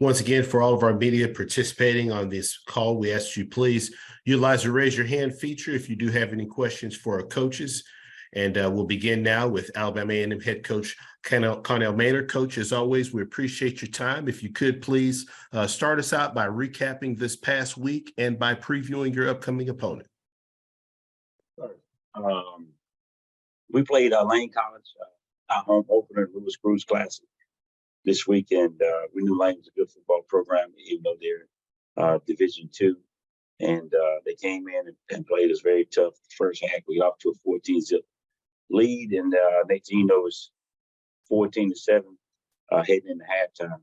Once again, for all of our media participating on this call, we ask you please utilize the raise your hand feature if you do have any questions for our coaches. And we'll begin now with Alabama A&M head coach Connell Maynard. Coach, as always, we appreciate your time. If you could please start us out by recapping this past week and by previewing your upcoming opponent. We played Lane College, our home opener, Lewis Cruz Classic this weekend. We knew Lane was a good football program, even though they're Division II. And they came in and played us very tough. The first half, we got off to a 14-zip lead, and next thing you know, it's 14-7 heading into halftime.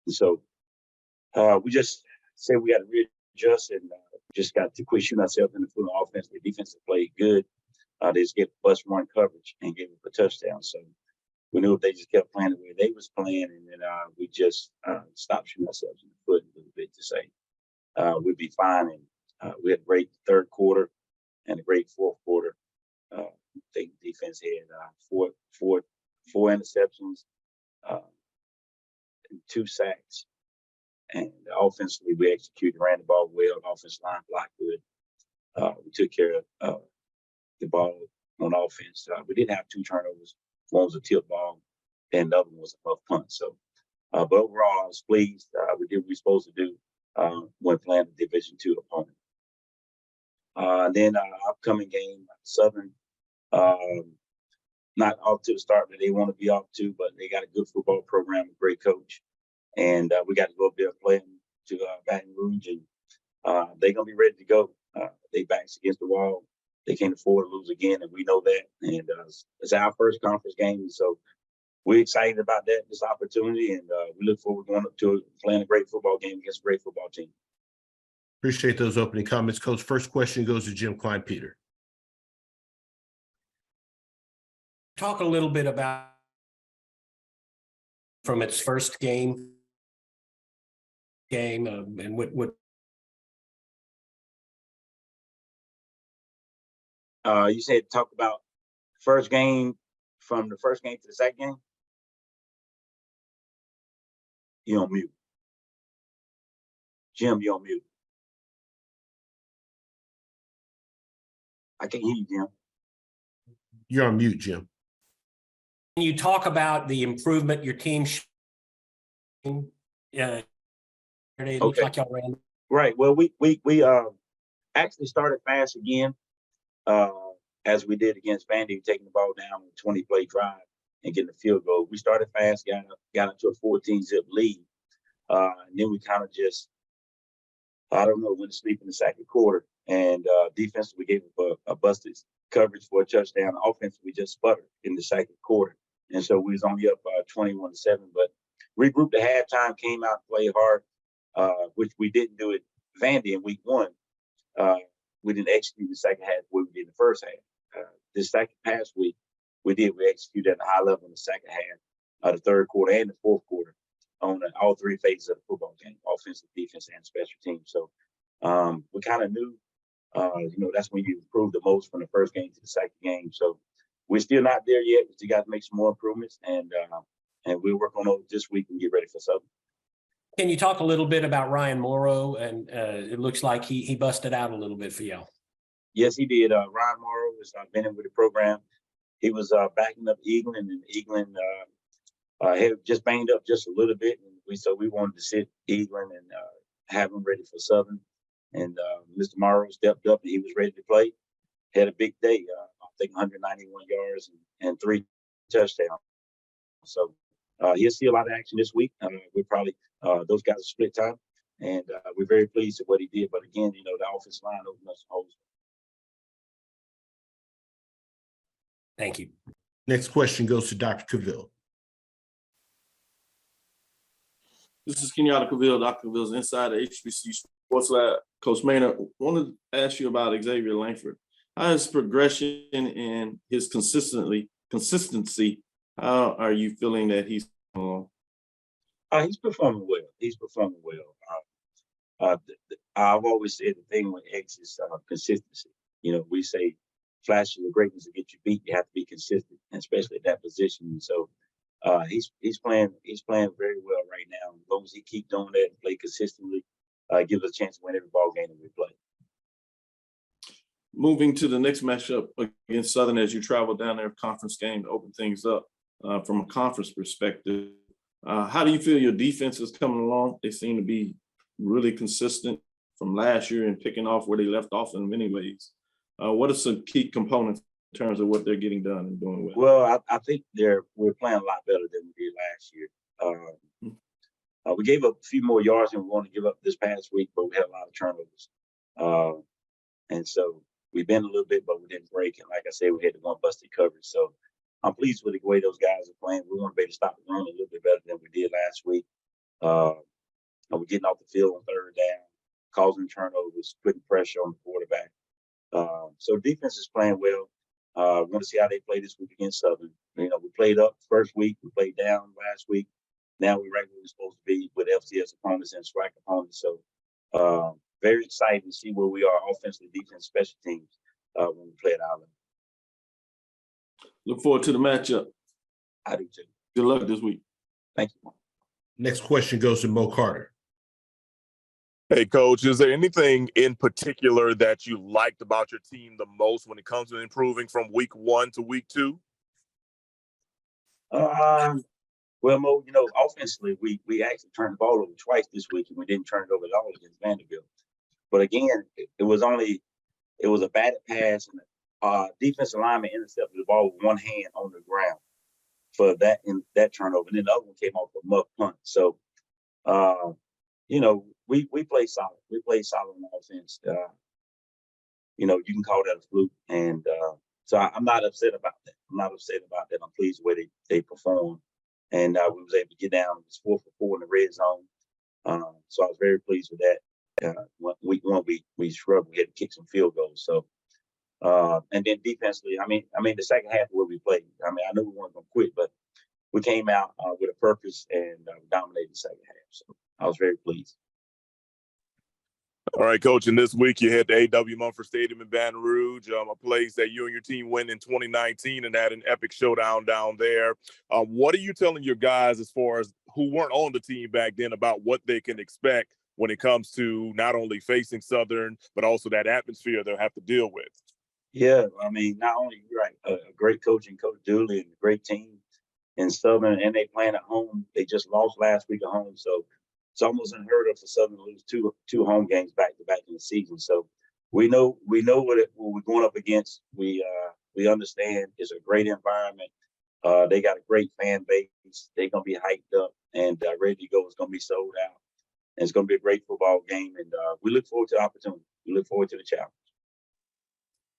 So we just said we got to readjust and just got to quit shooting ourselves in the foot on offense. The defense played good. They just get bus run coverage and gave up a touchdown. So we knew if they just kept playing the way they was playing, and then we just stopped shooting ourselves in the foot a little bit to say we'd be fine. And we had a great third quarter and a great fourth quarter. I think the defense had four interceptions, and 2 sacks. And offensively, we executed, ran the ball well. The offensive line blocked good. We took care of the ball on offense. We did have 2 turnovers. One was a tip ball, and the other one was a puff punt. So, but overall, I was pleased. We did what we were supposed to do when playing the Division II opponent. Then our upcoming game, Southern, not off to the start that they want to be off to, but they got a good football program, a great coach. And we got to go up there and play them to Baton Rouge, and they're going to be ready to go. They backs against the wall. They can't afford to lose again, and we know that. And it's our first conference game, so we're excited about that, this opportunity, and we look forward to going up to playing a great football game against a great football team. Appreciate those opening comments, Coach. First question goes to Jim Klein-Peter. Talk a little bit about from its first game and what you said talk about first game, from the first game to the second game. You're on mute. Jim, you're on mute. I can't hear you, Jim. You're on mute, Jim. Can you talk about the improvement your team it looks like y'all ran. Right. Well, we actually started fast again, as we did against Vandy, taking the ball down on a 20-play drive and getting a field goal. We started fast, got into a 14-zip lead, and then we kind of just, I don't know, went to sleep in the second quarter. And defensively, we gave up a busted coverage for a touchdown. Offensively, we just sputtered in the second quarter, and so we was only up 21-7. But regrouped at halftime, came out, played hard, which we didn't do at Vandy in week 1. We didn't execute the second half what we did in the first half. This past week, we executed at a high level in the second half, the third quarter and the fourth quarter on all 3 phases of the football game, offensive, defense, and special teams. So we kind of knew, that's when you improve the most from the first game to the second game. So we're still not there yet. We still got to make some more improvements, and we'll work on those this week and get ready for Southern. Can you talk a little bit about Ryan Morrow? And it looks like he busted out a little bit for y'all. Yes, he did. Ryan Morrow has been in with the program. He was backing up Eaglin, and Eaglin had just banged up just a little bit. And so we wanted to sit Eaglin and have him ready for Southern. And Mr. Morrow stepped up, and he was ready to play. Had a big day. I think 191 yards and 3 touchdowns. So he'll see a lot of action this week. We're probably those guys are split time, and we're very pleased with what he did. But again, the offensive line opened up some holes. Thank you. Next question goes to Dr. Cavill. This is Kenyatta Cavill, Dr. Cavill's inside the HBCU Sports Lab. Coach Maynard, wanted to ask you about Xavier Langford. How is progression and his consistency? How are you feeling that he's along? He's performing well. He's performing well. I've always said the thing with X is consistency. We say flashes of greatness to get you beat. You have to be consistent, especially at that position. And so He's playing very well right now. As long as he keep doing that and play consistently, gives us a chance to win every ball game that we play. Moving to the next matchup against Southern as you travel down there, conference game to open things up from a conference perspective. How do you feel your defense is coming along? They seem to be really consistent from last year and picking off where they left off in many ways. What are some key components in terms of what they're getting done and doing well? Well, I think we're playing a lot better than we did last year. We gave up a few more yards than we wanted to give up this past week, but we had a lot of turnovers. And so we bent a little bit, but we didn't break. And like I said, we had the one busted coverage. So I'm pleased with the way those guys are playing. We want to be able to stop the run a little bit better than we did last week. We're getting off the field on third down, causing turnovers, putting pressure on the quarterback. So defense is playing well. We want to see how they play this week against Southern. We played up first week, we played down last week. Now we're right where we're supposed to be with FCS opponents and SWAC opponents. So very excited to see where we are offensively, defense, special teams when we play at Alabama. Look forward to the matchup. I do too. Good luck this week. Thank you. Next question goes to Mo Carter. Hey, Coach, is there anything in particular that you liked about your team the most when it comes to improving from week 1 to week 2? Well, Mo, offensively, we actually turned the ball over twice this week, and we didn't turn it over at all against Vanderbilt. But again, it was a batted pass, and defensive lineman intercepted the ball with one hand on the ground for that turnover. And then the other one came off a muff punt. So, we play solid. We play solid on offense. You can call that a fluke. And so I'm not upset about that. I'm pleased with the way they performed. And we was able to get down. It was 4 for 4 in the red zone. So I was very pleased with that. Week 1, we struggled. We had to kick some field goals. So, and then defensively, the second half where we played, I knew we weren't going to quit, but we came out with a purpose and dominated the second half. So I was very pleased. All right, Coach, and this week you hit the A.W. Mumford Stadium in Baton Rouge, a place that you and your team went in 2019 and had an epic showdown down there. What are you telling your guys as far as who weren't on the team back then about what they can expect when it comes to not only facing Southern, but also that atmosphere they'll have to deal with? Yeah, not only you're right, a great coach and Coach Dooley and a great team in Southern, and they playing at home. They just lost last week at home, so it's almost unheard of for Southern to lose two home games back to back in the season. So we know what we're going up against. We understand it's a great environment. They got a great fan base. They're gonna be hyped up and ready to go. It's gonna be sold out. And it's gonna be a great football game. And we look forward to the opportunity. We look forward to the challenge.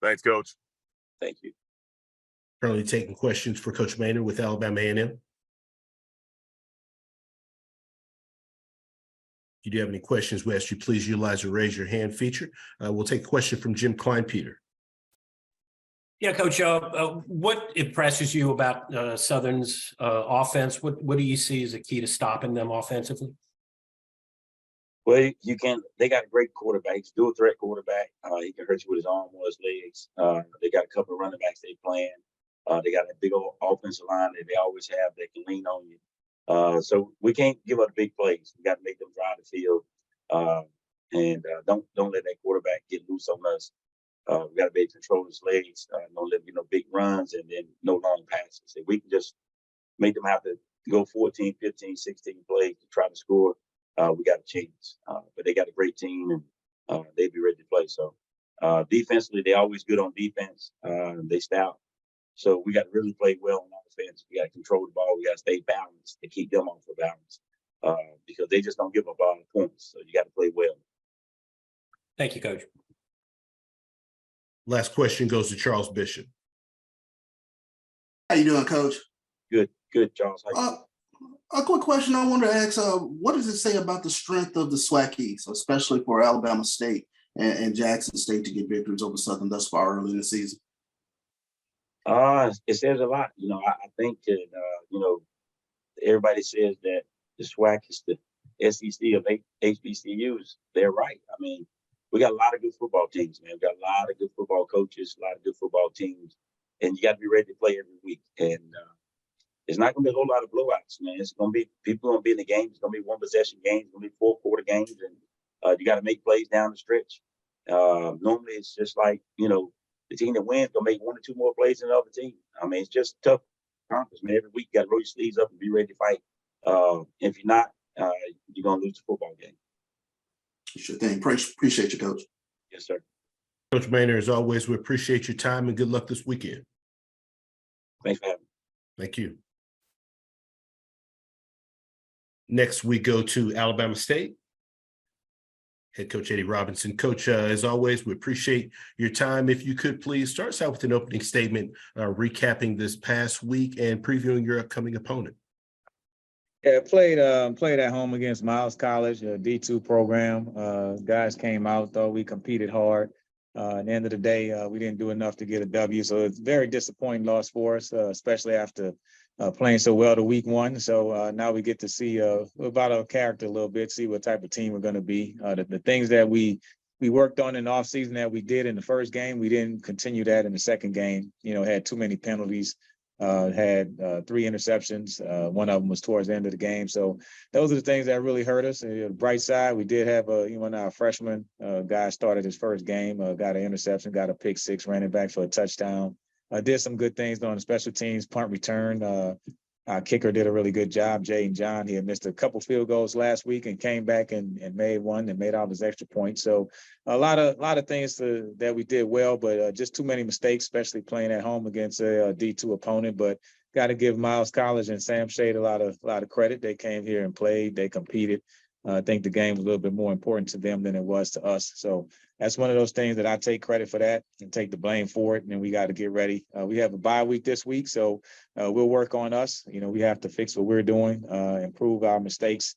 Thanks, Coach. Thank you. Currently taking questions for Coach Maynard with Alabama A&M. If you do have any questions, we ask you please utilize the raise your hand feature. We'll take a question from Jim Kleinpeter. Yeah, Coach, what impresses you about Southern's offense? What do you see as a key to stopping them offensively? Well, they got a great quarterback. He's a dual threat quarterback. He can hurt you with his arm or his legs. They got a couple of running backs they playing. They got a big old offensive line that they always have that can lean on you. So we can't give up big plays. We got to make them drive the field, and don't let that quarterback get loose on us. We got to be able to control his legs. Don't let big runs and then no long passes. If we can just make them have to go 14, 15, 16 plays to try to score, we got a chance. But they got a great team and they'll be ready to play. So defensively, they're always good on defense. They stout. So we got to really play well on offense. We got to control the ball. We got to stay balanced to keep them off of balance because they just don't give up all the points. So you got to play well. Thank you, Coach. Last question goes to Charles Bishop. How you doing, Coach? Good, Charles. A quick question I wanted to ask, what does it say about the strength of the SWAC East, especially for Alabama State and Jackson State to get victories over Southern thus far early in the season? It says a lot. I think that, everybody says that the SWAC is the SEC of HBCUs. They're right. We got a lot of good football teams, man. We got a lot of good football coaches, a lot of good football teams, and you got to be ready to play every week. And it's not going to be a whole lot of blowouts, man. It's going to be people going to be in the game. It's going to be one possession games. It's going to be 4-quarter games, and you got to make plays down the stretch. Normally, it's just like the team that wins going to make 1 or 2 more plays than the other team. I mean, it's just tough conference, man. Every week you got to roll your sleeves up and be ready to fight. If you're not, you're going to lose the football game. Sure thing. Appreciate you, Coach. Yes, sir. Coach Maynard, as always, we appreciate your time and good luck this weekend. Thanks for having me. Thank you. Next, we go to Alabama State. Head coach Eddie Robinson. Coach, as always, we appreciate your time. If you could please start us out with an opening statement, recapping this past week and previewing your upcoming opponent. Yeah, played at home against Miles College, a D2 program. Guys came out, thought we competed hard. At the end of the day, we didn't do enough to get a W. So it's very disappointing loss for us, especially after playing so well to week 1. So now we get to see about our character a little bit, see what type of team we're going to be. The things that we worked on in the offseason that we did in the first game, we didn't continue that in the second game. Had too many penalties. Had 3 interceptions. One of them was towards the end of the game. So those are the things that really hurt us. The bright side, we did have our freshman guy started his first game, got an interception, got a pick 6, ran it back for a touchdown. Did some good things on the special teams, punt return. Our kicker did a really good job, Jay John. He had missed a couple field goals last week and came back and made one and made all his extra points. So a lot of things that we did well, but just too many mistakes, especially playing at home against a D2 opponent. But got to give Miles College and Sam Shade a lot of credit. They came here and played. They competed. I think the game was a little bit more important to them than it was to us. So that's one of those things that I take credit for that and take the blame for it. And we got to get ready. We have a bye week this week, so we'll work on us. We have to fix what we're doing, improve our mistakes,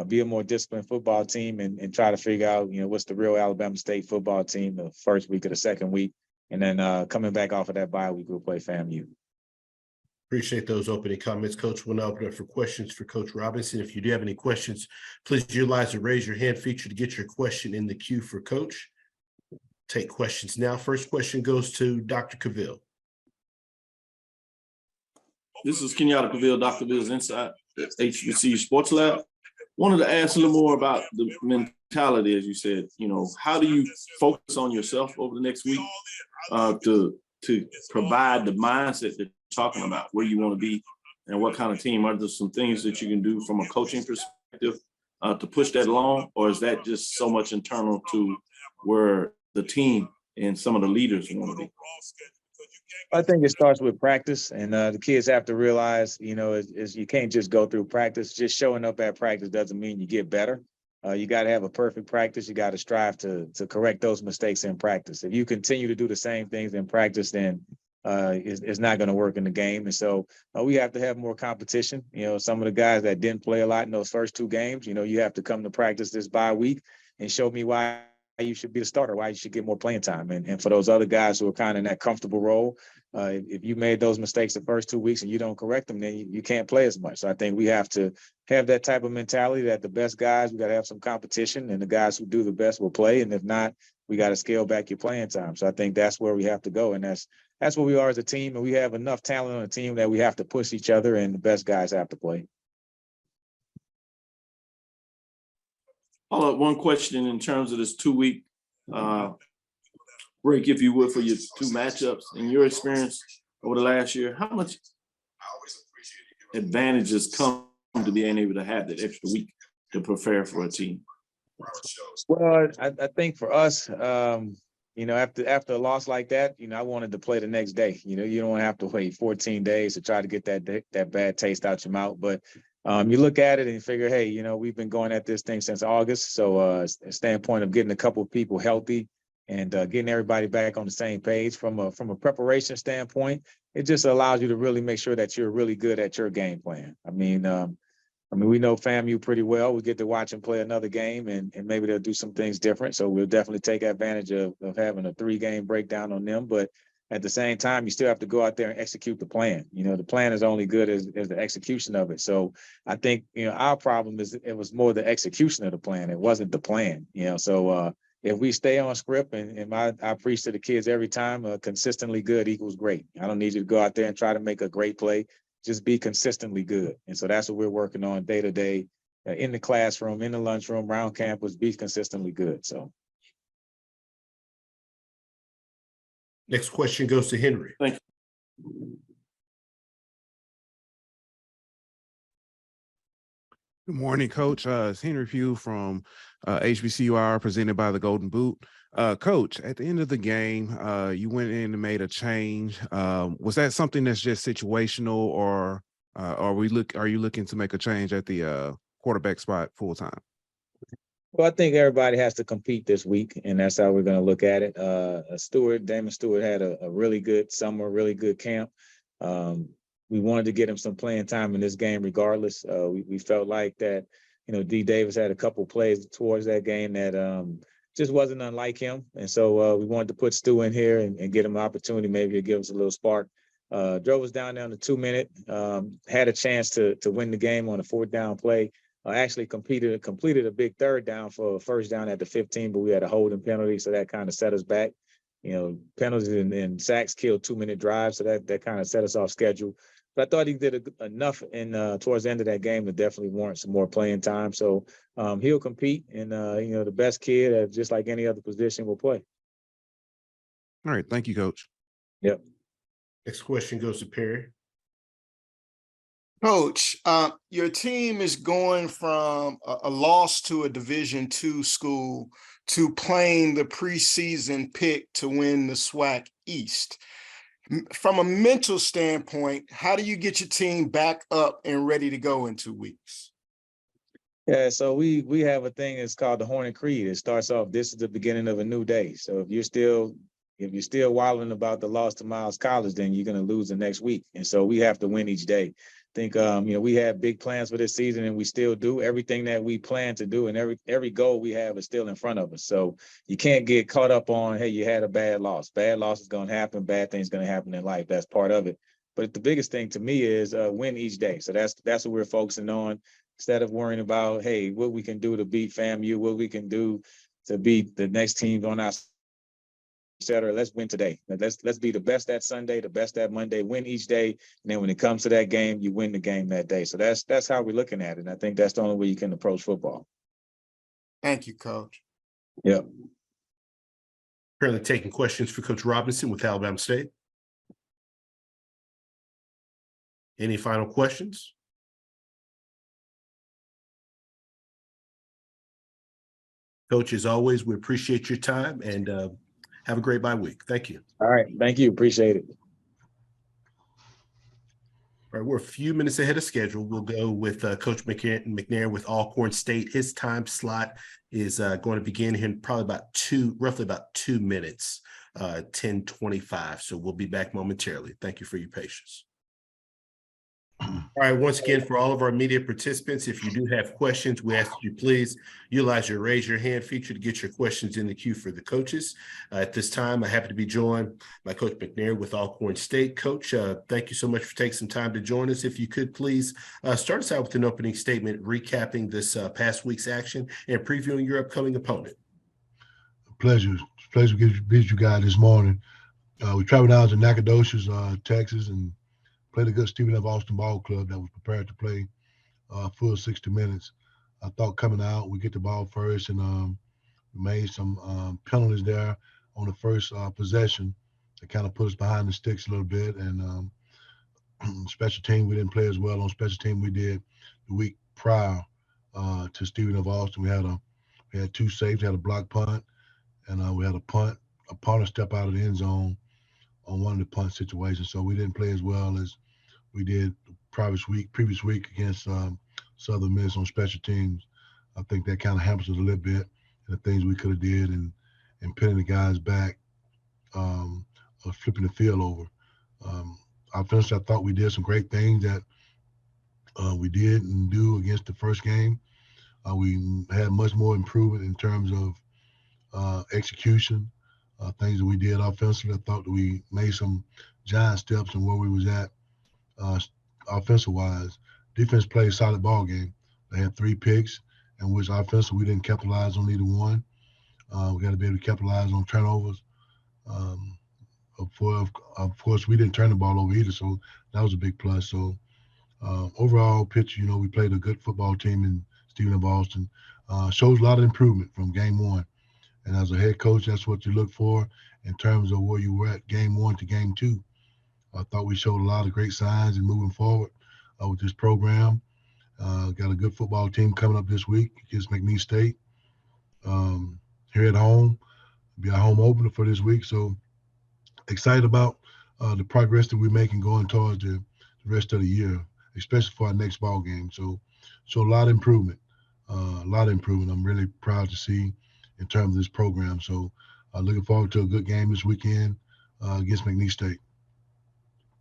be a more disciplined football team, and try to figure out, what's the real Alabama State football team the first week or the second week. And then coming back off of that bye week, we'll play FAMU. Appreciate those opening comments, Coach. We'll now open up for questions for Coach Robinson. If you do have any questions, please utilize the raise your hand feature to get your question in the queue for Coach. Take questions now. First question goes to Dr. Cavill. This is Kenyatta Cavill, Dr. Bill's Inside HBCU Sports Lab. Wanted to ask a little more about the mentality, as you said. How do you focus on yourself over the next week to provide the mindset that talking about where you want to be and what kind of team? Are there some things that you can do from a coaching perspective to push that along, or is that just so much internal to where the team and some of the leaders want to be? I think it starts with practice, and the kids have to realize, is you can't just go through practice. Just showing up at practice doesn't mean you get better. You got to have a perfect practice. You got to strive to correct those mistakes in practice. If you continue to do the same things in practice, then it's not going to work in the game. And so we have to have more competition. Some of the guys that didn't play a lot in those first 2 games, you have to come to practice this bye week and show me why you should be the starter, why you should get more playing time. And for those other guys who are kind of in that comfortable role, if you made those mistakes the first 2 weeks and you don't correct them, then you can't play as much. So I think we have to have that type of mentality that the best guys, we got to have some competition, and the guys who do the best will play. And if not, we got to scale back your playing time. So I think that's where we have to go. And that's where we are as a team. And we have enough talent on the team that we have to push each other, and the best guys have to play. Follow up one question in terms of this 2-week break, if you would, for your 2 matchups. In your experience over the last year, how much advantages come to being able to have that extra week to prepare for a team? Well, I think for us, after a loss like that, I wanted to play the next day. You don't want to have to wait 14 days to try to get that bad taste out your mouth. But you look at it and you figure, hey, we've been going at this thing since August. So a standpoint of getting a couple of people healthy and getting everybody back on the same page from a preparation standpoint, it just allows you to really make sure that you're really good at your game plan. I mean, we know FAMU pretty well. We get to watch them play another game, and maybe they'll do some things different. So we'll definitely take advantage of having a 3-game breakdown on them. But at the same time, you still have to go out there and execute the plan. The plan is only good as the execution of it. So I think, our problem is it was more the execution of the plan. It wasn't the plan, So if we stay on script, and I preach to the kids every time, consistently good equals great. I don't need you to go out there and try to make a great play. just be consistently good. And so that's what we're working on day to day in the classroom, in the lunchroom, around campus, be consistently good. So. Next question goes to Henry. Thank you. Good morning, Coach. It's Henry Pugh from HBCU presented by the Golden Boot. Coach, at the end of the game, you went in and made a change. Was that something that's just situational, or are you looking to make a change at the quarterback spot full time? Well, I think everybody has to compete this week, and that's how we're going to look at it. Damon Stewart had a really good summer, really good camp. We wanted to get him some playing time in this game regardless. We felt like that, D. Davis had a couple plays towards that game that just wasn't unlike him. And so we wanted to put Stu in here and get him an opportunity maybe to give us a little spark. Drove us down the 2 minute, had a chance to win the game on a 4th down play. Actually completed a big 3rd down for a 1st down at the 15, but we had a holding penalty, so that kind of set us back. Penalties and sacks killed 2 minute drives, so that kind of set us off schedule. But I thought he did enough towards the end of that game to definitely warrant some more playing time. So he'll compete, and the best kid, just like any other position, will play. All right, thank you, Coach. Yep. Next question goes to Perry. Coach, your team is going from a loss to a Division II school to playing the preseason pick to win the SWAC East. From a mental standpoint, how do you get your team back up and ready to go in 2 weeks? Yeah, so we have a thing that's called the Hornet Creed. It starts off, this is the beginning of a new day. So if you're still wilding about the loss to Miles College, then you're going to lose the next week. And so we have to win each day. I think, we have big plans for this season, and we still do everything that we plan to do. And every goal we have is still in front of us. So you can't get caught up on, hey, you had a bad loss. Bad loss is going to happen. Bad things going to happen in life. That's part of it. But the biggest thing to me is win each day. So that's what we're focusing on, instead of worrying about, hey, what we can do to beat FAMU, what we can do to beat the next team on our, et cetera. Let's win today. Let's be the best that Sunday, the best that Monday, win each day. And then when it comes to that game, you win the game that day. So that's how we're looking at it. And I think that's the only way you can approach football. Thank you, Coach. Yep. Currently taking questions for Coach Robinson with Alabama State. Any final questions? Coach, as always, we appreciate your time, and have a great bye week. Thank you. All right. Thank you. Appreciate it. All right, we're a few minutes ahead of schedule. We'll go with Coach McNair with Alcorn State. His time slot is going to begin here in probably roughly about 2 minutes, 10:25. So we'll be back momentarily. Thank you for your patience. All right, once again, for all of our media participants, if you do have questions, we ask that you please utilize your raise your hand feature to get your questions in the queue for the coaches. At this time, I'm happy to be joined by Coach McNair with Alcorn State. Coach, thank you so much for taking some time to join us. If you could please start us out with an opening statement, recapping this past week's action and previewing your upcoming opponent. Pleasure to visit you guys this morning. We traveled down to Nacogdoches, Texas, and played a good Stephen F. Austin ball club that was prepared to play full 60 minutes. I thought coming out, we get the ball first, and we made some penalties there on the first possession that kind of put us behind the sticks a little bit. And special team, we didn't play as well on special team we did the week prior to Stephen F. Austin. We had 2 safes, had a block punt, and we had a punt. A punter step out of the end zone on one of the punt situations. So we didn't play as well as we did the previous week against Southern Miss on special teams. I think that kind of hampers us a little bit, and the things we could have did and pinning the guys back or flipping the field over. Offensively, I thought we did some great things that we didn't do against the first game. We had much more improvement in terms of execution. Things that we did offensively. I thought that we made some giant steps in where we was at offensive-wise. Defense played a solid ball game. They had 3 picks, in which offensively we didn't capitalize on either one. We got to be able to capitalize on turnovers. Of course, we didn't turn the ball over either, so that was a big plus. So Overall picture, we played a good football team in Stephen F. Austin. Shows a lot of improvement from game one. And as a head coach, that's what you look for in terms of where you were at game one to game two. I thought we showed a lot of great signs in moving forward with this program. Got a good football team coming up this week against McNeese State. Here at home, be our home opener for this week. So excited about the progress that we're making going towards the rest of the year, especially for our next ball game. So a lot of improvement, I'm really proud to see in terms of this program. So looking forward to a good game this weekend against McNeese State.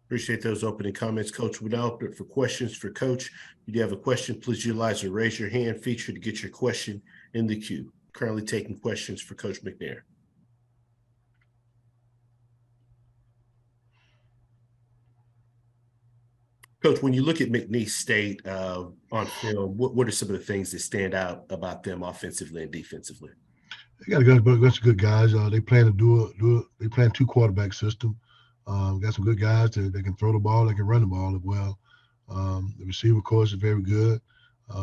Appreciate those opening comments, Coach. We now open it for questions for Coach. If you have a question, please utilize the raise your hand feature to get your question in the queue. Currently taking questions for Coach McNair. Coach, when you look at McNeese State on film, what are some of the things that stand out about them offensively and defensively? They got a bunch of good guys. They plan they plan 2 quarterback system. Got some good guys that can throw the ball, they can run the ball as well. The receiver course is very good.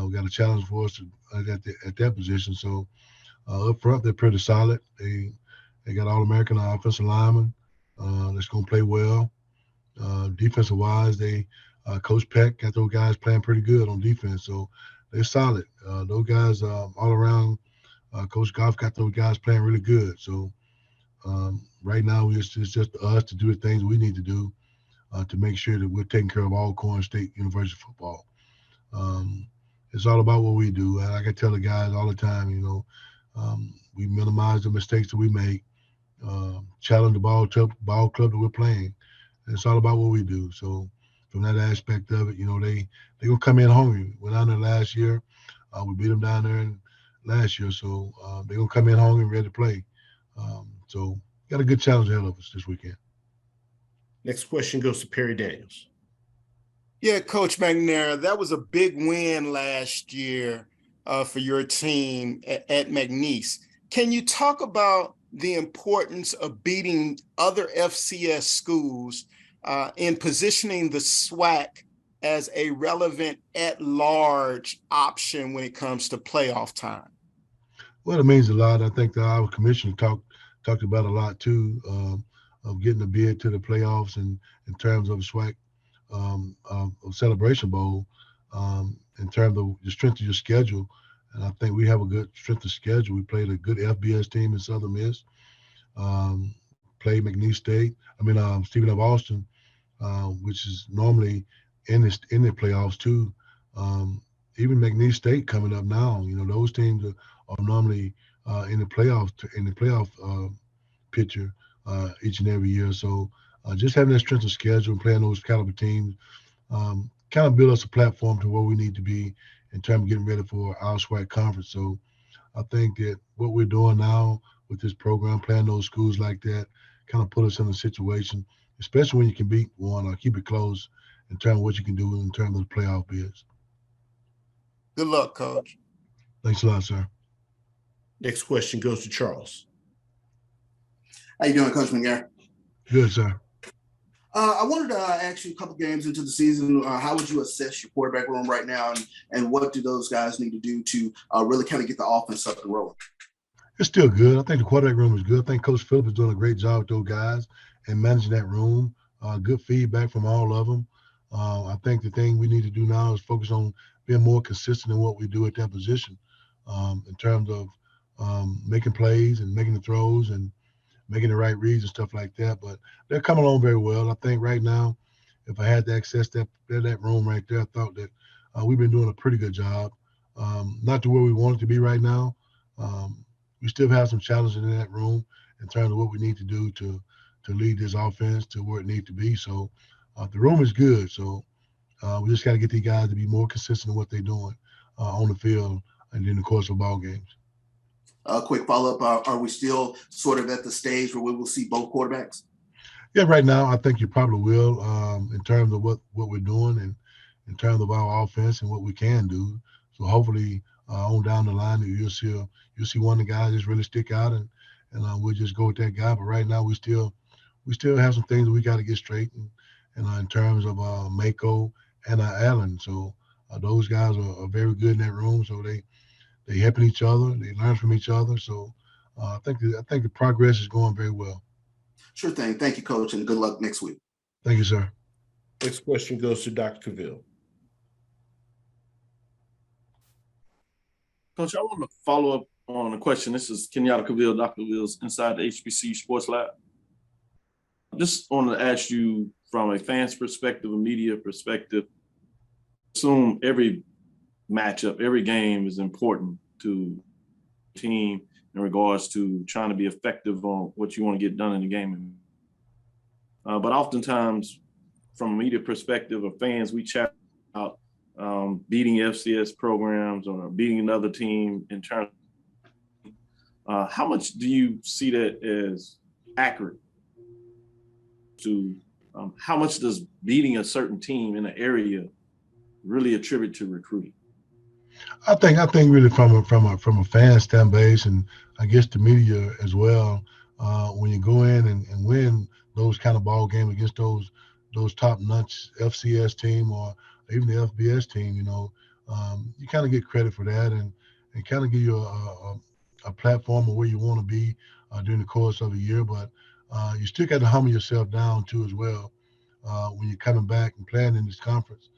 We got a challenge for us at that position. So up front, they're pretty solid. They got All-American offensive linemen that's going to play well. Defensive wise, Coach Peck got those guys playing pretty good on defense. So they're solid. Those guys all around. Coach Goff got those guys playing really good. So right now, it's just us to do the things we need to do to make sure that we're taking care of Alcorn State University football. It's all about what we do. Like I tell the guys all the time, we minimize the mistakes that we make, challenge the ball club that we're playing. It's all about what we do. So from that aspect of it, they gonna come in hungry. Went down there last year. We beat them down there last year. So they're gonna come in hungry and ready to play. So got a good challenge ahead of us this weekend. Next question goes to Perry Daniels. Yeah, Coach McNair, that was a big win last year for your team at McNeese. Can you talk about the importance of beating other FCS schools in positioning the SWAC as a relevant at-large option when it comes to playoff time? Well, it means a lot. I think our commissioner talked about a lot too, of getting a bid to the playoffs and in terms of SWAC of Celebration Bowl, in terms of the strength of your schedule. And I think we have a good strength of schedule. We played a good FBS team in Southern Miss, played McNeese State. Stephen F. Austin, which is normally in the playoffs too. Even McNeese State coming up now. Those teams are normally in the playoff picture each and every year. So just having that strength of schedule and playing those caliber teams kind of build us a platform to where we need to be in terms of getting ready for our SWAC conference. So I think that what we're doing now with this program, playing those schools like that, kind of put us in a situation, especially when you can beat one or keep it close in terms of what you can do in terms of the playoff bids. Good luck, Coach. Thanks a lot, sir. Next question goes to Charles. How you doing, Coach McNair? Good, sir. I wanted to ask you a couple games into the season. How would you assess your quarterback room right now, and what do those guys need to do to really kind of get the offense up and rolling? It's still good. I think the quarterback room is good. I think Coach Phillips is doing a great job with those guys and managing that room. Good feedback from all of them. I think the thing we need to do now is focus on being more consistent in what we do at that position, in terms of making plays and making the throws and making the right reads and stuff like that. But they're coming along very well. I think right now, if I had to access that room right there, I thought that we've been doing a pretty good job. Not to where we want it to be right now. We still have some challenges in that room in terms of what we need to do to lead this offense to where it needs to be. So the room is good. So we just got to get these guys to be more consistent in what they're doing on the field and in the course of ball games. A quick follow-up. Are we still sort of at the stage where we will see both quarterbacks? Yeah, right now I think you probably will, in terms of what we're doing and in terms of our offense and what we can do. So hopefully on down the line you'll see one of the guys just really stick out and we'll just go with that guy. But right now we still have some things that we got to get straight and in terms of Mako Allen. So those guys are very good in that room. So they helping each other. They learn from each other. So I think the progress is going very well. Sure thing. Thank you, Coach, and good luck next week. Thank you, sir. Next question goes to Dr. Cavill. Coach, I want to follow up on a question. This is Kenyatta Cavill, Dr. Cavill's Inside the HBCU Sports Lab. I just want to ask you from a fan's perspective, a media perspective, assume every matchup, every game is important to the team in regards to trying to be effective on what you want to get done in the game. But oftentimes, from a media perspective of fans, we chat about beating FCS programs or beating another team in terms of how much do you see that as accurate to how much does beating a certain team in an area really attribute to recruiting? I think really from a fan stand base, and I guess the media as well, when you go in and win those kind of ball games against those top notch FCS team or even the FBS team, you kind of get credit for that and kind of give you a platform of where you want to be during the course of a year. But you still got to humble yourself down too as well when you're coming back and playing in this conference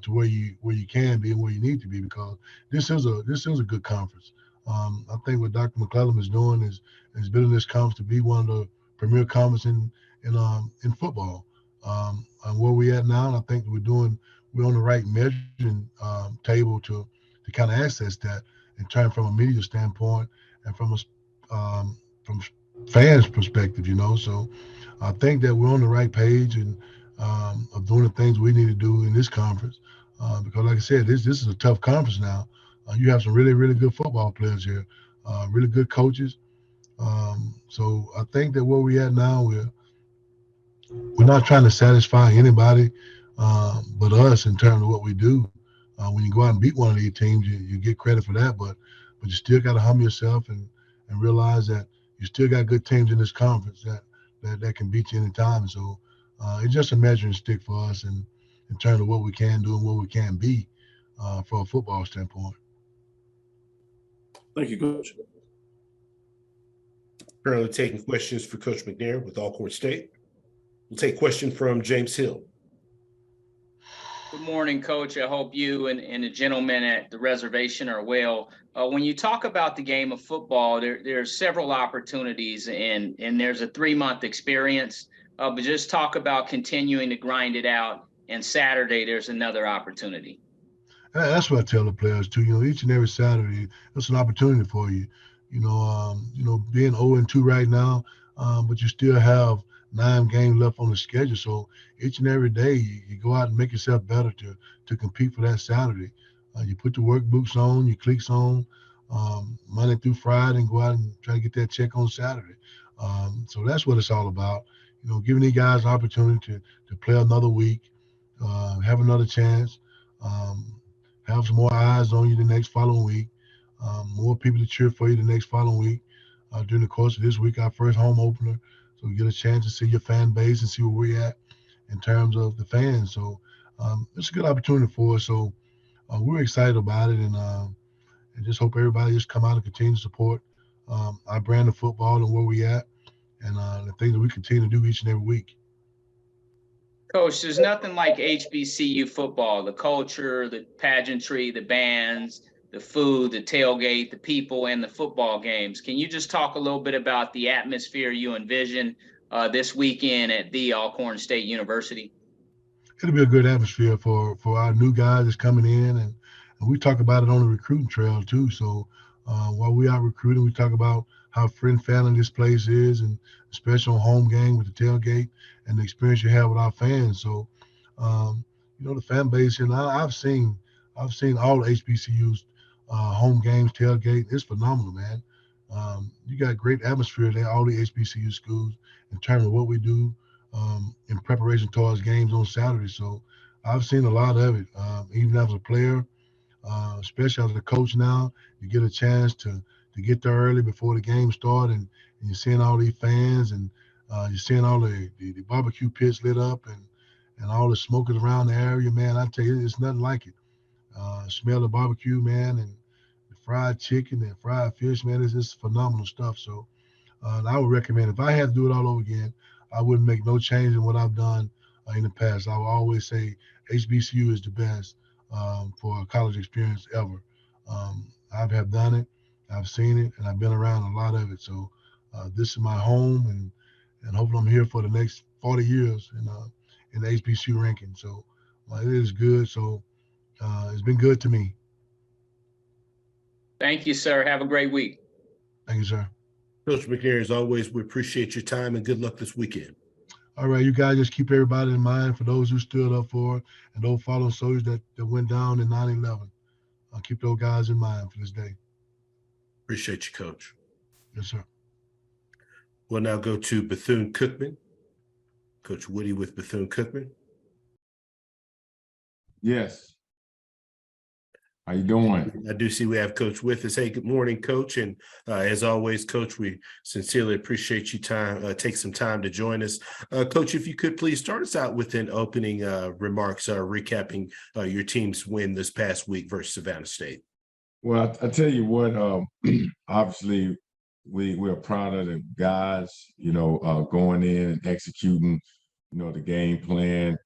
to where you can be and where you need to be, because this is a good conference. I think what Dr. McClellan is doing is building this conference to be one of the premier conferences in football. And where we at now, and I think we're on the right measuring table to kind of access that in terms from a media standpoint and from fans' perspective, So I think that we're on the right page and of doing the things we need to do in this conference. Because like I said, this is a tough conference now. You have some really, really good football players here, really good coaches. So I think that where we at now, we're not trying to satisfy anybody but us in terms of what we do. When you go out and beat one of these teams, you get credit for that, but you still got to humble yourself and realize that you still got good teams in this conference that can beat you anytime. So it's just a measuring stick for us in terms of what we can do and what we can be from a football standpoint. Thank you, Coach. Currently taking questions for Coach McNair with Alcorn State. We'll take a question from James Hill. Good morning, Coach. I hope you and the gentlemen at the reservation are well. When you talk about the game of football, there's several opportunities and there's a 3-month experience. But just talk about continuing to grind it out. And Saturday, there's another opportunity. That's what I tell the players too. Each and every Saturday, it's an opportunity for you. Being 0-2 right now, but you still have 9 games left on the schedule. So each and every day, you go out and make yourself better to compete for that Saturday. You put the work boots on, your cleats on, Monday through Friday, and go out and try to get that check on Saturday. So that's what it's all about. Giving these guys an opportunity to play another week, have another chance, have some more eyes on you the next following week, more people to cheer for you the next following week. During the course of this week, our first home opener, so we get a chance to see your fan base and see where we're at in terms of the fans. So it's a good opportunity for us. So we're excited about it, and just hope everybody just come out and continue to support our brand of football and where we at, and the things that we continue to do each and every week. Coach, there's nothing like HBCU football, the culture, the pageantry, the bands, the food, the tailgate, the people, and the football games. Can you just talk a little bit about the atmosphere you envision this weekend at the Alcorn State University? It'll be a good atmosphere for our new guys that's coming in, and we talk about it on the recruiting trail too. So while we are recruiting, we talk about how friend-family this place is, and especially on home game with the tailgate and the experience you have with our fans. So, the fan base, and I've seen all the HBCUs home games, tailgate. It's phenomenal, man. You got great atmosphere there, all the HBCU schools, in terms of what we do in preparation towards games on Saturday. So I've seen a lot of it, even as a player, especially as a coach now. You get a chance to get there early before the game start, and you're seeing all these fans, and you're seeing all the barbecue pits lit up, and and all the smoke is around the area, man, I tell you, it's nothing like it. Smell the barbecue, man, and the fried chicken and fried fish, man, it's just phenomenal stuff. So I would recommend, if I had to do it all over again, I wouldn't make no change in what I've done in the past. I would always say HBCU is the best for a college experience ever. I have done it, I've seen it, and I've been around a lot of it. So this is my home, and hopefully I'm here for the next 40 years in the HBCU ranking. So it is good. So it's been good to me. Thank you, sir. Have a great week. Thank you, sir. Coach McNair, as always, we appreciate your time and good luck this weekend. All right, you guys just keep everybody in mind, for those who stood up for it and those fallen soldiers that went down in 9/11. I'll keep those guys in mind for this day. Appreciate you, Coach. Yes, sir. We'll now go to Bethune-Cookman. Coach Woody with Bethune-Cookman. Yes. How you doing? I do see we have Coach with us. Hey, good morning, Coach. And as always, Coach, we sincerely appreciate you take some time to join us. Coach, if you could please start us out with an opening remarks, recapping your team's win this past week versus Savannah State. Well, I tell you what, obviously we're proud of the guys, going in and executing, the game plan,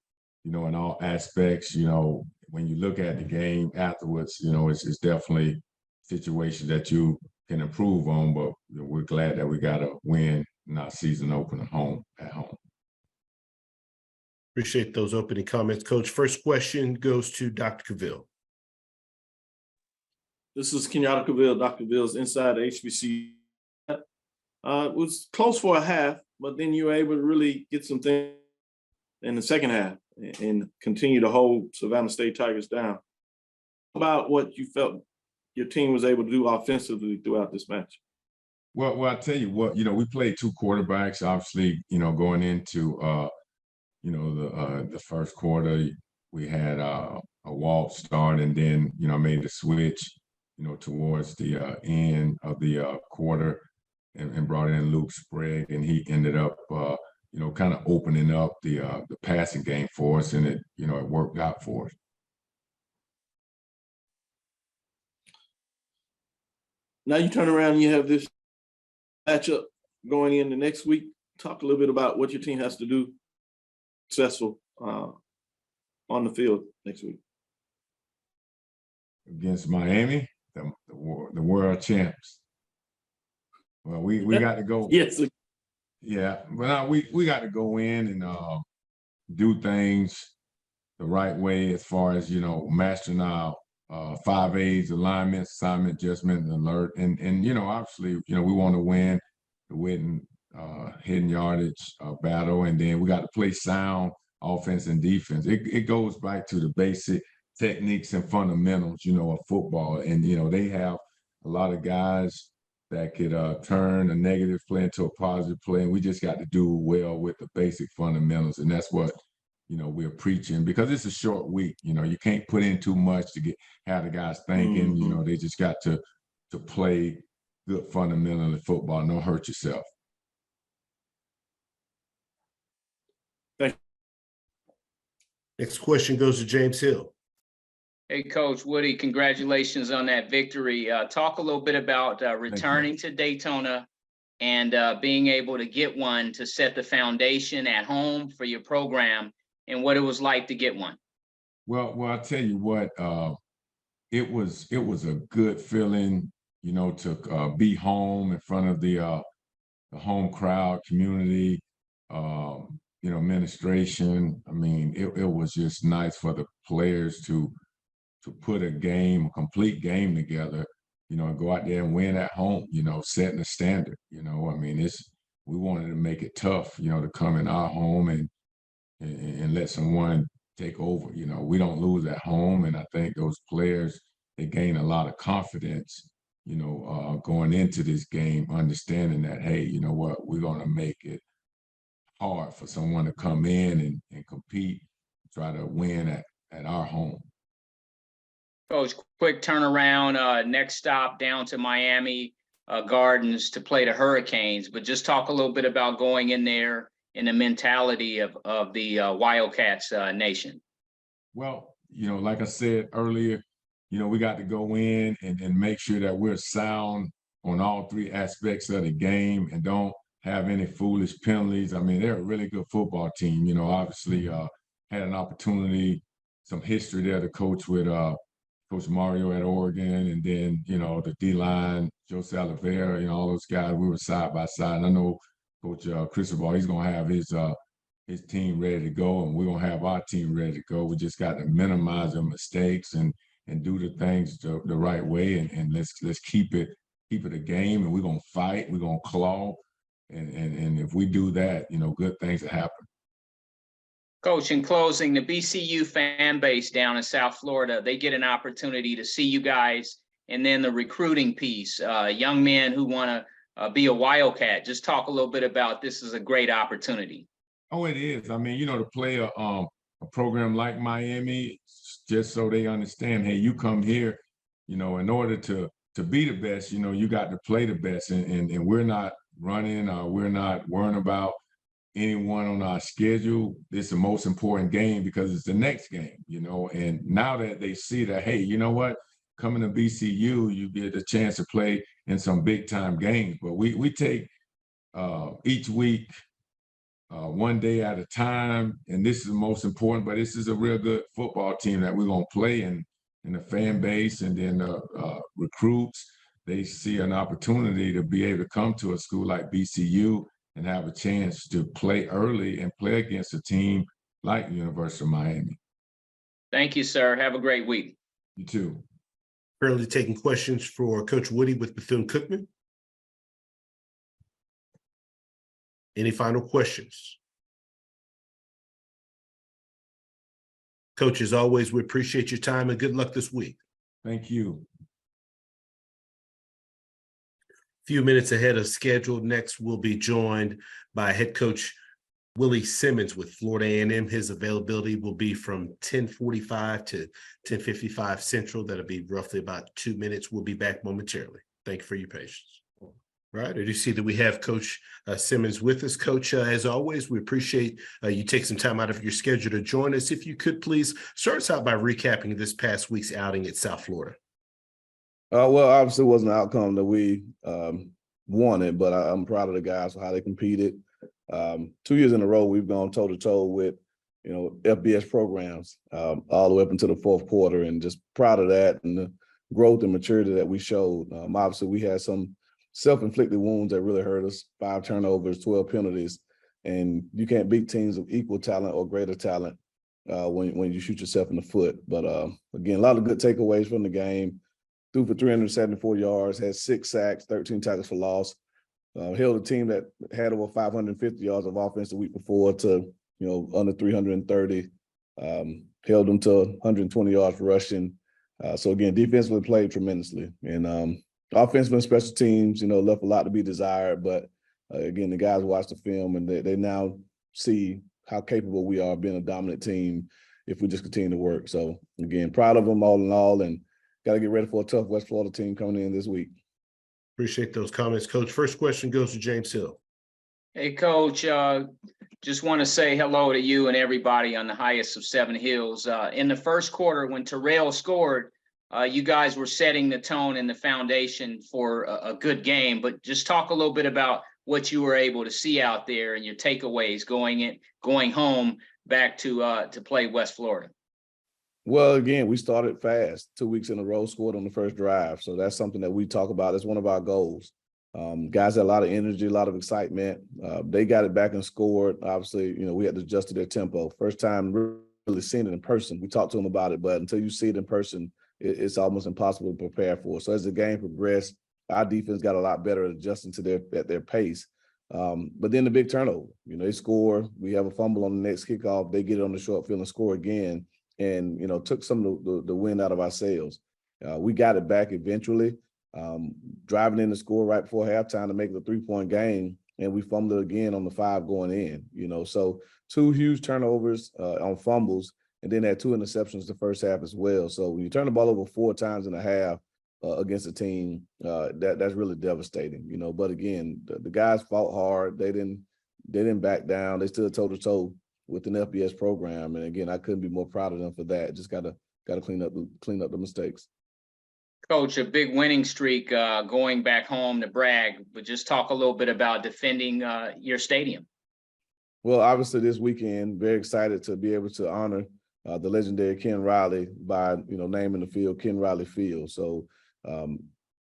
in all aspects. When you look at the game afterwards, it's definitely a situation that you can improve on, but we're glad that we got a win in our season opener at home. Appreciate those opening comments, Coach. First question goes to Dr. Cavill. This is Kenyatta Cavill, Dr. Cavill's inside the HBCU. It was close for a half, but then you were able to really get some things in the second half and continue to hold Savannah State Tigers down. About what you felt your team was able to do offensively throughout this match. Well, I tell you what, we played two quarterbacks, obviously, going into, the first quarter. We had a Walt start, and then, made the switch, towards the end of the quarter and brought in Luke Sprague, and he ended up, kind of opening up the passing game for us, and it worked out for us. Now you turn around and you have this matchup going in the next week. Talk a little bit about what your team has to do successful on the field next week. Against Miami, the world champs. Well, we got to go. Yes. Yeah, but we got to go in and do things the right way as far as, mastering our 5 A's, alignment, assignment, adjustment, and alert. And obviously, we want to win the hidden yardage battle. And then we got to play sound offense and defense. It goes back to the basic techniques and fundamentals, of football. And, they have a lot of guys that could turn a negative play into a positive play. And we just got to do well with the basic fundamentals. And that's what, we're preaching, because it's a short week. You can't put in too much to have the guys thinking. Mm-hmm. They just got to play good fundamental football. Don't hurt yourself. Thank you. Next question goes to James Hill. Hey, Coach Woody, congratulations on that victory. Talk a little bit about returning to Daytona and being able to get one to set the foundation at home for your program, and what it was like to get one. Well, I'll tell you what, it was a good feeling, to be home in front of the home crowd, community, administration. I mean, it was just nice for the players to put a complete game together, and go out there and win at home, setting the standard. I mean, we wanted to make it tough, to come in our home and let someone take over. We don't lose at home, and I think those players, they gain a lot of confidence, going into this game, understanding that, hey, you know what, we're going to make it hard for someone to come in and compete, try to win at our home. Coach, quick turnaround, next stop down to Miami Gardens to play the Hurricanes, but just talk a little bit about going in there in the mentality of the Wildcats nation? Well, like I said earlier, we got to go in and make sure that we're sound on all three aspects of the game and don't have any foolish penalties. I mean, they're a really good football team. Obviously had an opportunity, some history there to coach with Coach Mario at Oregon, and then, the D-line, Joe Salavera, all those guys, we were side by side. And I know Coach Cristobal, he's going to have his team ready to go, and we're going to have our team ready to go. We just got to minimize the mistakes and do the things the right way, and let's keep it a game, and we're going to fight, we're going to claw. And if we do that, good things will happen. Coach, in closing, the BCU fan base down in South Florida, they get an opportunity to see you guys, and then the recruiting piece, young men who want to be a Wildcat. Just talk a little bit about this is a great opportunity. Oh, it is. I mean, to play a program like Miami, just so they understand, hey, you come here, in order to be the best, you got to play the best, and we're not running, we're not worrying about anyone on our schedule. It's the most important game because it's the next game, and now that they see that, hey, you know what, coming to BCU, you get a chance to play in some big time games. But we take each week one day at a time, and this is the most important. But this is a real good football team that we're going to play, and the fan base and then recruits, they see an opportunity to be able to come to a school like BCU and have a chance to play early and play against a team like University of Miami. Thank you, sir. Have a great week. You too. Currently taking questions for Coach Woody with Bethune-Cookman. Any final questions? Coach, as always, we appreciate your time and good luck this week. Thank you. Few minutes ahead of schedule. Next, we'll be joined by head coach Willie Simmons with Florida A&M. His availability will be from 10:45 to 10:55 Central. That'll be roughly about 2 minutes. We'll be back momentarily. Thank you for your patience. All right, I do see that we have Coach Simmons with us. Coach, as always, we appreciate you take some time out of your schedule to join us. If you could please start us out by recapping this past week's outing at South Florida. Well, obviously it wasn't an outcome that we wanted, but I'm proud of the guys for how they competed. 2 years in a row, we've gone toe-to-toe with, FBS programs all the way up into the fourth quarter, and just proud of that and the growth and maturity that we showed. Obviously, we had some self-inflicted wounds that really hurt us, 5 turnovers, 12 penalties, and you can't beat teams of equal talent or greater talent when you shoot yourself in the foot. But again, a lot of good takeaways from the game. Threw for 374 yards, had 6 sacks, 13 tackles for loss. Held a team that had over 550 yards of offense the week before to, under 330. Held them to 120 yards rushing. So again, defensively played tremendously. And offensively and special teams, left a lot to be desired. But again, the guys watched the film and they now see how capable we are of being a dominant team if we just continue to work. So again, proud of them all in all, and got to get ready for a tough West Florida team coming in this week. Appreciate those comments, Coach. First question goes to James Hill. Hey, Coach, just want to say hello to you and everybody on the highest of 7 hills. In the first quarter, when Terrell scored, you guys were setting the tone and the foundation for a good game. But just talk a little bit about what you were able to see out there and your takeaways going home back to play West Florida. Well, again, we started fast, 2 weeks in a row, scored on the first drive. So that's something that we talk about. It's one of our goals. Guys had a lot of energy, a lot of excitement. They got it back and scored. Obviously, we had to adjust to their tempo. First time really seeing it in person. We talked to them about it, but until you see it in person, it's almost impossible to prepare for. So as the game progressed, our defense got a lot better at adjusting to their pace. But then the big turnover, they score. We have a fumble on the next kickoff. They get it on the short field and score again. And, took some of the wind out of our sails. We got it back eventually, driving in the score right before halftime to make it a 3-point game, and we fumbled again on the 5 going in, So 2 huge turnovers on fumbles, and then had 2 interceptions the first half as well. So when you turn the ball over 4 times and a half against a team, that's really devastating, But again, the guys fought hard. They didn't they didn't back down. They stood toe to toe with an FBS program. And again, I couldn't be more proud of them for that. Just gotta clean up the mistakes. Coach, a big winning streak going back home to brag, but just talk a little bit about defending your stadium. Well, obviously this weekend, very excited to be able to honor the legendary Ken Riley by, naming the field Ken Riley Field. So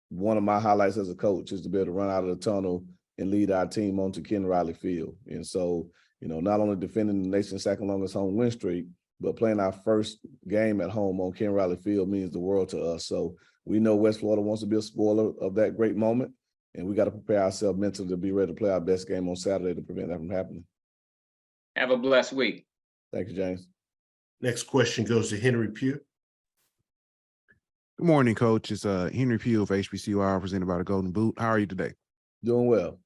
one of my highlights as a coach is to be able to run out of the tunnel and lead our team onto Ken Riley Field. And so, not only defending the nation's second longest home win streak, but playing our first game at home on Ken Riley Field means the world to us. So we know West Florida wants to be a spoiler of that great moment, and we got to prepare ourselves mentally to be ready to play our best game on Saturday to prevent that from happening. Have a blessed week. Thank you, James. Next question goes to Henry Pugh. Good morning, Coach. It's Henry Pugh of HBCU presented by the Golden Boot. How are you today? Doing well.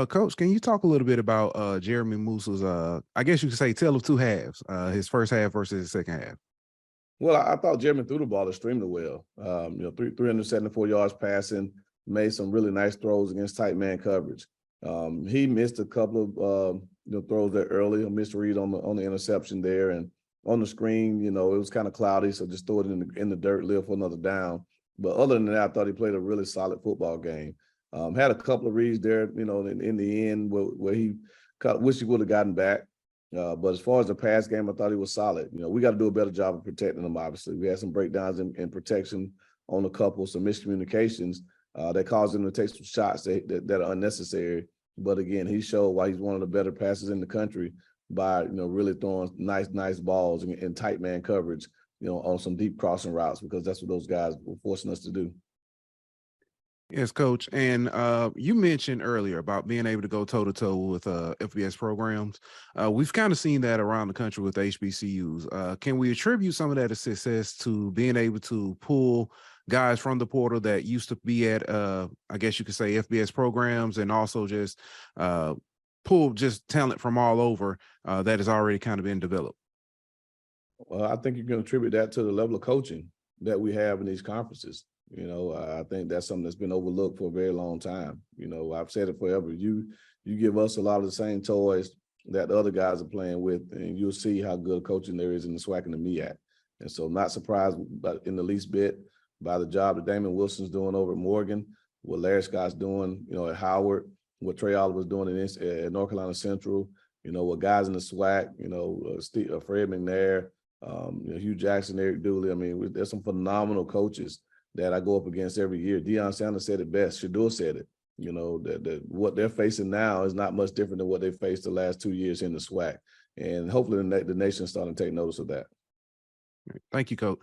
Coach, can you talk a little bit about Jeremy Moose's, I guess you could say, tale of two halves, his first half versus his second half? Well, I thought Jeremy threw the ball extremely well. 374 yards passing, made some really nice throws against tight man coverage. He missed a couple of throws there early, a misread on the interception there, and on the screen, it was kind of cloudy, so just throw it in the dirt, live for another down. But other than that, I thought he played a really solid football game. Had a couple of reads there, in the end where he wish he would have gotten back. But as far as the pass game, I thought he was solid. We got to do a better job of protecting him, obviously. We had some breakdowns in protection on a couple, some miscommunications that caused him to take some shots that are unnecessary. But again, he showed why he's one of the better passers in the country by, really throwing nice balls in tight man coverage, on some deep crossing routes, because that's what those guys were forcing us to do. Yes, Coach. And you mentioned earlier about being able to go toe-to-toe with FBS programs. We've kind of seen that around the country with HBCUs. Can we attribute some of that success to being able to pull guys from the portal that used to be at, I guess you could say, FBS programs, and also just pull just talent from all over that has already kind of been developed? Well, I think you can attribute that to the level of coaching that we have in these conferences. I think that's something that's been overlooked for a very long time. I've said it forever. You give us a lot of the same toys that the other guys are playing with, and you'll see how good coaching there is in the SWAC and the MEAC. And so not surprised in the least bit by the job that Damon Wilson's doing over at Morgan, what Larry Scott's doing, at Howard, what Trey Oliver's doing at North Carolina Central, what guys in the SWAC, Fred McNair, Hugh Jackson, Eric Dooley. I mean, there's some phenomenal coaches that I go up against every year. Deion Sanders said it best. Shador said it. That what they're facing now is not much different than what they faced the last 2 years in the SWAC. And hopefully the nation's starting to take notice of that. Thank you, Coach.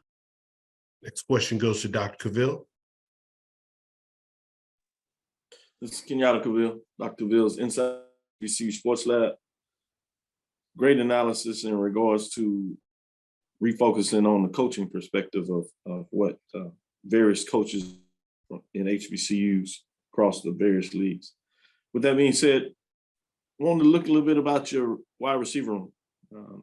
Next question goes to Dr. Cavill. This is Kenyatta Cavill, Dr. Cavill's Inside HBCU Sports Lab. Great analysis in regards to refocusing on the coaching perspective of what various coaches in HBCUs across the various leagues. With that being said, I wanted to look a little bit about your wide receiver room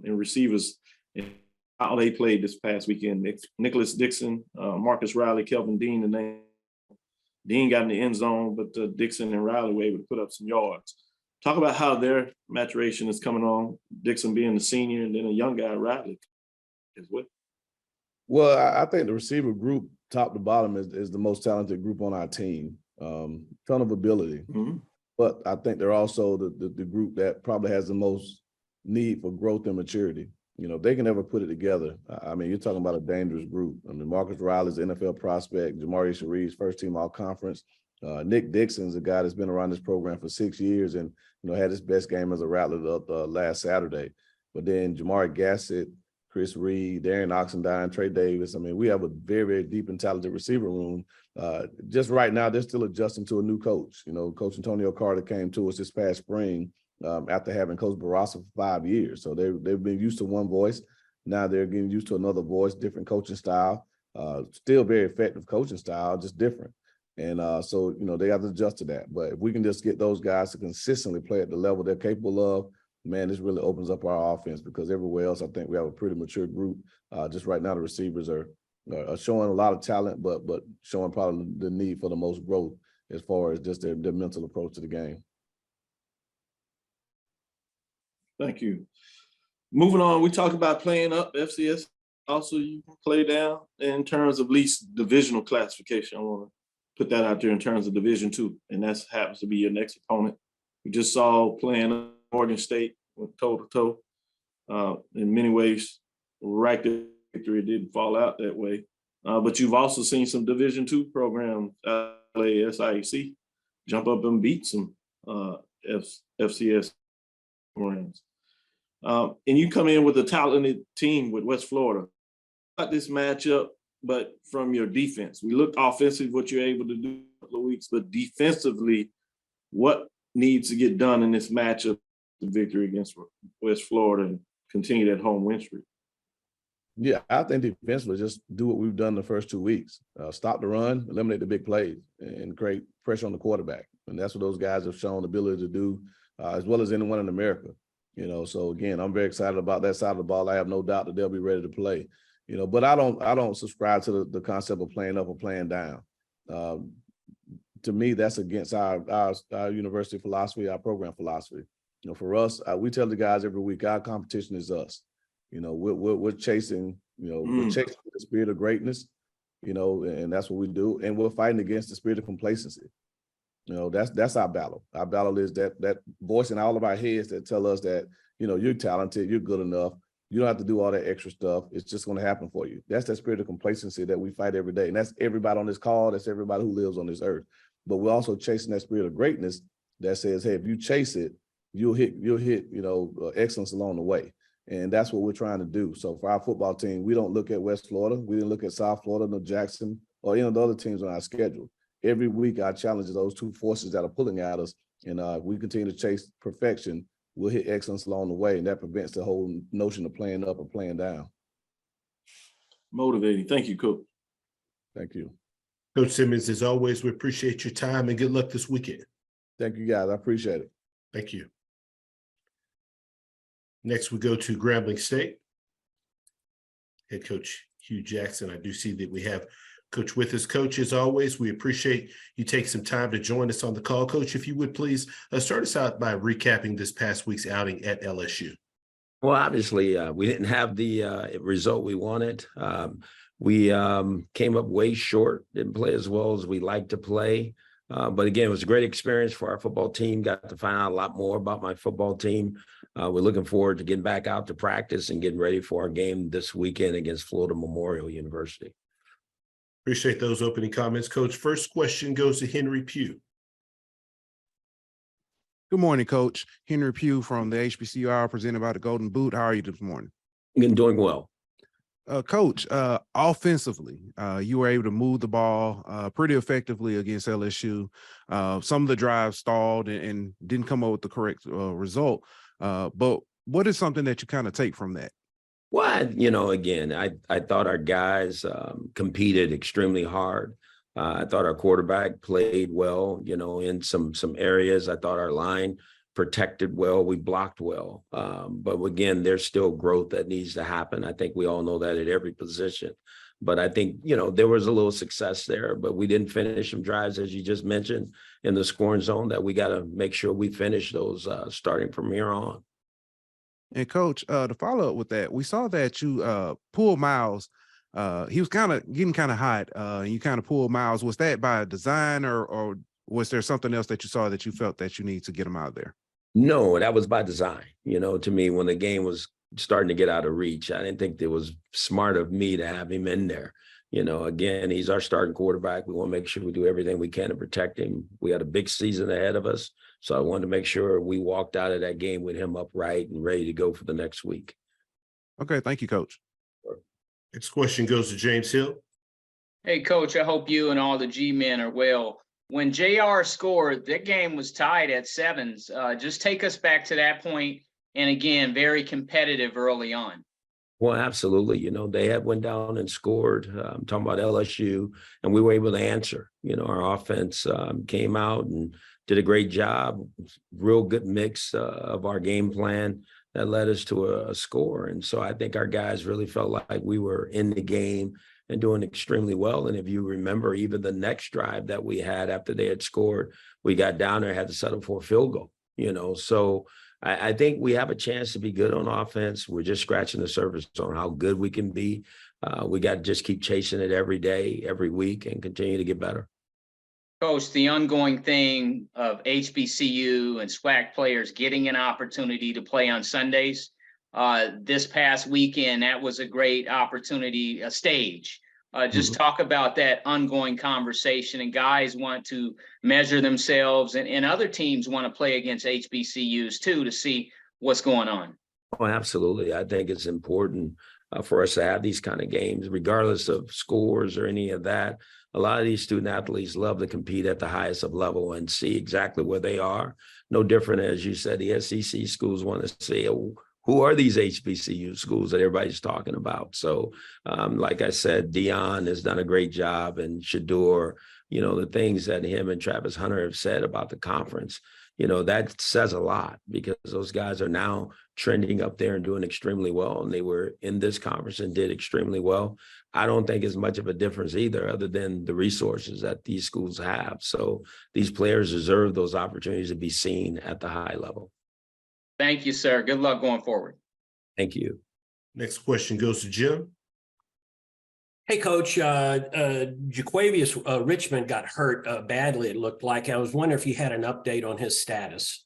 and receivers and how they played this past weekend. Nicholas Dixon, Marcus Riley, Kelvin Dean, the name. Dean got in the end zone, but Dixon and Riley were able to put up some yards. Talk about how their maturation is coming on, Dixon being the senior, and then a young guy, Riley, as well. Well, I think the receiver group, top to bottom, is the most talented group on our team. Ton of ability. Mm-hmm. But I think they're also the group that probably has the most need for growth and maturity. They can ever put it together. I mean, you're talking about a dangerous group. I mean, Marcus Riley's an NFL prospect, Jamari Shareef's first team all conference. Nick Dixon's a guy that's been around this program for 6 years and, had his best game as a Rattler last Saturday. But then Jamari Gassett, Chris Reed, Darian Oxendine, Trey Davis. I mean, we have a very, very deep and talented receiver room. Just right now, they're still adjusting to a new coach. Coach Antonio Carter came to us this past spring after having Coach Barassa for 5 years. So they've been used to one voice. Now they're getting used to another voice, different coaching style, still very effective coaching style, just different. And so they have to adjust to that. But if we can just get those guys to consistently play at the level they're capable of, man, this really opens up our offense, because everywhere else, I think we have a pretty mature group. Just right now, the receivers are showing a lot of talent, but showing probably the need for the most growth as far as just their mental approach to the game. Thank you. Moving on, we talked about playing up FCS. Also, you can play down in terms of least divisional classification. I want to put that out there in terms of Division II, and that happens to be your next opponent. We just saw playing up Oregon State with toe-to-toe. In many ways, right there, victory didn't fall out that way. But you've also seen some Division II programs, SIAC, jump up and beat some FCS programs. And you come in with a talented team with West Florida. About this matchup, but from your defense, we looked offensively what you're able to do in a couple of weeks, but defensively, what needs to get done in this matchup, the victory against West Florida, and continue that home win streak? Yeah, I think defensively, just do what we've done the first 2 weeks. Stop the run, eliminate the big plays, and create pressure on the quarterback. And that's what those guys have shown the ability to do, as well as anyone in America. You know, so again, I'm very excited about that side of the ball. I have no doubt that they'll be ready to play. You know, but I don't subscribe to the concept of playing up or playing down. To me, that's against our university philosophy, our program philosophy. You know, for us, we tell the guys every week, our competition is us. You know, we're chasing, we're chasing the spirit of greatness, and that's what we do. And we're fighting against the spirit of complacency. You know, that's our battle. Our battle is that voice in all of our heads that tell us that, you're talented, you're good enough. You don't have to do all that extra stuff. It's just going to happen for you. That's that spirit of complacency that we fight every day. And that's everybody on this call. That's everybody who lives on this earth. But we're also chasing that spirit of greatness that says, hey, if you chase it, you'll hit, excellence along the way. And that's what we're trying to do. So for our football team, we don't look at West Florida. We didn't look at South Florida, no Jackson, or any of the other teams on our schedule. Every week, our challenge is those two forces that are pulling at us. And we continue to chase perfection. We'll hit excellence along the way. And that prevents the whole notion of playing up or playing down. Motivating. Thank you, Coach. Thank you. Coach Simmons, as always, we appreciate your time and good luck this weekend. Thank you, guys. I appreciate it. Thank you. Next, we go to Grambling State. Head coach Hugh Jackson. I do see that we have Coach with us. Coach, as always, we appreciate you taking some time to join us on the call. Coach, if you would please start us out by recapping this past week's outing at LSU. Well, obviously, we didn't have the result we wanted. We came up way short, didn't play as well as we like to play. But again, it was a great experience for our football team. Got to find out a lot more about my football team. We're looking forward to getting back out to practice and getting ready for our game this weekend against Florida Memorial University. Appreciate those opening comments, Coach. First question goes to Henry Pugh. Good morning, Coach. Henry Pugh from the HBCU presented by the Golden Boot. How are you this morning? I'm doing well. Coach, offensively, you were able to move the ball pretty effectively against LSU. Some of the drives stalled and didn't come up with the correct result. But what is something that you kind of take from that? Well, again, I thought our guys competed extremely hard. I thought our quarterback played well, in some areas. I thought our line protected well, we blocked well. But again, there's still growth that needs to happen. I think we all know that at every position. But I think, there was a little success there, but we didn't finish some drives, as you just mentioned, in the scoring zone that we got to make sure we finish those starting from here on. And Coach, to follow up with that, we saw that you pulled Miles. He was getting kind of hot, and you kind of pulled Miles. Was that by design or was there something else that you saw that you felt that you need to get him out of there? No, that was by design. To me, when the game was starting to get out of reach, I didn't think it was smart of me to have him in there. Again, he's our starting quarterback. We want to make sure we do everything we can to protect him. We had a big season ahead of us. So I wanted to make sure we walked out of that game with him upright and ready to go for the next week. Okay. Thank you, Coach. Next question goes to James Hill. Hey, Coach, I hope you and all the G-men are well. When JR scored, that game was tied at 7s. Just take us back to that point. And again, very competitive early on. Well, absolutely. They had went down and scored. I'm talking about LSU, and we were able to answer. Our offense came out and did a great job. Real good mix of our game plan that led us to a score. And so I think our guys really felt like we were in the game and doing extremely well. And if you remember, even the next drive that we had after they had scored, we got down there, had to settle for a field goal. So I think we have a chance to be good on offense. We're just scratching the surface on how good we can be. We got to just keep chasing it every day, every week, and continue to get better. Coach, the ongoing thing of HBCU and SWAC players getting an opportunity to play on Sundays. This past weekend, that was a great opportunity, a stage. Just talk about that ongoing conversation, and guys want to measure themselves, and other teams want to play against HBCUs too to see what's going on. Oh, absolutely. I think it's important for us to have these kind of games, regardless of scores or any of that. A lot of these student athletes love to compete at the highest of level and see exactly where they are. No different, as you said, the SEC schools want to see, who are these HBCU schools that everybody's talking about? So, like I said, Dion has done a great job, and Shador, you know, the things that him and Travis Hunter have said about the conference, you know, that says a lot, because those guys are now trending up there and doing extremely well. And they were in this conference and did extremely well. I don't think it's much of a difference either, other than the resources that these schools have. So these players deserve those opportunities to be seen at the high level. Thank you, sir. Good luck going forward. Thank you. Next question goes to Jim. Hey, Coach, Jaquavius Richmond got hurt badly, it looked like. I was wondering if you had an update on his status.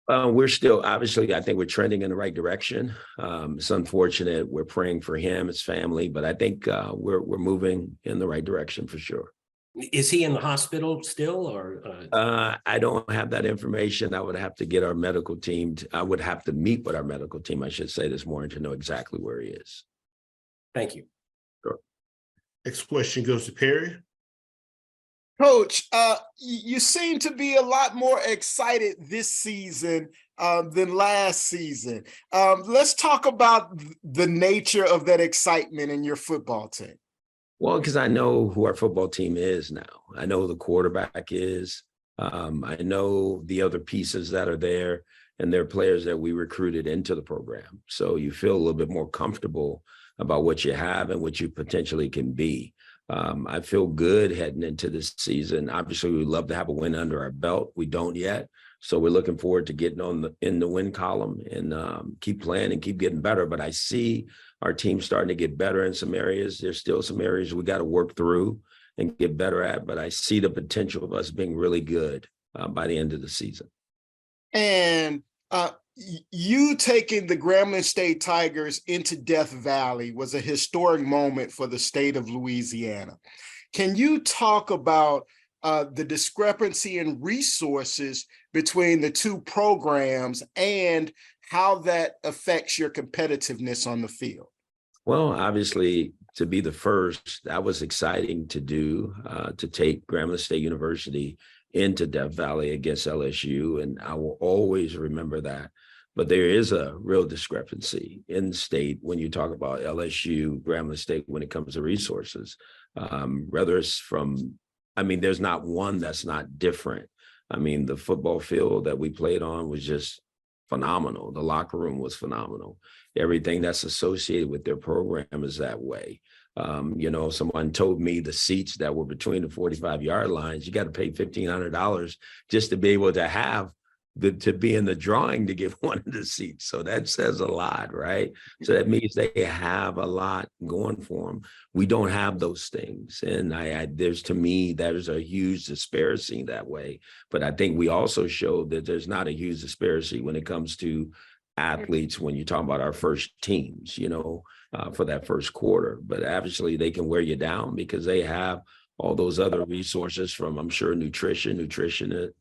We're still, obviously, I think we're trending in the right direction. It's unfortunate. We're praying for him, his family, but I think we're moving in the right direction for sure. Is he in the hospital still, or? I don't have that information. I would have to get our medical team. I would have to meet with our medical team, I should say, this morning to know exactly where he is. Thank you. Sure. Next question goes to Perry. Coach, you seem to be a lot more excited this season than last season. Let's talk about the nature of that excitement in your football team. Well, because I know who our football team is now. I know who the quarterback is. I know the other pieces that are there, and they're players that we recruited into the program. So you feel a little bit more comfortable about what you have and what you potentially can be. I feel good heading into this season. Obviously, we'd love to have a win under our belt. We don't yet. So we're looking forward to getting in the win column and keep playing and keep getting better. But I see our team starting to get better in some areas. There's still some areas we got to work through and get better at. But I see the potential of us being really good by the end of the season. And you taking the Grambling State Tigers into Death Valley was a historic moment for the state of Louisiana. Can you talk about the discrepancy in resources between the two programs and how that affects your competitiveness on the field? Well, obviously, to be the first, that was exciting to do, to take Grambling State University into Death Valley against LSU, and I will always remember that. But there is a real discrepancy in the state when you talk about LSU, Grambling State, when it comes to resources. Whether it's from, I mean, there's not one that's not different. I mean, the football field that we played on was just phenomenal. The locker room was phenomenal. Everything that's associated with their program is that way. You know, someone told me the seats that were between the 45-yard lines, you got to pay $1,500 just to be able to have to be in the drawing to get one of the seats. So that says a lot, right? So that means they have a lot going for them. We don't have those things. And to me, there's a huge disparity that way. But I think we also showed that there's not a huge disparity when it comes to athletes, when you talk about our first teams, you know, for that first quarter. But obviously they can wear you down because they have all those other resources from, I'm sure, nutritionists,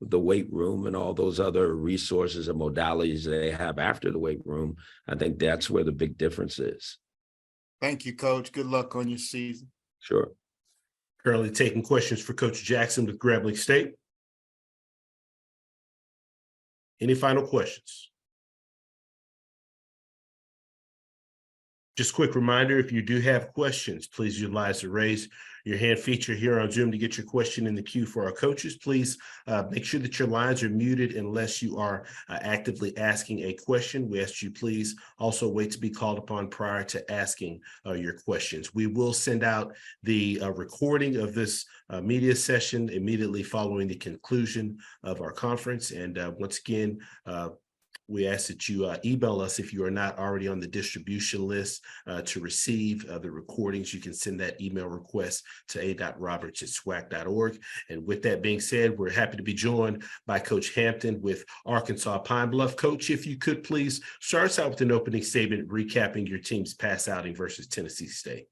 the weight room, and all those other resources and modalities they have after the weight room. I think that's where the big difference is. Thank you, Coach. Good luck on your season. Sure. Currently taking questions for Coach Jackson with Grambling State. Any final questions? Just a quick reminder, if you do have questions, please utilize the raise your hand feature here on Zoom to get your question in the queue for our coaches. Please make sure that your lines are muted unless you are actively asking a question. We ask you please also wait to be called upon prior to asking your questions. We will send out the recording of this media session immediately following the conclusion of our conference. And once again, we ask that you email us if you are not already on the distribution list to receive the recordings. You can send that email request to a.roberts@swac.org. And with that being said, we're happy to be joined by Coach Hampton with Arkansas Pine Bluff. Coach, if you could please start us out with an opening statement recapping your team's pass outing versus Tennessee State.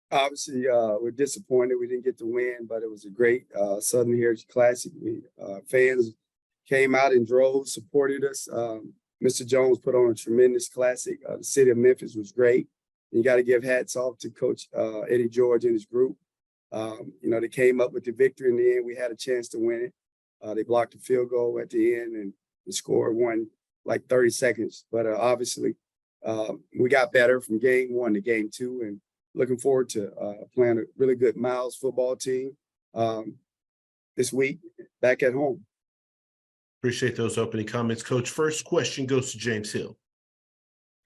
Obviously, we're disappointed we didn't get the win, but it was a great Southern Heritage Classic. Fans came out in droves, supported us. Mr. Jones put on a tremendous classic. The city of Memphis was great. And you got to give hats off to Coach Eddie George and his group. They came up with the victory in the end. We had a chance to win it. They blocked a field goal at the end and scored one like 30 seconds. But obviously, we got better from game 1 to game 2, and looking forward to playing a really good Miles football team this week back at home. Appreciate those opening comments. Coach, first question goes to James Hill.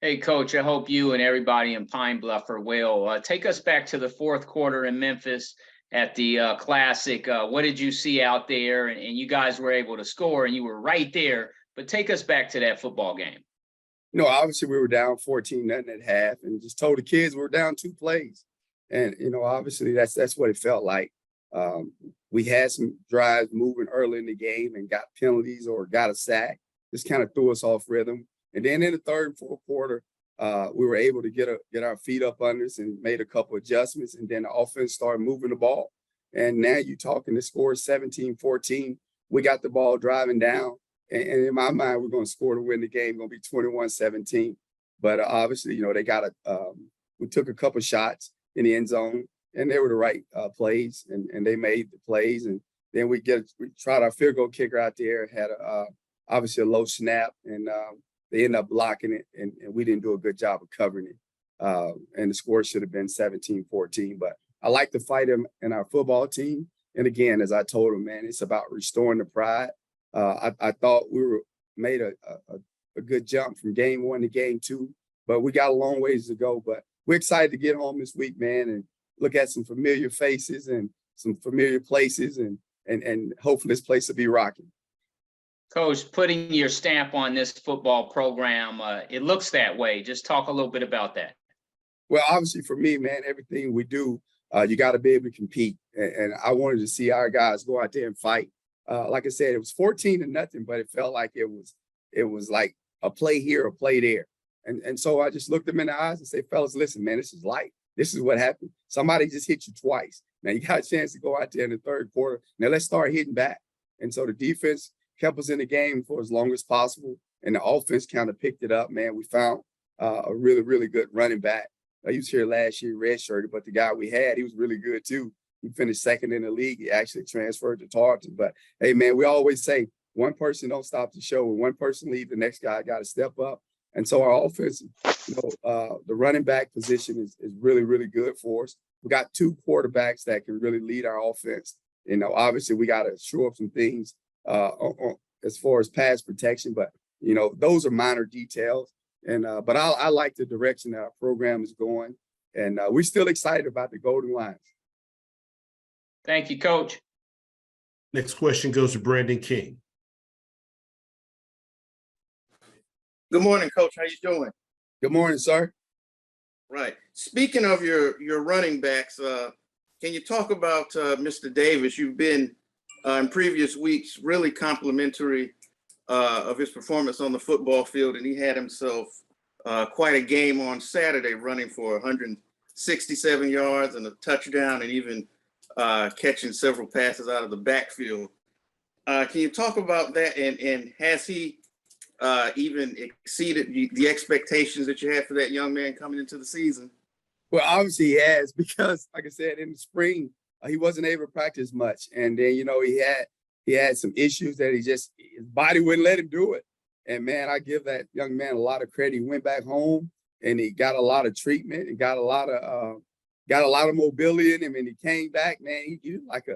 Hey, Coach, I hope you and everybody in Pine Bluff are well. Take us back to the fourth quarter in Memphis at the Classic. What did you see out there? And you guys were able to score, and you were right there. But take us back to that football game. Obviously we were down 14-0 at half, and just told the kids we were down 2 plays. And, obviously that's what it felt like. We had some drives moving early in the game and got penalties or got a sack. Just kind of threw us off rhythm. And then in the third and fourth quarter, we were able to get our feet up under us and made a couple adjustments. And then the offense started moving the ball. And now you're talking, the score is 17-14. We got the ball driving down. And in my mind, we're going to score to win the game. Going to be 21-17. But obviously, they got we took a couple shots in the end zone, and they were the right plays, and they made the plays. And then we tried our field goal kicker out there, had obviously a low snap, and they ended up blocking it, and we didn't do a good job of covering it. And the score should have been 17-14. But I like to fight him in our football team. And again, as I told him, man, it's about restoring the pride. I thought we made a good jump from game 1 to game 2, but we got a long ways to go. But we're excited to get home this week, man, and look at some familiar faces and some familiar places, and hopefully this place will be rocking. Coach, putting your stamp on this football program, it looks that way. Just talk a little bit about that. Well, obviously for me, man, everything we do, you got to be able to compete. And I wanted to see our guys go out there and fight. Like I said, it was 14-0, but it felt like it was like a play here, a play there. And so I just looked them in the eyes and said, fellas, listen, man, this is life. This is what happened. Somebody just hit you twice. Now you got a chance to go out there in the third quarter. Now let's start hitting back. And so the defense kept us in the game for as long as possible. And the offense kind of picked it up, man. We found a really, really good running back. He was here last year, redshirted, but the guy we had, he was really good too. He finished second in the league. He actually transferred to Tarleton. But hey, man, we always say one person don't stop the show. When one person leaves, the next guy got to step up. And so our offense, the running back position is really, really good for us. We got 2 quarterbacks that can really lead our offense. Obviously we got to shore up some things as far as pass protection, but those are minor details. And but I like the direction that our program is going, and we're still excited about the Golden Lions. Thank you, Coach. Next question goes to Brandon King. Good morning, Coach. How you doing? Good morning, sir. Right. Speaking of your running backs, can you talk about Mr. Davis? You've been in previous weeks really complimentary of his performance on the football field, and he had himself quite a game on Saturday, running for 167 yards and a touchdown, and even catching several passes out of the backfield. Can you talk about that, and has he even exceeded the expectations that you had for that young man coming into the season? Well, obviously he has, because like I said, in the spring, he wasn't able to practice much. And then, he had some issues that his body wouldn't let him do it. And man, I give that young man a lot of credit. He went back home and he got a lot of treatment and got a lot of got a lot of mobility in him, and he came back, man. He was like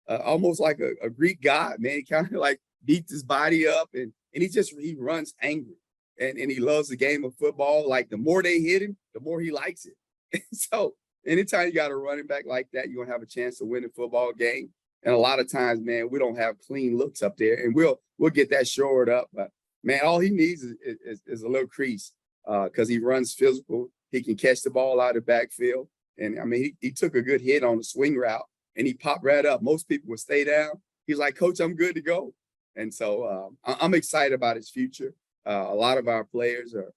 almost like a Greek god, man. He kind of like beats his body up, and he runs angry, and he loves the game of football. Like the more they hit him, the more he likes it. And so anytime you got a running back like that, you're gonna have a chance to win a football game. And a lot of times, man, we don't have clean looks up there, and we'll get that shored up. But man, all he needs is a little crease because he runs physical. He can catch the ball out of the backfield. And I mean, he took a good hit on the swing route and he popped right up. Most people would stay down. He's like, Coach, I'm good to go. And so I'm excited about his future. A lot of our players are,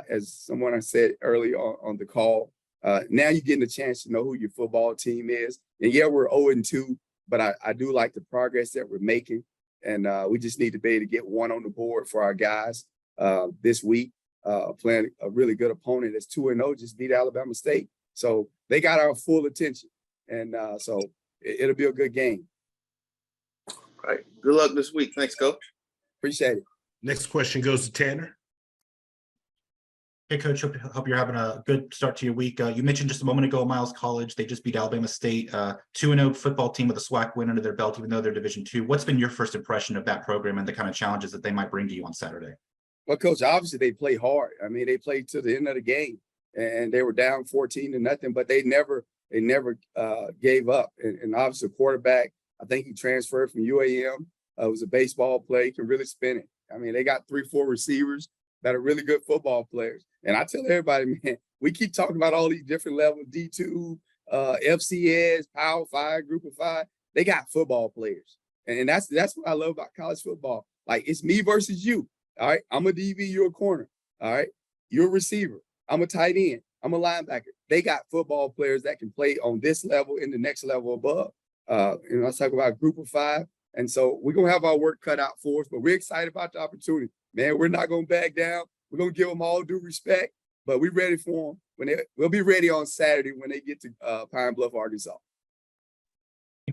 as someone I said earlier on the call, now you're getting a chance to know who your football team is. And yeah, we're 0-2, but I do like the progress that we're making. And we just need to be able to get one on the board for our guys this week, playing a really good opponent that's 2-0, just beat Alabama State. So they got our full attention. And so it'll be a good game. All right. Good luck this week. Thanks, Coach. Appreciate it. Next question goes to Tanner. Hey, Coach, hope you're having a good start to your week. You mentioned just a moment ago, Miles College, they just beat Alabama State, 2-0 football team with a SWAC win under their belt, even though they're Division II. What's been your first impression of that program and the kind of challenges that they might bring to you on Saturday? Well, Coach, obviously they play hard. I mean, they played to the end of the game, and they were down 14-0, but they never gave up. And obviously, the quarterback, I think he transferred from UAM. It was a baseball play. He can really spin it. I mean, they got 3-4 receivers that are really good football players. And I tell everybody, man, we keep talking about all these different levels, D2, FCS, Power 5, Group of 5. They got football players. And that's what I love about college football. Like, it's me versus you. All right, I'm a DB, you're a corner. All right, you're a receiver. I'm a tight end. I'm a linebacker. They got football players that can play on this level and the next level above. Let's talk about Group of 5. And so we're going to have our work cut out for us, but we're excited about the opportunity. Man, we're not going to back down. We're going to give them all due respect, but we're ready for them. We'll be ready on Saturday when they get to Pine Bluff, Arkansas.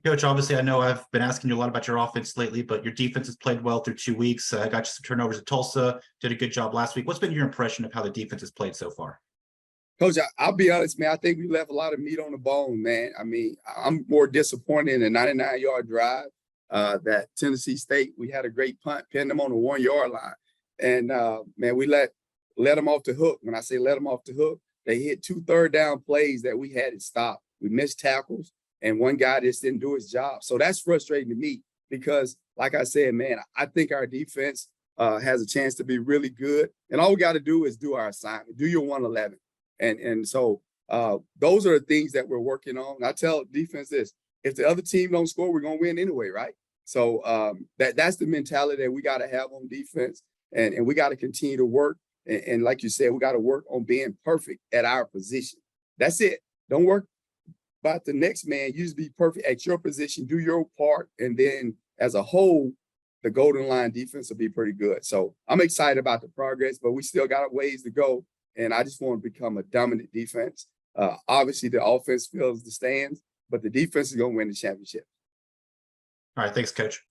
Coach, obviously, I know I've been asking you a lot about your offense lately, but your defense has played well through 2 weeks. Got you some turnovers at Tulsa, did a good job last week. What's been your impression of how the defense has played so far? Coach, I'll be honest, man. I think we left a lot of meat on the bone, man. I mean, I'm more disappointed in the 99-yard drive that Tennessee State, we had a great punt, pinned them on the 1-yard line. And, man, we let them off the hook. When I say let them off the hook, they hit 2 third-down plays that we had to stop. We missed tackles, and one guy just didn't do his job. So that's frustrating to me because, like I said, man, I think our defense has a chance to be really good. And all we got to do is do our assignment, do your 111. And so those are the things that we're working on. And I tell defense this, if the other team don't score, we're going to win anyway, right? So that's the mentality that we got to have on defense. And we got to continue to work. And like you said, we got to work on being perfect at our position. That's it. Don't work about the next man. You just be perfect at your position, do your part. And then as a whole, the Golden Line defense will be pretty good. So I'm excited about the progress, but we still got a ways to go. And I just want to become a dominant defense. Obviously, the offense fills the stands, but the defense is going to win the championship. All right. Thanks, Coach.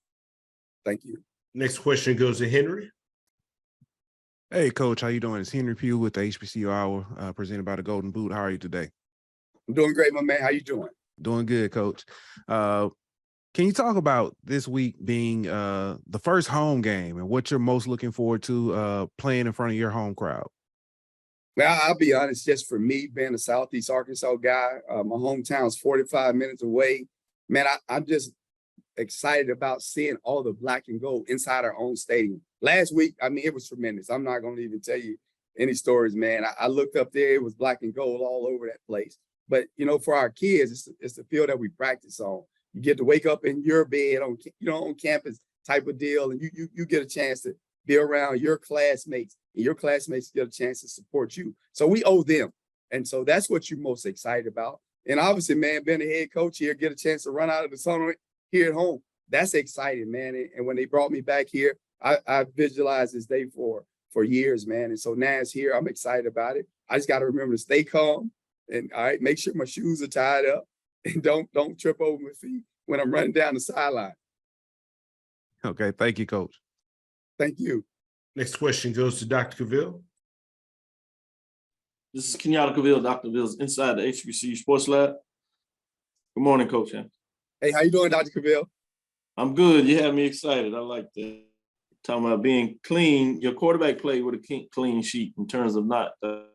Thank you. Next question goes to Henry. Hey, Coach, how you doing? It's Henry Pugh with the HBCU Hour, presented by the Golden Boot. How are you today? I'm doing great, my man. How you doing? Doing good, Coach. Can you talk about this week being the first home game and what you're most looking forward to playing in front of your home crowd? Well, I'll be honest, just for me, being a Southeast Arkansas guy, my hometown's 45 minutes away. Man, I'm just excited about seeing all the black and gold inside our own stadium. Last week, I mean, it was tremendous. I'm not going to even tell you any stories, man. I looked up there, it was black and gold all over that place. But, you know, for our kids, it's the field that we practice on. You get to wake up in your bed on campus type of deal, and you get a chance to be around your classmates, and your classmates get a chance to support you. So we owe them. And so that's what you're most excited about. And obviously, man, being a head coach here, get a chance to run out of the sun here at home. That's exciting, man. And when they brought me back here, I visualized this day for years, man. And so now it's here. I'm excited about it. I just got to remember to stay calm and all right, make sure my shoes are tied up and don't trip over my feet when I'm running down the sideline. Okay. Thank you, Coach. Thank you. Next question goes to Dr. Cavill. This is Kenyatta Cavill, Dr. Cavil's inside the HBCU Sports Lab. Good morning, Coach. Hey, how you doing, Dr. Cavill? I'm good. You have me excited. I like that. Talking about being clean. Your quarterback played with a clean sheet in terms of not the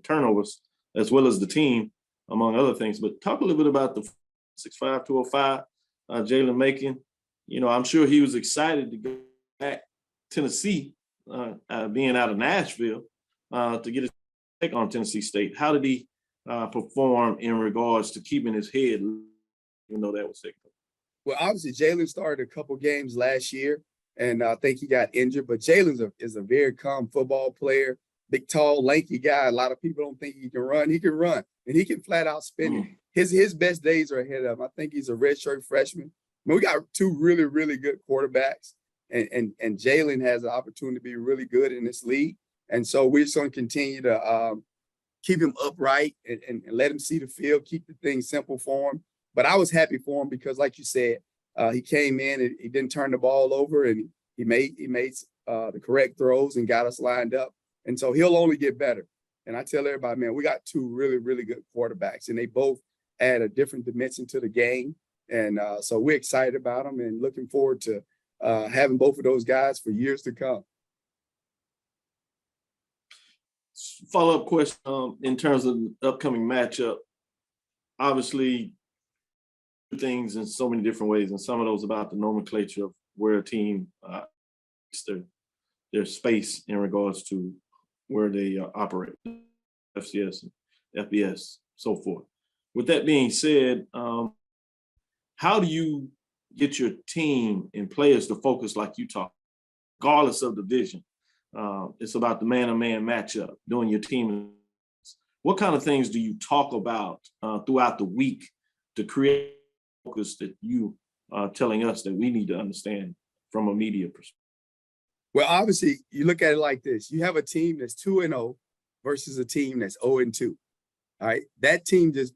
turnovers, as well as the team, among other things. But talk a little bit about the 6'5", 205, Jalen Macon. You know, I'm sure he was excited to go back to Tennessee, being out of Nashville, to get his take on Tennessee State. How did he perform in regards to keeping his head, even though that was sick? Well, obviously, Jalen started a couple games last year, and I think he got injured. But Jalen is a very calm football player, big, tall, lanky guy. A lot of people don't think he can run. He can run, and he can flat out spin it. His best days are ahead of him. I think he's a redshirt freshman. I mean, we got two really, really good quarterbacks, and Jalen has an opportunity to be really good in this league. And so we're just going to continue to keep him upright and let him see the field, keep the thing simple for him. But I was happy for him because, like you said, he came in and he didn't turn the ball over, and he made the correct throws and got us lined up. And so he'll only get better. And I tell everybody, man, we got two really, really good quarterbacks, and they both add a different dimension to the game. And so we're excited about them and looking forward to having both of those guys for years to come. Follow-up question in terms of the upcoming matchup. Obviously, things in so many different ways, and some of those about the nomenclature of where a team their space in regards to where they operate, FCS, and FBS, so forth. With that being said, how do you get your team and players to focus like you talk, regardless of division? It's about the man-to-man matchup, doing your team. What kind of things do you talk about throughout the week to create focus that you are telling us that we need to understand from a media perspective? Well, obviously, you look at it like this. You have a team that's 2-0 versus a team that's 0-2. All right. That team just,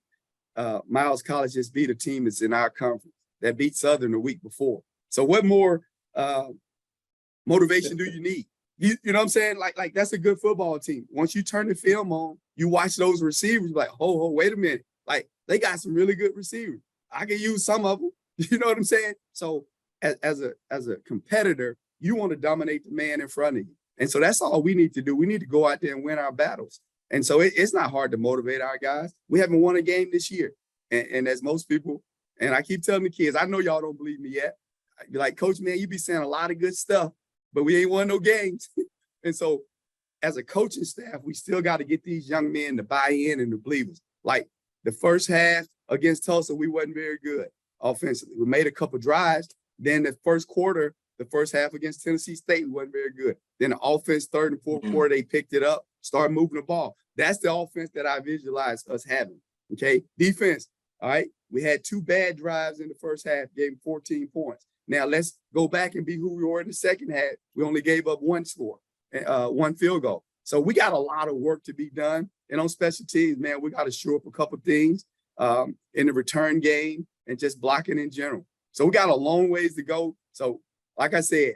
Miles College just beat a team that's in our conference that beat Southern the week before. So what more motivation do you need? You know what I'm saying? Like that's a good football team. Once you turn the film on, you watch those receivers like, wait a minute. Like they got some really good receivers. I can use some of them. You know what I'm saying? So as a competitor, you want to dominate the man in front of you. And so that's all we need to do. We need to go out there and win our battles. And so it's not hard to motivate our guys. We haven't won a game this year. And as most people, and I keep telling the kids, I know y'all don't believe me yet. I'd be like, Coach, man, you be saying a lot of good stuff, but we ain't won no games. And so as a coaching staff, we still got to get these young men to buy in and to believe us. Like the first half against Tulsa, we wasn't very good offensively. We made a couple drives. Then the first quarter, the first half against Tennessee State, we wasn't very good. Then the offense, third and fourth quarter, they picked it up, started moving the ball. That's the offense that I visualize us having, okay? Defense, all right? We had 2 bad drives in the first half, gave them 14 points. Now let's go back and be who we were in the second half. We only gave up 1 score, 1 field goal. So we got a lot of work to be done. And on special teams, man, we got to shore up a couple things in the return game and just blocking in general. So we got a long ways to go. So like I said,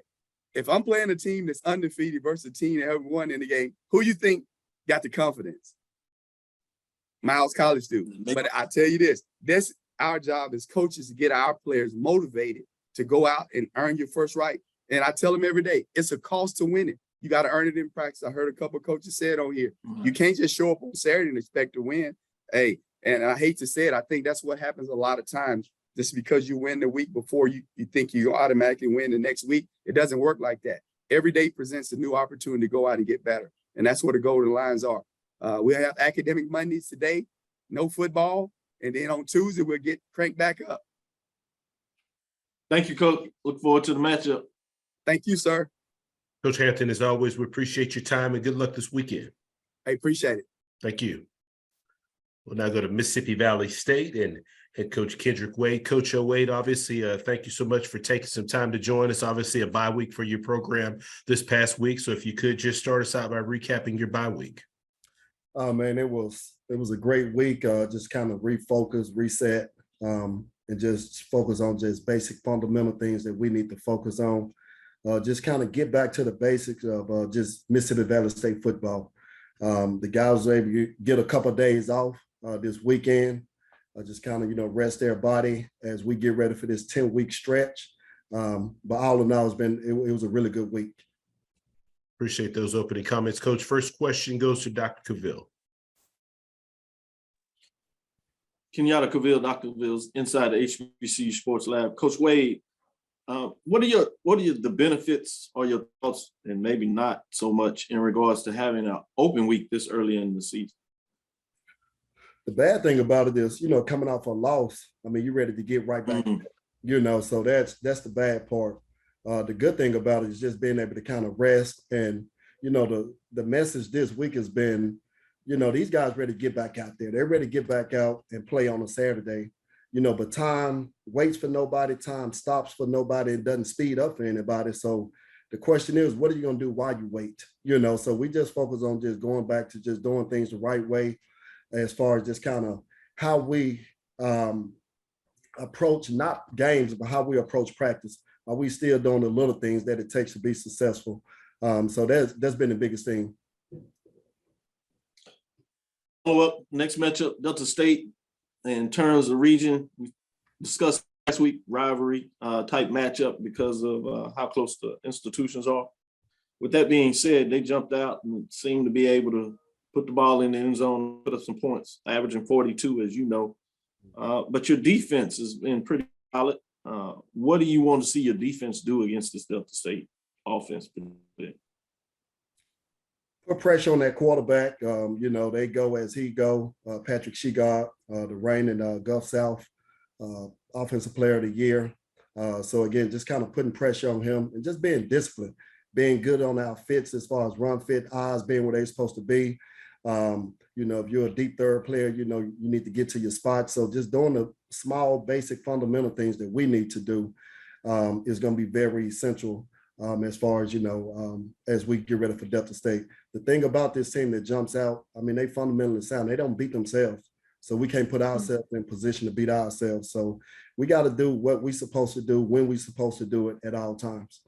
if I'm playing a team that's undefeated versus a team that haven't won in the game, who you think got the confidence? Miles College do. But I tell you this, our job as coaches to get our players motivated to go out and earn your first right. And I tell them every day, it's a cost to win it. You got to earn it in practice. I heard a couple of coaches say it on here. You can't just show up on Saturday and expect to win. Hey, and I hate to say it, I think that's what happens a lot of times. Just because you win the week before, you think you automatically win the next week. It doesn't work like that. Every day presents a new opportunity to go out and get better. And that's where the golden lines are. We have academic Mondays today, no football. And then on Tuesday, we'll get cranked back up. Thank you, Coach. Look forward to the matchup. Thank you, sir. Coach Hampton, as always, we appreciate your time and good luck this weekend. I appreciate it. Thank you. We'll now go to Mississippi Valley State and head coach Kendrick Wade. Coach Wade, obviously, thank you so much for taking some time to join us. Obviously, a bye week for your program this past week. So if you could just start us out by recapping your bye week. Oh, man, it was a great week. Just kind of refocus, reset, and just focus on just basic fundamental things that we need to focus on. Just kind of get back to the basics of just Mississippi Valley State football. The guys were able to get a couple of days off this weekend, just kind of, rest their body as we get ready for this 10-week stretch. But all in all, it was a really good week. Appreciate those opening comments, Coach. First question goes to Dr. Cavill. Kenyatta Cavill, Dr. Cavill's inside the HBCU Sports Lab. Coach Wade, what are the benefits or your thoughts, and maybe not so much, in regards to having an open week this early in the season? The bad thing about it is, coming off a loss, you're ready to get right back, so that's the bad part. The good thing about it is just being able to kind of rest. And, the message this week has been, these guys ready to get back out there. They're ready to get back out and play on a Saturday, but time waits for nobody, time stops for nobody, and doesn't speed up for anybody. So the question is, what are you going to do while you wait? So we just focus on just going back to just doing things the right way, as far as just kind of how we approach not games, but how we approach practice. Are we still doing the little things that it takes to be successful? So that's been the biggest thing. Follow-up, next matchup, Delta State. In terms of region, we discussed last week, rivalry type matchup because of how close the institutions are. With that being said, they jumped out and seemed to be able to put the ball in the end zone, put up some points, averaging 42, as you know. But your defense has been pretty solid. What do you want to see your defense do against this Delta State offense? Put pressure on that quarterback. They go as he go. Patrick Shegard, the reigning Gulf South Offensive Player of the Year. So again, just kind of putting pressure on him and just being disciplined, being good on our fits as far as run fit, eyes being where they're supposed to be. If you're a deep third player, you need to get to your spot. So just doing the small, basic, fundamental things that we need to do is going to be very essential as far as, as we get ready for Delta State. The thing about this team that jumps out, they fundamentally sound. They don't beat themselves. So we can't put ourselves in position to beat ourselves. So we got to do what we're supposed to do when we're supposed to do it at all times.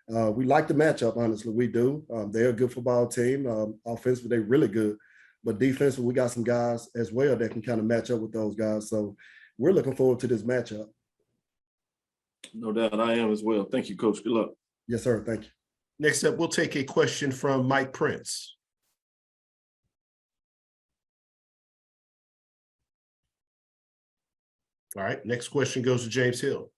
We like the matchup, honestly, we do. They're a good football team. Offensively, they're really good. But defensively, we got some guys as well that can kind of match up with those guys. So we're looking forward to this matchup. No doubt, I am as well. Thank you, Coach. Good luck. Yes, sir. Thank you. Next up, we'll take a question from Mike Prince. All right, next question goes to James Hill.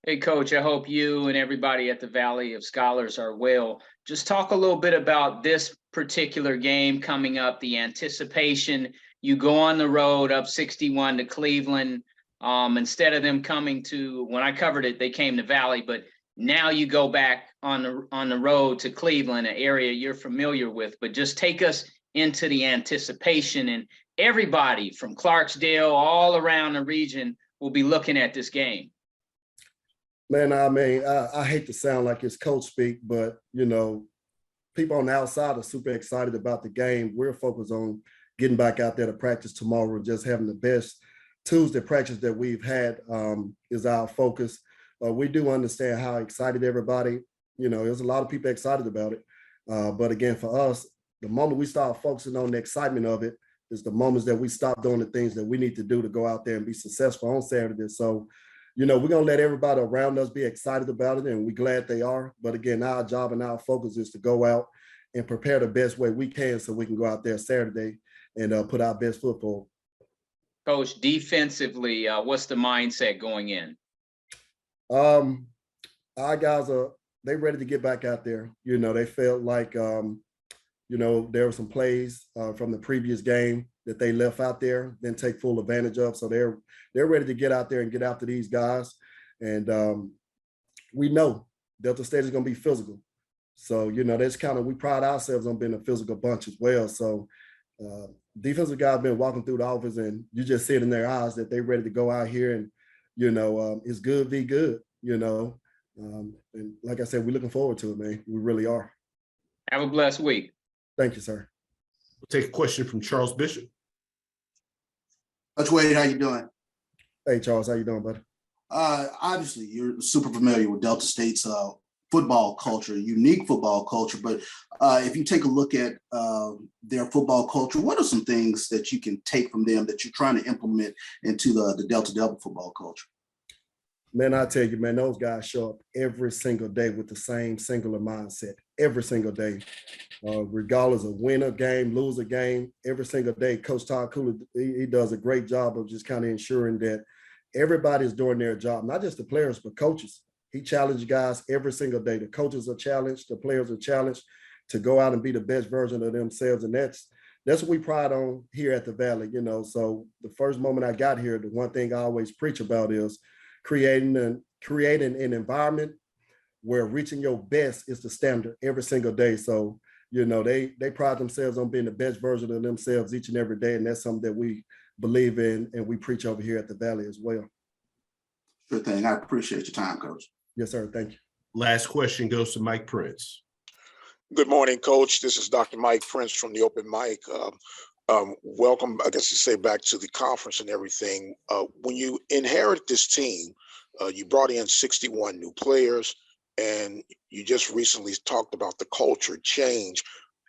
Hey, Coach, I hope you and everybody at the Valley of Scholars are well. Just talk a little bit about this particular game coming up, the anticipation. You go on the road up 61 to Cleveland. Instead of them coming to, when I covered it, they came to Valley, but now you go back on the road to Cleveland, an area you're familiar with. But just take us into the anticipation, and everybody from Clarksdale all around the region will be looking at this game. Man, I hate to sound like it's coach speak, but, people on the outside are super excited about the game. We're focused on getting back out there to practice tomorrow, just having the best Tuesday practice that we've had is our focus. We do understand how excited everybody, there's a lot of people excited about it. But again, for us, the moment we start focusing on the excitement of it is the moments that we stop doing the things that we need to do to go out there and be successful on Saturday. So, we're going to let everybody around us be excited about it, and we're glad they are. But again, our job and our focus is to go out and prepare the best way we can so we can go out there Saturday and put our best foot forward. Coach, defensively, what's the mindset going in? Our guys they ready to get back out there. They felt like, there were some plays from the previous game that they left out there, then take full advantage of. So they're ready to get out there and get after these guys. And we know Delta State is going to be physical. So, that's we pride ourselves on being a physical bunch as well. So defensive guys been walking through the office, and you just see it in their eyes that they're ready to go out here and, it's good be good, and like I said, we're looking forward to it, man. We really are. Have a blessed week. Thank you, sir. We'll take a question from Charles Bishop. Coach Wade, how you doing? Hey, Charles, how you doing, buddy? Obviously, you're super familiar with Delta State's football culture, unique football culture. But if you take a look at their football culture, what are some things that you can take from them that you're trying to implement into the Delta Delta football culture? Man, I tell you, man, those guys show up every single day with the same singular mindset, every single day. Regardless of win a game, lose a game, every single day. Coach Todd Cooley, he does a great job of just kind of ensuring that everybody's doing their job, not just the players, but coaches. He challenged guys every single day. The coaches are challenged, the players are challenged to go out and be the best version of themselves. And that's what we pride on here at the Valley, you know. So the first moment I got here, the one thing I always preach about is creating an environment where reaching your best is the standard every single day. So, you know, they pride themselves on being the best version of themselves each and every day. And that's something that we believe in and we preach over here at the Valley as well. Sure thing. I appreciate your time, Coach. Yes, sir. Thank you. Last question goes to Mike Prince. Good morning, Coach. This is Dr. Mike Prince from the Open Mic. Welcome, I guess you say, back to the conference and everything. When you inherit this team, you brought in 61 new players, and you just recently talked about the culture change,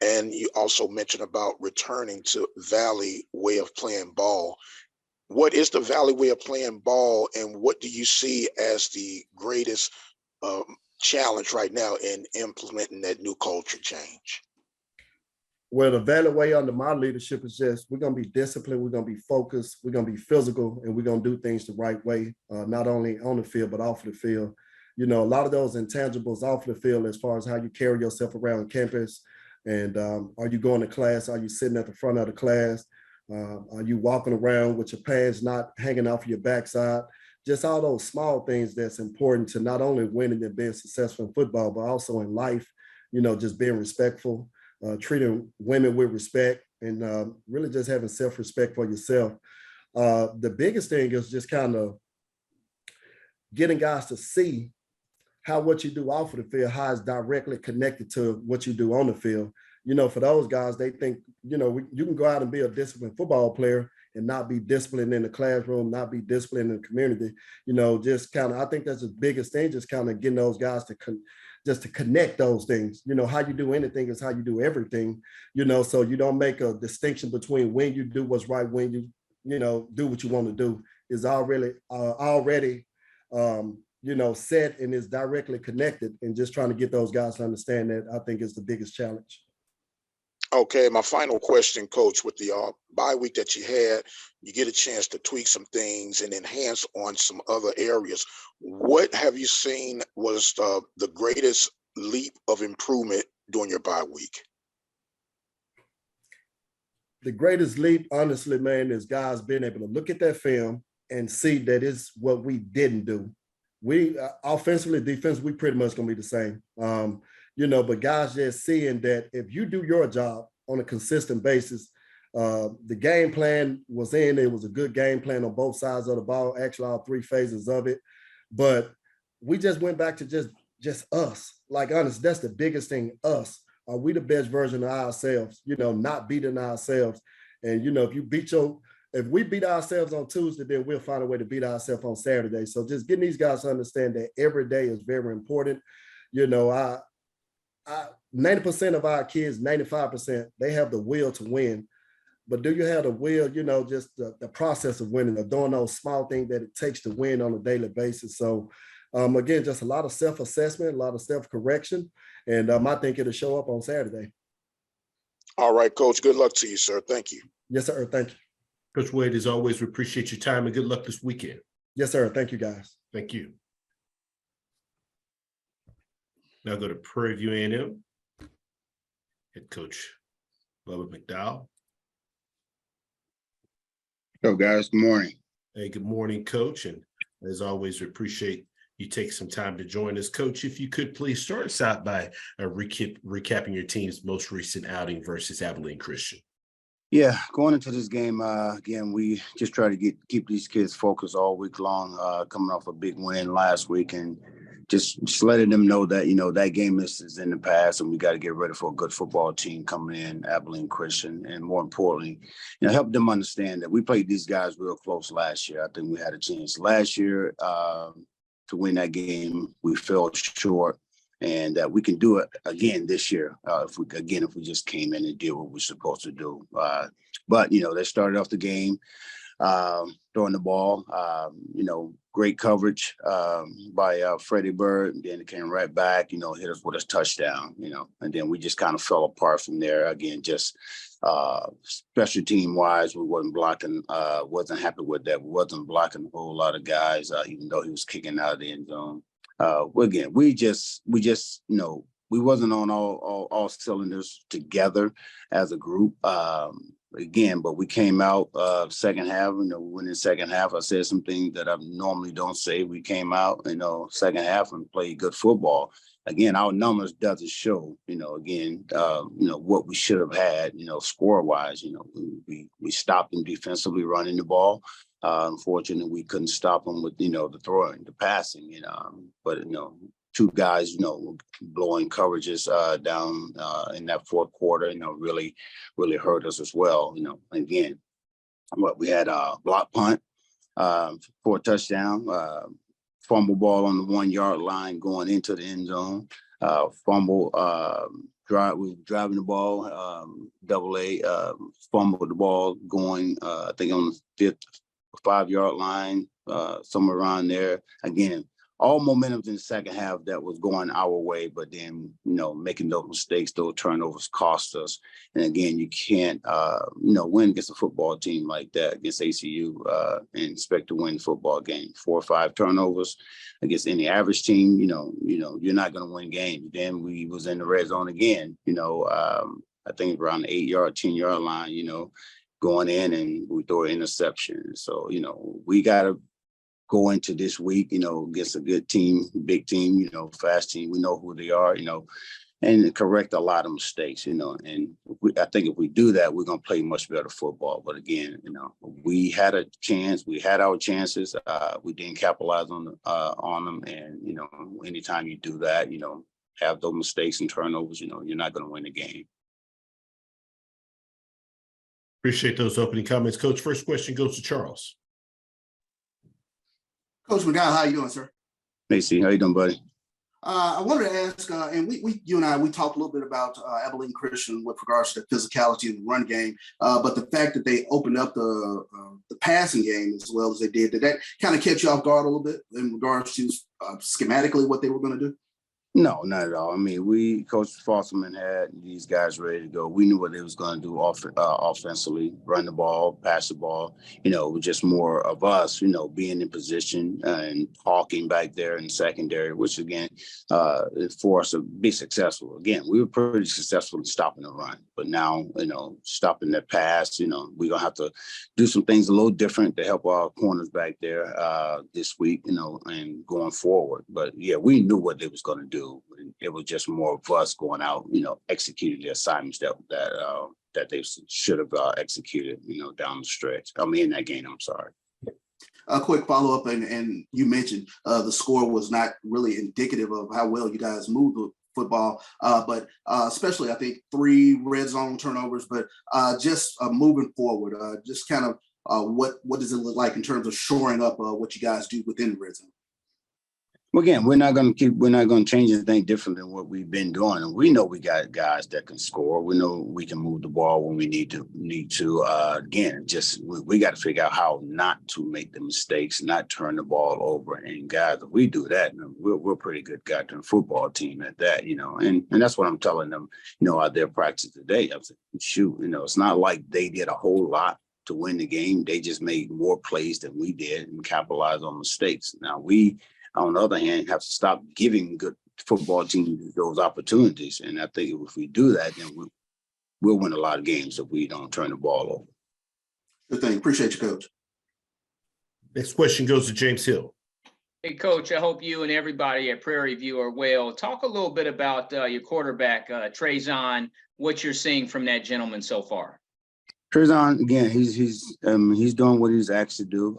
and you also mentioned about returning to Valley way of playing ball. What is the Valley way of playing ball, and what do you see as the greatest challenge right now in implementing that new culture change? Well, the Valley way under my leadership is just, we're going to be disciplined, we're going to be focused, we're going to be physical, and we're going to do things the right way, not only on the field, but off the field. You know, a lot of those intangibles off the field as far as how you carry yourself around campus, and are you going to class? Are you sitting at the front of the class? Are you walking around with your pants not hanging off your backside? Just all those small things that's important to not only winning and being successful in football, but also in life, you know, just being respectful. Treating women with respect, and really just having self-respect for yourself. The biggest thing is just kind of getting guys to see how what you do off of the field, how it's directly connected to what you do on the field. You know, for those guys, they think, you know, you can go out and be a disciplined football player and not be disciplined in the classroom, not be disciplined in the community. You know, just kind of, I think that's the biggest thing, just kind of getting those guys to just to connect those things. You know, how you do anything is how you do everything, you know, so you don't make a distinction between when you do what's right, when you know, do what you want to do is already, you know, set and is directly connected, and just trying to get those guys to understand that, I think, is the biggest challenge. Okay, my final question, Coach, with the bye week that you had, you get a chance to tweak some things and enhance on some other areas. What have you seen was the greatest leap of improvement during your bye week? The greatest leap, honestly, man, is guys being able to look at that film and see that it's what we didn't do. We offensively, defensively, we pretty much gonna be the same. You know, but guys just seeing that if you do your job on a consistent basis, the game plan was in. It was a good game plan on both sides of the ball, actually all three phases of it. But we just went back to just us. Like, honest, that's the biggest thing, us. Are we the best version of ourselves? You know, not beating ourselves. And, you know, if we beat ourselves on Tuesday, then we'll find a way to beat ourselves on Saturday. So just getting these guys to understand that every day is very important. You know, 90% of our kids, 95%, they have the will to win. But do you have the will, you know, just the process of winning, of doing those small things that it takes to win on a daily basis. So again, just a lot of self-assessment, a lot of self-correction. And I think it'll show up on Saturday. All right, Coach, good luck to you, sir. Thank you. Yes, sir. Thank you. Coach Wade, as always, we appreciate your time and good luck this weekend. Yes, sir. Thank you, guys. Thank you. Now go to Prairie View A&M. Head coach Bubba McDowell. Hello, guys. Good morning. Hey, good morning, Coach. And as always, we appreciate you take some time to join us. Coach, if you could please start us out by recapping your team's most recent outing versus Abilene Christian. Yeah, going into this game, again, we just try to keep these kids focused all week long, coming off a big win last week, and just letting them know that, you know, that game is in the past and we got to get ready for a good football team coming in, Abilene Christian, and more importantly, you know, help them understand that we played these guys real close last year. I think we had a chance last year to win that game. We fell short. and that we can do it again this year if we just came in and did what we're supposed to do. But they started off the game throwing the ball. Great coverage by Freddie Bird. And then it came right back. Hit us with a touchdown. And then we just kind of fell apart from there. Again, just special team wise, we wasn't blocking. Wasn't happy with that. We wasn't blocking a whole lot of guys, even though he was kicking out of the end zone. Again, we wasn't on all cylinders together as a group. But we came out second half. We went in second half. I said some things that I normally don't say. We came out, second half and played good football. Again, our numbers doesn't show, what we should have had, score wise. We stopped them defensively running the ball. Unfortunately, we couldn't stop them with, the throwing, the passing, but two guys, blowing coverages down in that fourth quarter, really hurt us as well. Again, we had a block punt for a touchdown, fumble ball on the 1 yard line going into the end zone, fumble, we were driving the ball, double A, fumbled the ball going, I think on the 5 yard line, somewhere around there. Again, all momentum in the second half that was going our way, but then, making those mistakes, those turnovers cost us. And again, you can't, win against a football team like that, against ACU, and expect to win the football game. 4 or 5 turnovers against any average team, you're not going to win games. Then we was in the red zone again, I think around the 8 yard, 10 yard line, going in and we throw an interception. So, we got to go into this week, against a good team, big team, fast team. We know who they are, and correct a lot of mistakes, and I think if we do that, we're going to play much better football. But again, we had a chance, we had our chances, we didn't capitalize on them. And, anytime you do that, have those mistakes and turnovers, you're not going to win the game. Appreciate those opening comments, Coach. First question goes to Charles. Coach McDowell, how you doing, sir? Macy, how you doing, buddy? I wanted to ask, and you and I, we talked a little bit about Abilene Christian with regards to the physicality of the run game, but the fact that they opened up the passing game as well as they did that kind of catch you off guard a little bit in regards to schematically what they were going to do? No, not at all. I mean, Coach Fosselman had these guys ready to go. We knew what they was going to do offensively, run the ball, pass the ball. Just more of us, being in position and talking back there in the secondary, which again, for us to be successful. Again, we were pretty successful in stopping the run, but now, stopping the pass, we're going to have to do some things a little different to help our corners back there this week, and going forward. But yeah, we knew what they was going to do. It was just more of us going out, executing the assignments that they should have executed, down the stretch. In that game, I'm sorry. A quick follow-up, and you mentioned the score was not really indicative of how well you guys moved the football, but especially I think 3 red zone turnovers, but just moving forward, just kind of what does it look like in terms of shoring up what you guys do within the red zone? Well, again, we're not going to change anything different than what we've been doing. And we know we got guys that can score. We know we can move the ball when we need to. Again, just we got to figure out how not to make the mistakes, not turn the ball over. And guys, if we do that, we're a pretty good goddamn football team at that, and that's what I'm telling them, out there practice today. I'm saying, shoot, it's not like they did a whole lot to win the game. They just made more plays than we did and capitalized on mistakes. Now we, on the other hand, have to stop giving good football teams those opportunities. And I think if we do that, then we'll win a lot of games if we don't turn the ball over. Good thing. Appreciate you, Coach. Next question goes to James Hill. Hey, Coach, I hope you and everybody at Prairie View are well. Talk a little bit about your quarterback, Trezon, what you're seeing from that gentleman so far. Trezon, again, he's doing what he's asked to do.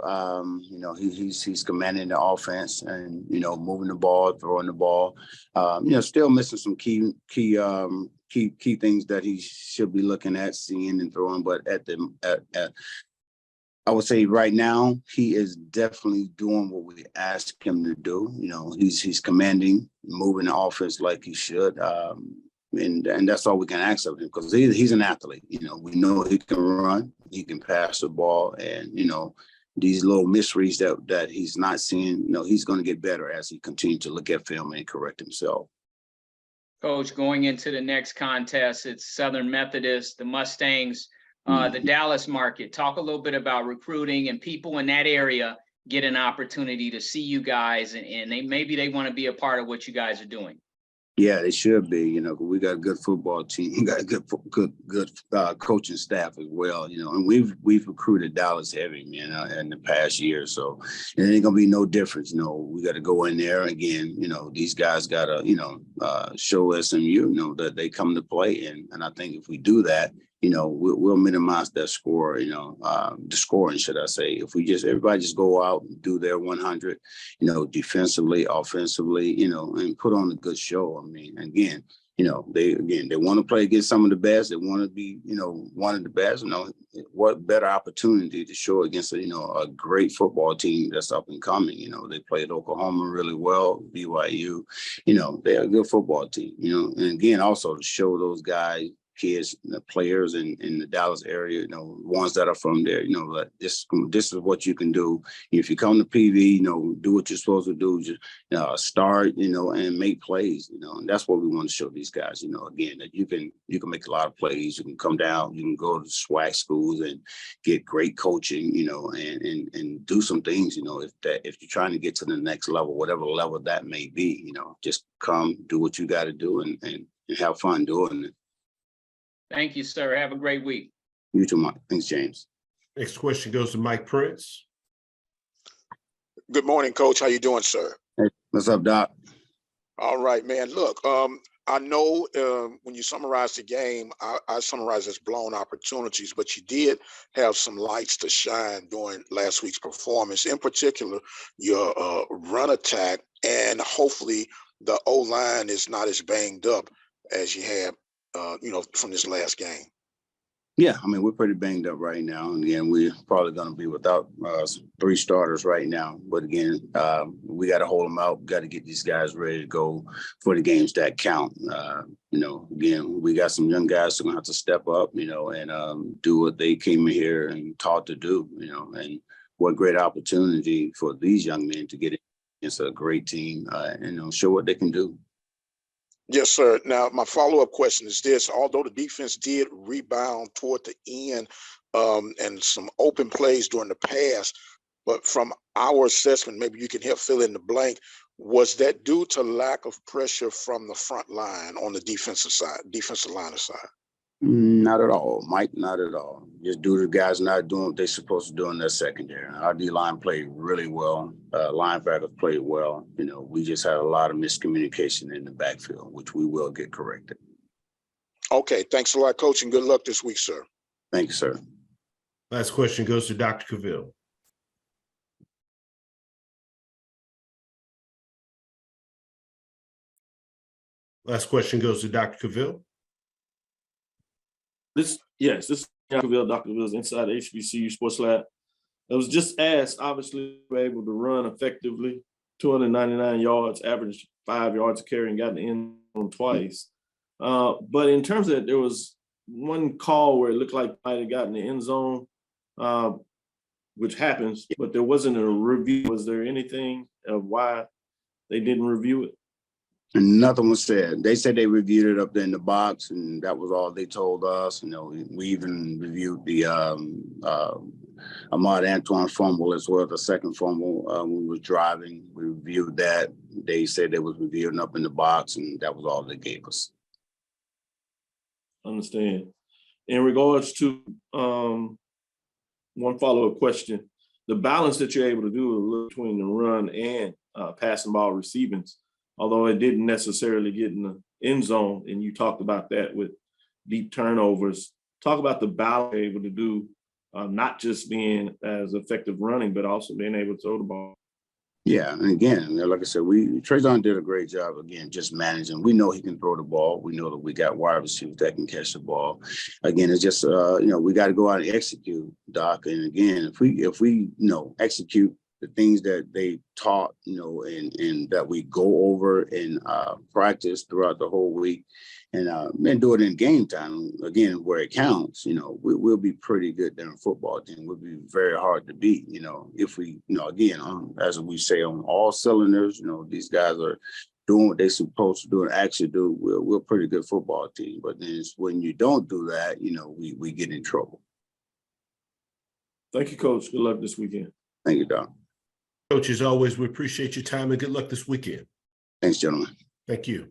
He's commanding the offense and moving the ball, throwing the ball. Still missing some key things that he should be looking at, seeing and throwing. But I would say right now he is definitely doing what we asked him to do. You know, he's commanding, moving the offense like he should. And that's all we can ask of him because he's an athlete. You know, we know he can run, he can pass the ball, and you know, these little mysteries that he's not seeing, you know, he's going to get better as he continues to look at film and correct himself. Coach, going into the next contest, it's Southern Methodist, the Mustangs, the Dallas market. Talk a little bit about recruiting and people in that area get an opportunity to see you guys, and maybe they want to be a part of what you guys are doing. Yeah, they should be. You know, we got a good football team. We got a good coaching staff as well. You know, and we've recruited Dallas heavy, man, in the past year. So it ain't gonna be no difference. You know, we got to go in there again. You know, these guys gotta show SMU, you know, that they come to play, and I think if we do that, you know, we'll minimize that score, you know, the scoring, should I say. If everybody just go out and do their 100, you know, defensively, offensively, you know, and put on a good show. I mean, again, you know, they want to play against some of the best. They want to be, you know, one of the best. You know, what better opportunity to show against a great football team that's up and coming. You know, they played Oklahoma really well, BYU. You know, they're a good football team. You know, and again, also to show those guys, kids, the players in the Dallas area, you know, ones that are from there, you know, that this is what you can do. If you come to PV, you know, do what you're supposed to do, just start, you know, and make plays, you know, and that's what we want to show these guys, you know, again, that you can make a lot of plays. You can come down, you can go to SWAC schools and get great coaching, you know, and do some things, you know, if you're trying to get to the next level, whatever level that may be, you know, just come, do what you got to do and have fun doing it. Thank you, sir. Have a great week. You too, Mike. Thanks, James. Next question goes to Mike Prince. Good morning, Coach. How you doing, sir? Hey, what's up, Doc? All right, man. Look, I know when you summarize the game, I summarize as blown opportunities, but you did have some lights to shine during last week's performance. In particular, your run attack, and hopefully the O-line is not as banged up as you had, from this last game. Yeah, I mean, we're pretty banged up right now. And again, we're probably going to be without 3 starters right now. But again, we got to hold them out. Got to get these guys ready to go for the games that count. Again, we got some young guys who are going to have to step up, you know, and do what they came here and taught to do, you know, and what great opportunity for these young men to get against a great team and show what they can do. Yes, sir. Now, my follow-up question is this. Although the defense did rebound toward the end and some open plays during the pass, but from our assessment, maybe you can help fill in the blank, was that due to lack of pressure from the front line on the defensive line side? Not at all, Mike, not at all. Just due to guys not doing what they're supposed to do in their secondary. Our D-line played really well. Linebackers played well. You know, we just had a lot of miscommunication in the backfield, which we will get corrected. Okay, thanks a lot, Coach, and good luck this week, sir. Thank you, sir. Last question goes to Dr. Cavill. Last question goes to Dr. Cavill. This is Dr. Cavill's inside HBCU Sports Lab. I was just asked, obviously, we were able to run effectively, 299 yards, averaged 5 yards a carry, and got in the end zone twice. But in terms of that, there was one call where it looked like I might have gotten the end zone, which happens, but there wasn't a review. Was there anything of why they didn't review it? And nothing was said. They said they reviewed it up there in the box, and that was all they told us. You know, we even reviewed the Ahmad Antoine fumble as well, the second fumble when we were driving. We reviewed that. They said they was reviewing up in the box, and that was all they gave us. Understand. In regards to one follow-up question, the balance that you're able to do between the run and passing ball receivings, although it didn't necessarily get in the end zone, and you talked about that with deep turnovers. Talk about the balance you're able to do, not just being as effective running, but also being able to throw the ball. Yeah, and again, like I said, Trayvon did a great job again, just managing. We know he can throw the ball. We know that we got wide receivers that can catch the ball. Again, it's just we got to go out and execute, Doc. And again, if we execute the things that they taught, and that we go over and practice throughout the whole week, and do it in game time again where it counts. We'll be pretty good during football team. We'll be very hard to beat. If we, again, as we say, on all cylinders. These guys are doing what they're supposed to do and actually do. We're a pretty good football team. But then it's when you don't do that, we get in trouble. Thank you, Coach. Good luck this weekend. Thank you, Doc. Coach, as always, we appreciate your time and good luck this weekend. Thanks, gentlemen. Thank you.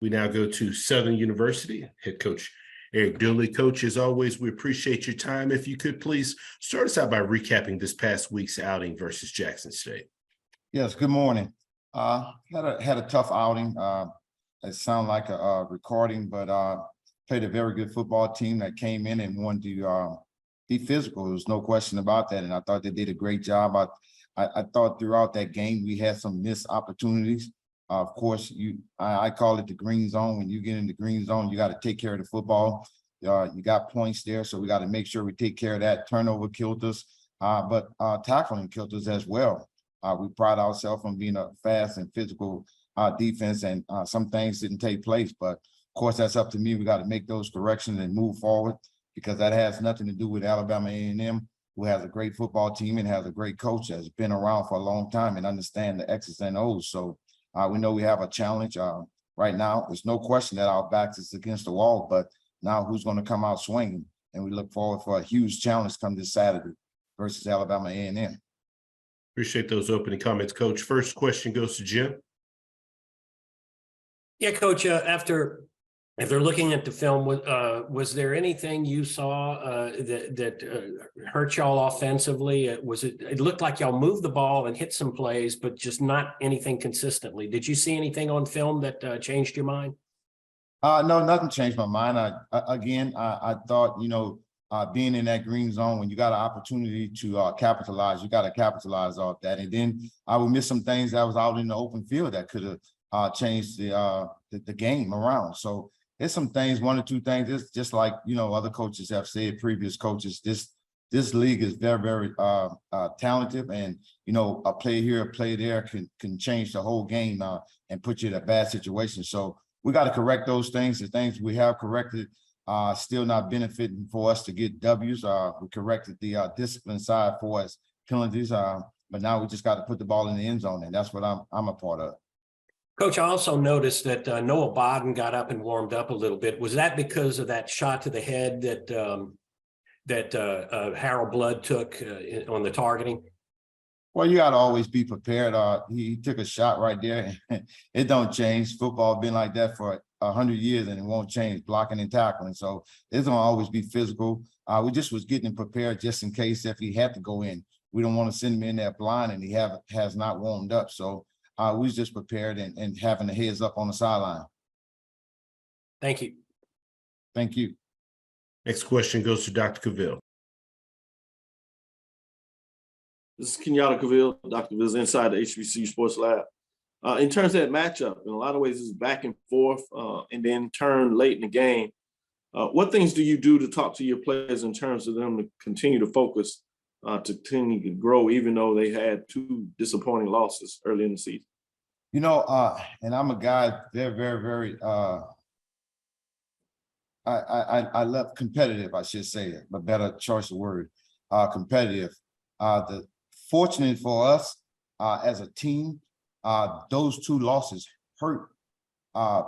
We now go to Southern University. Head coach Eric Dooley. Coach, as always, we appreciate your time. If you could please start us out by recapping this past week's outing versus Jackson State. Yes, good morning. Had a tough outing. It sounded like a recording, but played a very good football team that came in and wanted to be physical. There's no question about that. And I thought they did a great job. I thought throughout that game, we had some missed opportunities. Of course, I call it the green zone. When you get in the green zone, you got to take care of the football. You got points there, so we got to make sure we take care of that. Turnover killed us, but tackling killed us as well. We pride ourselves on being a fast and physical defense, and some things didn't take place. But of course, that's up to me. We got to make those corrections and move forward, because that has nothing to do with Alabama A&M, who has a great football team and has a great coach that's been around for a long time and understand the X's and O's. So we know we have a challenge right now. There's no question that our backs is against the wall, but now who's going to come out swinging? And we look forward for a huge challenge come this Saturday versus Alabama A&M. Appreciate those opening comments, Coach. First question goes to Jim. Yeah, Coach, after looking at the film, was there anything you saw that hurt y'all offensively? It looked like y'all moved the ball and hit some plays, but just not anything consistently. Did you see anything on film that changed your mind? No, nothing changed my mind. I thought, being in that green zone, when you got an opportunity to capitalize, you got to capitalize off that. And then I would miss some things that was out in the open field that could have changed the game around. So there's some things, one or two things. It's just like other coaches have said, previous coaches. This league is very, very talented, and a play here, a play there can change the whole game and put you in a bad situation. So we got to correct those things. The things we have corrected still not benefiting for us to get W's. We corrected the discipline side for us penalties, but now we just got to put the ball in the end zone, and that's what I'm a part of. Coach, I also noticed that Noah Bodden got up and warmed up a little bit. Was that because of that shot to the head that Harold Blood took on the targeting? Well, you got to always be prepared. He took a shot right there. It don't change. Football been like that for 100 years, and it won't change, blocking and tackling. So it's going to always be physical. We just was getting prepared just in case if he had to go in. We don't want to send him in there blind, and he has not warmed up. So we was just prepared and having the heads up on the sideline. Thank you. Thank you. Next question goes to Dr. Cavill. This is Kenyatta Cavill. Dr. Cavill's inside the HBCU Sports Lab. In terms of that matchup, in a lot of ways, it's back and forth and then turn late in the game. What things do you do to talk to your players in terms of them to continue to focus, to continue to grow, even though they had two disappointing losses early in the season? And I'm a guy very, very, very, I love competitive, I should say, a better choice of word, competitive. Fortunate for us as a team, those two losses hurt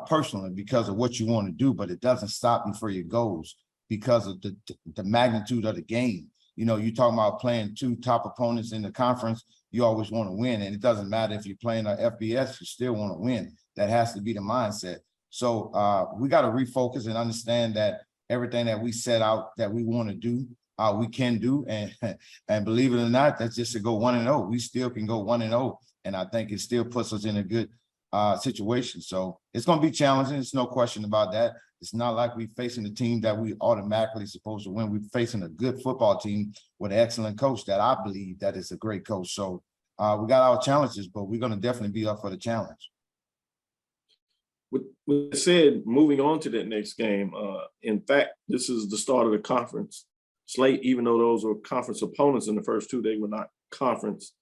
personally because of what you want to do, but it doesn't stop you for your goals because of the magnitude of the game. You're talking about playing two top opponents in the conference. You always want to win, and it doesn't matter if you're playing an FBS, you still want to win. That has to be the mindset. So we got to refocus and understand that everything that we set out that we want to do, we can do, and believe it or not, that's just to go 1-0. We still can go 1-0, and I think it still puts us in a good situation. So it's going to be challenging. There's no question about that. It's not like we're facing a team that we automatically supposed to win. We're facing a good football team with an excellent coach that I believe that is a great coach. So we got our challenges, but we're going to definitely be up for the challenge. With said, moving on to that next game, in fact, this is the start of the conference slate. Even though those were conference opponents in the first two, they were not conference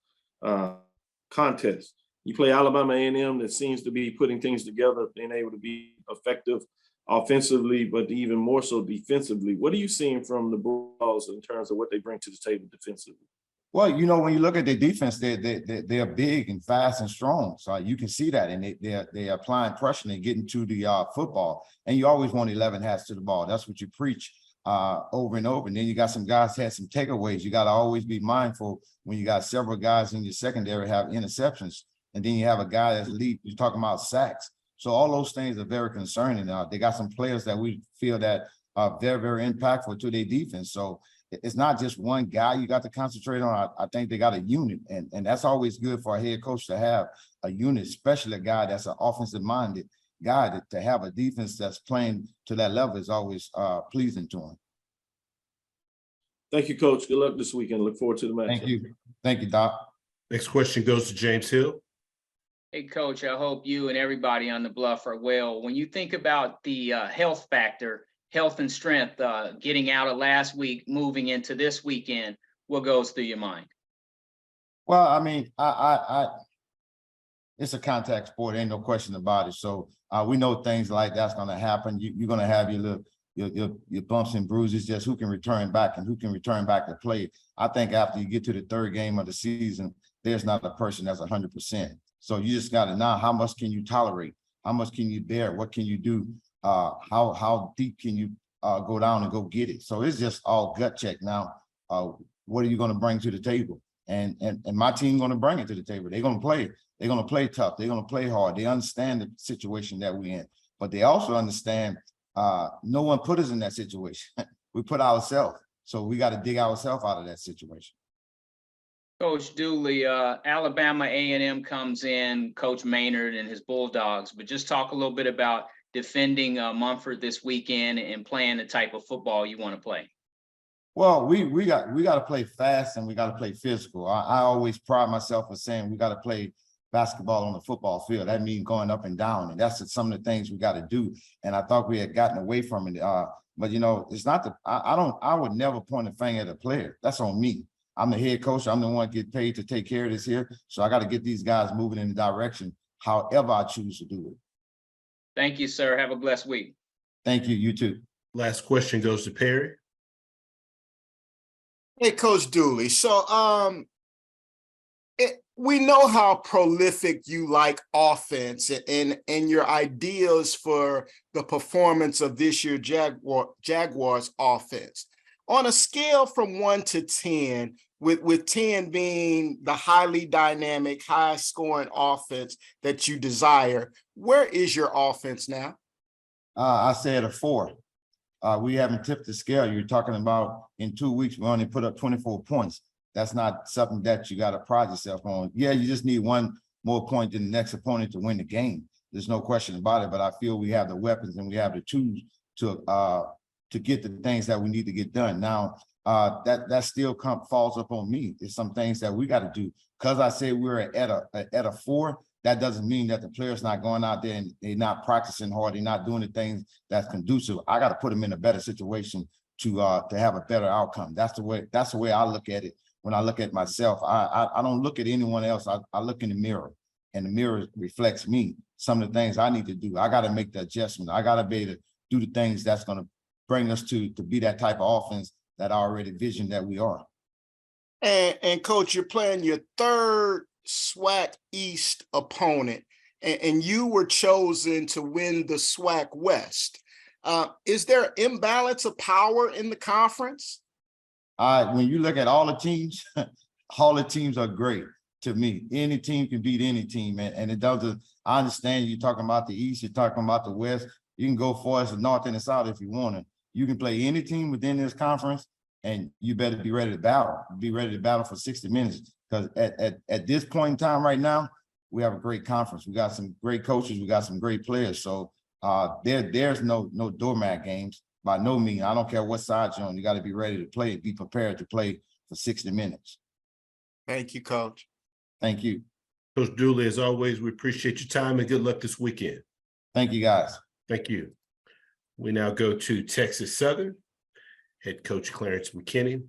contests. You play Alabama A&M, that seems to be putting things together, being able to be effective offensively, but even more so defensively. What are you seeing from the Bulldogs in terms of what they bring to the table defensively? Well, you know, when you look at their defense, they're big and fast and strong. So you can see that, and they're applying pressure and getting to the football. And you always want 11 hats to the ball. That's what you preach over and over. And then you got some guys had some takeaways. You got to always be mindful when you got several guys in your secondary have interceptions, and then you have a guy that's lead. You're talking about sacks. So all those things are very concerning. They got some players that we feel that are very, very impactful to their defense. So it's not just one guy you got to concentrate on. I think they got a unit, and that's always good for a head coach to have a unit, especially a guy that's an offensive-minded guy. To have a defense that's playing to that level is always pleasing to him. Thank you, Coach. Good luck this weekend. Look forward to the match. Thank you, Doc. Next question goes to James Hill. Hey, Coach, I hope you and everybody on the Bluff are well. When you think about the health factor, health and strength, getting out of last week, moving into this weekend, what goes through your mind? Well, I mean, it's a contact sport, ain't no question about it. So we know things like that's going to happen. You're going to have your bumps and bruises, just who can return back and who can return back to play. I think after you get to the third game of the season, there's not a person that's 100%. So you just got to know how much can you tolerate? How much can you bear? What can you do? How deep can you go down and go get it? So it's just all gut check now. What are you going to bring to the table? And my team going to bring it to the table. They're going to play. They're going to play tough. They're going to play hard. They understand the situation that we're in, but they also understand no one put us in that situation. We put ourselves. So we got to dig ourselves out of that situation. Coach Dooley, Alabama A&M comes in, Coach Maynard and his Bulldogs, but just talk a little bit about defending Mumford this weekend and playing the type of football you want to play. Well, we got to play fast and we got to play physical. I always pride myself with saying we got to play basketball on the football field. That means going up and down, and that's some of the things we got to do. And I thought we had gotten away from it. But you know, it's not the. I would never point a finger at a player. That's on me. I'm the head coach. I'm the one get paid to take care of this here. So I got to get these guys moving in the direction, however I choose to do it. Thank you, sir. Have a blessed week. Thank you. You too. Last question goes to Perry. Hey, Coach Dooley. So we know how prolific you like offense and your ideas for the performance of this year Jaguars offense. On a scale from 1 to 10, with 10 being the highly dynamic, high scoring offense that you desire, where is your offense now? I said a 4. We haven't tipped the scale. You're talking about in 2 weeks, we only put up 24 points. That's not something that you got to pride yourself on. Yeah, you just need one more point than the next opponent to win the game. There's no question about it, but I feel we have the weapons and we have the tools to get the things that we need to get done. Now, that still falls up on me. There's some things that we got to do. Because I say we're at a 4, that doesn't mean that the player's not going out there and they're not practicing hard. They're not doing the things that's conducive. I got to put them in a better situation to have a better outcome. That's the way I look at it. When I look at myself, I don't look at anyone else. I look in the mirror, and the mirror reflects me. Some of the things I need to do. I got to make the adjustment. I got to be able to do the things that's going to bring us to be that type of offense that I already visioned that we are. And Coach, you're playing your third SWAC East opponent, and you were chosen to win the SWAC West. Is there imbalance of power in the conference? When you look at all the teams are great to me. Any team can beat any team, and it doesn't. I understand you're talking about the East, you're talking about the West. You can go far as the North and the South if you want to. You can play any team within this conference, and you better be ready to battle. Be ready to battle for 60 minutes. Because at this point in time right now, we have a great conference. We got some great coaches. We got some great players. So there's no doormat games by no means. I don't care what side you're on. You got to be ready to play. Be prepared to play for 60 minutes. Thank you, Coach. Thank you. Coach Dooley, as always, we appreciate your time and good luck this weekend. Thank you, guys. Thank you. We now go to Texas Southern, head coach Clarence McKinney.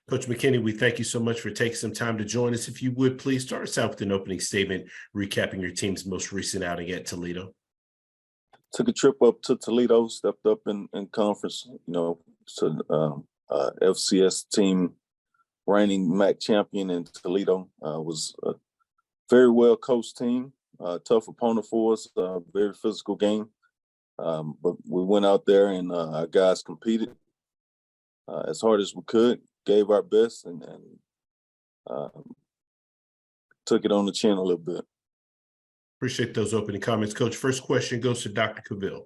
Coach McKinney, we thank you so much for taking some time to join us. If you would, please start us out with an opening statement, recapping your team's most recent outing at Toledo. Took a trip up to Toledo, stepped up in conference, to FCS team, reigning MAC champion in Toledo. Was a very well coached team, tough opponent for us, very physical game. But we went out there and our guys competed as hard as we could, gave our best, and took it on the chin a little bit. Appreciate those opening comments, Coach. First question goes to Dr. Cavill.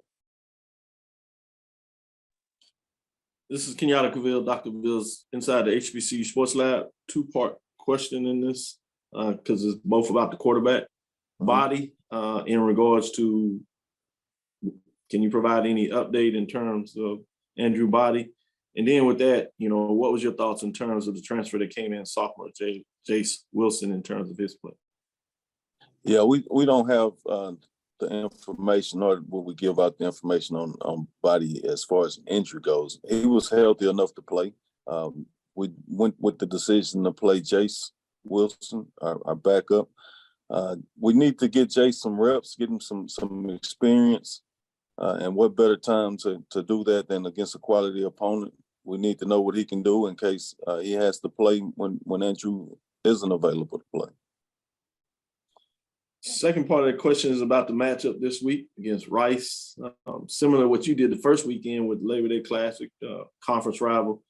This is Kenyatta Cavill, Dr. Cavill's inside the HBCU Sports Lab. Two-part question in this because it's both about the quarterback body in regards to, can you provide any update in terms of Andrew Body? And then with that, what was your thoughts in terms of the transfer that came in, sophomore Jace Wilson, in terms of his play? Yeah, we don't have the information, nor will we give out the information on Body as far as injury goes. He was healthy enough to play. We went with the decision to play Jace Wilson, our backup. We need to get Jace some reps, get him some experience. And what better time to do that than against a quality opponent? We need to know what he can do in case he has to play when Andrew isn't available to play. Second part of the question is about the matchup this week against Rice. Similar to what you did the first weekend with Labor Day Classic, conference rival.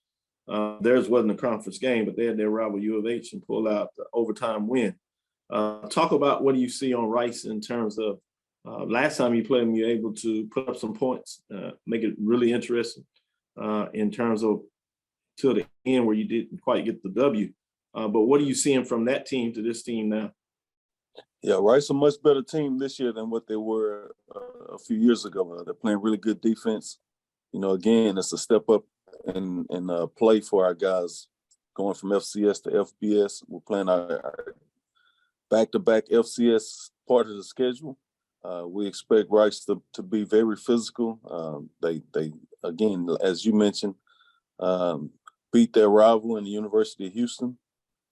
Theirs wasn't a conference game, but they had their rival U of H and pulled out the overtime win. Talk about what do you see on Rice in terms of last time you played them, you're able to put up some points, make it really interesting in terms of till the end where you didn't quite get the W. But what are you seeing from that team to this team now? Yeah, Rice a much better team this year than what they were a few years ago. They're playing really good defense. Again, it's a step up in play for our guys going from FCS to FBS. We're playing our back-to-back FCS part of the schedule. We expect Rice to be very physical. They again, as you mentioned, beat their rival in the University of Houston.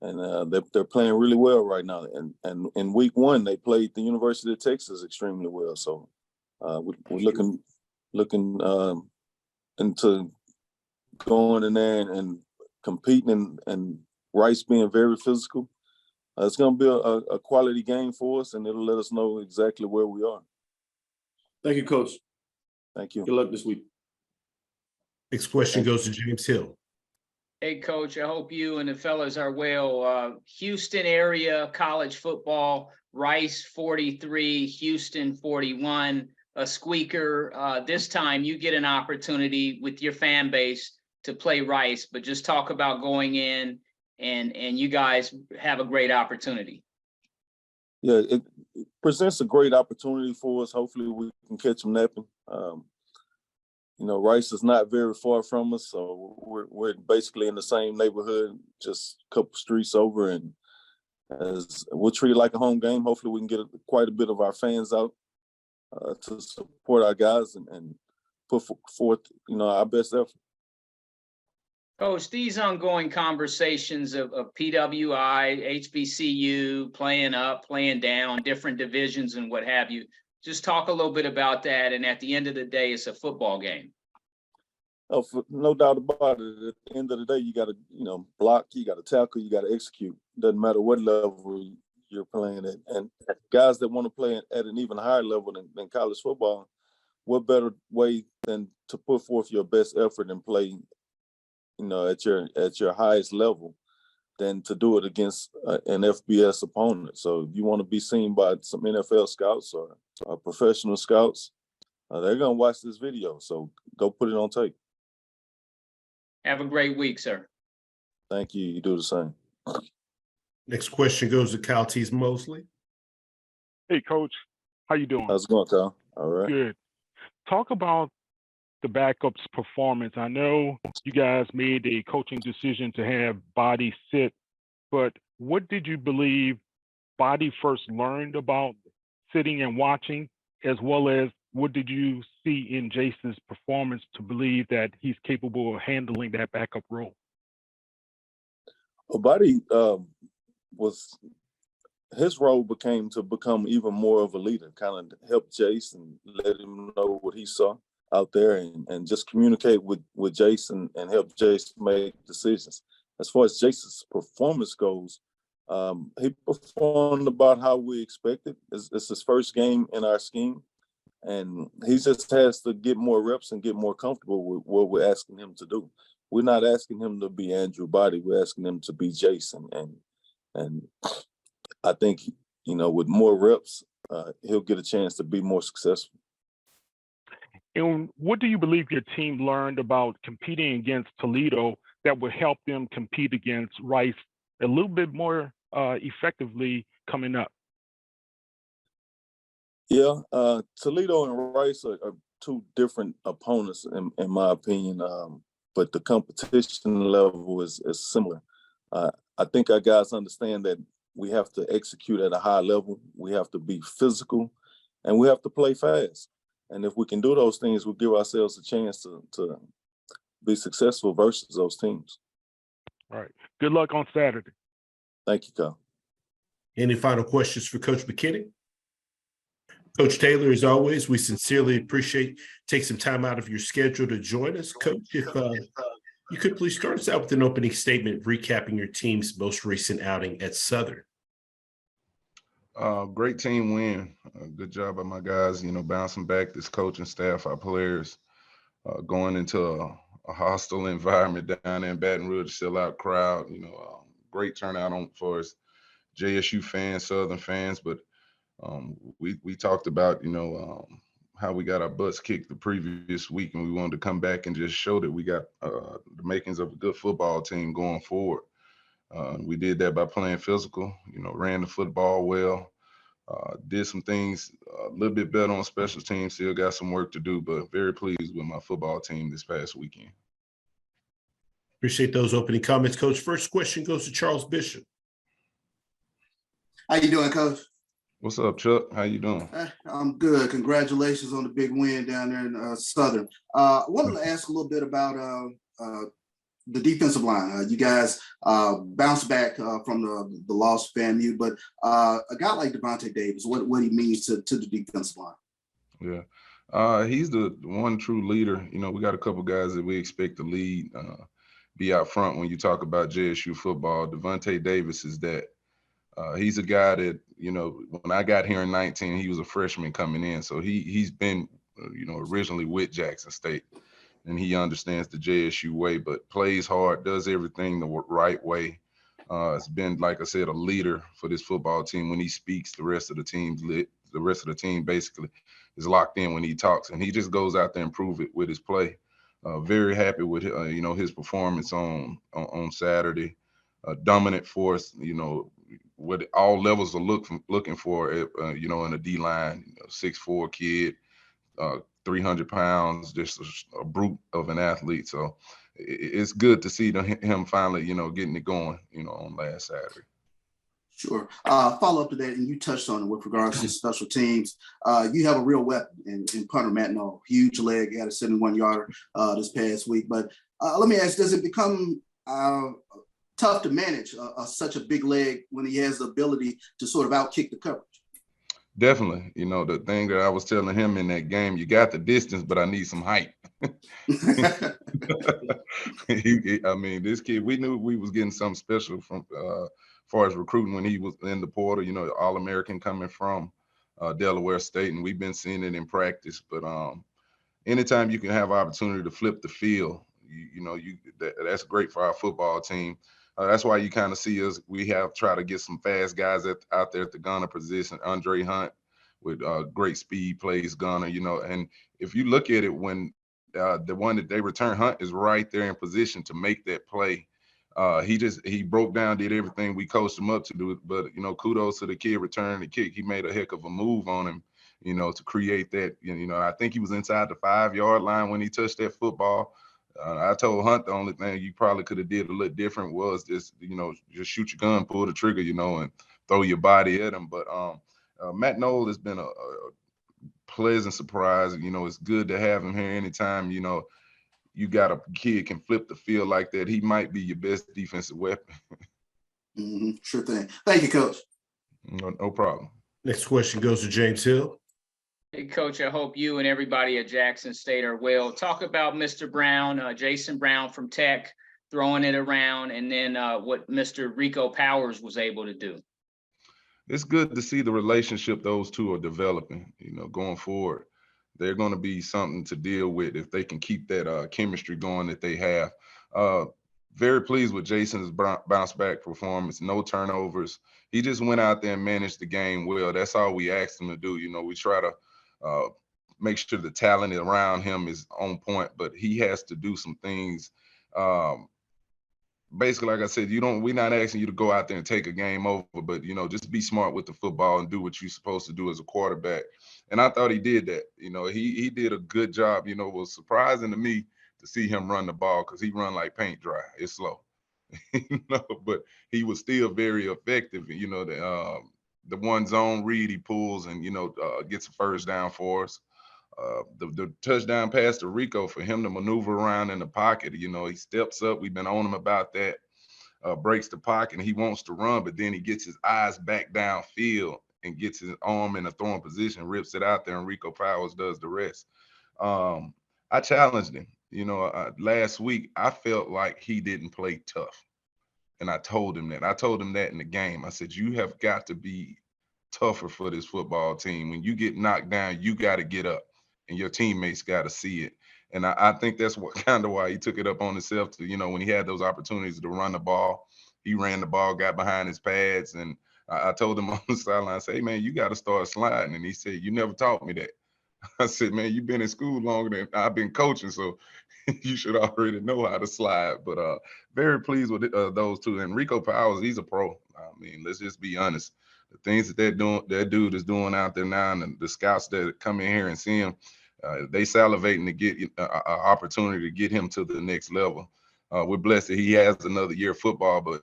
And they're playing really well right now. And in week 1, they played the University of Texas extremely well. So we're looking into going in there and competing and Rice being very physical. It's going to be a quality game for us, and it'll let us know exactly where we are. Thank you, Coach. Thank you. Good luck this week. Next question goes to James Hill. Hey, Coach, I hope you and the fellas are well. Houston area college football, Rice 43, Houston 41, a squeaker. This time you get an opportunity with your fan base to play Rice, but just talk about going in and you guys have a great opportunity. Yeah, it presents a great opportunity for us. Hopefully we can catch them napping. Rice is not very far from us, so we're basically in the same neighborhood, just a couple streets over, and as we'll treat it like a home game. Hopefully we can get quite a bit of our fans out to support our guys and put forth, our best effort. Coach, these ongoing conversations of PWI, HBCU, playing up, playing down, different divisions and what have you, just talk a little bit about that. And at the end of the day, it's a football game. Oh, no doubt about it. At the end of the day, you got to, block, you got to tackle, you got to execute. Doesn't matter what level you're playing at. And guys that want to play at an even higher level than college football, what better way than to put forth your best effort and play, at your highest level than to do it against an FBS opponent. So if you want to be seen by some NFL scouts or professional scouts, they're going to watch this video. So go put it on tape. Have a great week, sir. Thank you. You do the same. Next question goes to Kyle T. Mosley. Hey, Coach. How you doing? How's it going, Kyle? All right. Good. Talk about the backup's performance. I know you guys made a coaching decision to have Body sit, but what did you believe Body first learned about sitting and watching, as well as what did you see in Jason's performance to believe that he's capable of handling that backup role? Well, Body was his role become even more of a leader, kind of help Jason, let him know what he saw out there and just communicate with Jason and help Jason make decisions. As far as Jason's performance goes, he performed about how we expected. It's his first game in our scheme, and he just has to get more reps and get more comfortable with what we're asking him to do. We're not asking him to be Andrew Body. We're asking him to be Jason, and I think, with more reps, he'll get a chance to be more successful. And what do you believe your team learned about competing against Toledo that would help them compete against Rice a little bit more effectively coming up? Yeah, Toledo and Rice are two different opponents, in my opinion, but the competition level is similar. I think our guys understand that we have to execute at a high level, we have to be physical, and we have to play fast. And if we can do those things, we'll give ourselves a chance to be successful versus those teams. All right. Good luck on Saturday. Thank you, Kyle. Any final questions for Coach McKinney? Coach Taylor, as always, we sincerely appreciate take some time out of your schedule to join us. Coach, if you could please start us out with an opening statement recapping your team's most recent outing at Southern. Great team win. Good job by my guys, bouncing back, this coaching staff, our players, going into a hostile environment down there in Baton Rouge, sellout crowd, great turnout for us, JSU fans, Southern fans, but we talked about, how we got our butts kicked the previous week, and we wanted to come back and just show that we got the makings of a good football team going forward. We did that by playing physical, ran the football well, did some things a little bit better on special teams, still got some work to do, but very pleased with my football team this past weekend. Appreciate those opening comments, Coach. First question goes to Charles Bishop. How you doing, Coach? What's up, Chuck? How you doing? I'm good. Congratulations on the big win down there in Southern. I wanted to ask a little bit about the defensive line. You guys bounced back from the loss of FAMU, but a guy like Devontae Davis, what he means to the defensive line. Yeah, he's the one true leader. We got a couple guys that we expect to lead, be out front when you talk about JSU football. Devontae Davis is that. He's a guy that, when I got here in 19, he was a freshman coming in. So he's been, originally with Jackson State, and he understands the JSU way, but plays hard, does everything the right way. It's been, like I said, a leader for this football team. When he speaks, the rest of the team basically is locked in when he talks, and he just goes out there and prove it with his play. Very happy with, his performance on Saturday. Dominant force, what all levels are looking for, in a D-line, 6'4" kid, 300 pounds, just a brute of an athlete. So it's good to see him finally, getting it going, on last Saturday. Sure. Follow up to that, and you touched on it with regards to special teams. You have a real weapon in punter Matt Noel. Huge leg, had a 71-yarder this past week. But let me ask, does it become tough to manage such a big leg when he has the ability to sort of outkick the coverage? Definitely. The thing that I was telling him in that game, you got the distance, but I need some height. This kid, we knew we was getting something special from as far as recruiting when he was in the portal, All-American coming from Delaware State, and we've been seeing it in practice. But anytime you can have opportunity to flip the field, that's great for our football team. That's why you kind of see us. We have tried to get some fast guys out there at the gunner position. Andre Hunt with great speed plays gunner, and if you look at it, when the one that they return, Hunt is right there in position to make that play. He broke down, did everything we coached him up to do. But, kudos to the kid returning the kick. He made a heck of a move on him, to create that. I think he was inside the 5-yard line when he touched that football. I told Hunt the only thing you probably could have did a little different was just, just shoot your gun, pull the trigger, and throw your body at him. But Matt Knoll has been a pleasant surprise. It's good to have him here anytime, you got a kid can flip the field like that. He might be your best defensive weapon. Sure thing. Thank you, Coach. No problem. Next question goes to James Hill. Hey, Coach, I hope you and everybody at Jackson State are well. Talk about Mr. Brown, Jason Brown from Tech, throwing it around, and then what Mr. Rico Powers was able to do. It's good to see the relationship those two are developing, going forward. They're going to be something to deal with if they can keep that chemistry going that they have. Very pleased with Jason's bounce back performance, no turnovers. He just went out there and managed the game well. That's all we asked him to do. We try to make sure the talent around him is on point, but he has to do some things. Basically, like I said, we're not asking you to go out there and take a game over, but just be smart with the football and do what you're supposed to do as a quarterback. And I thought he did that. He did a good job. It was surprising to me to see him run the ball because he run like paint dry. It's slow, but he was still very effective. The one zone read he pulls and gets a first down for us. The touchdown pass to Rico, for him to maneuver around in the pocket, he steps up. We've been on him about that. Breaks the pocket and he wants to run, but then he gets his eyes back downfield and gets his arm in a throwing position, rips it out there, and Rico Powers does the rest. I challenged him. Last week I felt like he didn't play tough, and I told him that. I told him that in the game. I said, you have got to be tougher for this football team. When you get knocked down, you got to get up, and your teammates got to see it. And I think that's why he took it up on himself to, when he had those opportunities to run the ball, he ran the ball, got behind his pads. And I told him on the sideline, I said, hey, man, you got to start sliding. And he said, you never taught me that. I said, man, you've been in school longer than I've been coaching, so you should already know how to slide. But very pleased with those two. And Rico Powers, he's a pro. I mean, let's just be honest. The things that dude is doing out there now, and the scouts that come in here and see him, they salivating to get an opportunity to get him to the next level. We're blessed that he has another year of football, but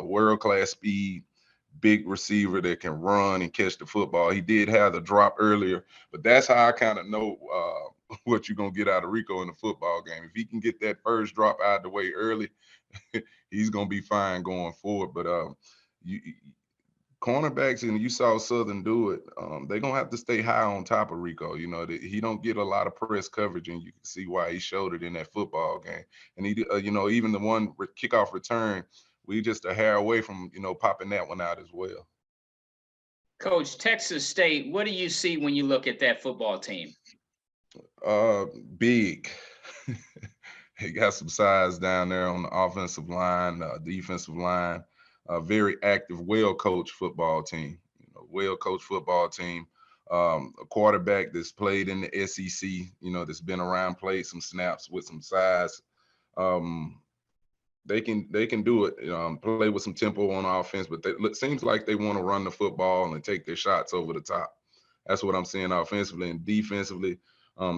world-class speed, big receiver that can run and catch the football. He did have the drop earlier, but that's how I kind of know what you're going to get out of Rico in the football game. If he can get that first drop out of the way early, he's going to be fine going forward. But cornerbacks, and you saw Southern do it, they're going to have to stay high on top of Rico. He don't get a lot of press coverage, and you can see why he showed it in that football game. And he, even the one kickoff return, we just a hair away from, popping that one out as well. Coach, Texas State, what do you see when you look at that football team? Big. They got some size down there on the offensive line, defensive line. A very active, well-coached football team. A quarterback that's played in the SEC, that's been around, played some snaps with some size. They can do it, play with some tempo on offense, but it seems like they want to run the football and take their shots over the top. That's what I'm seeing offensively. And defensively,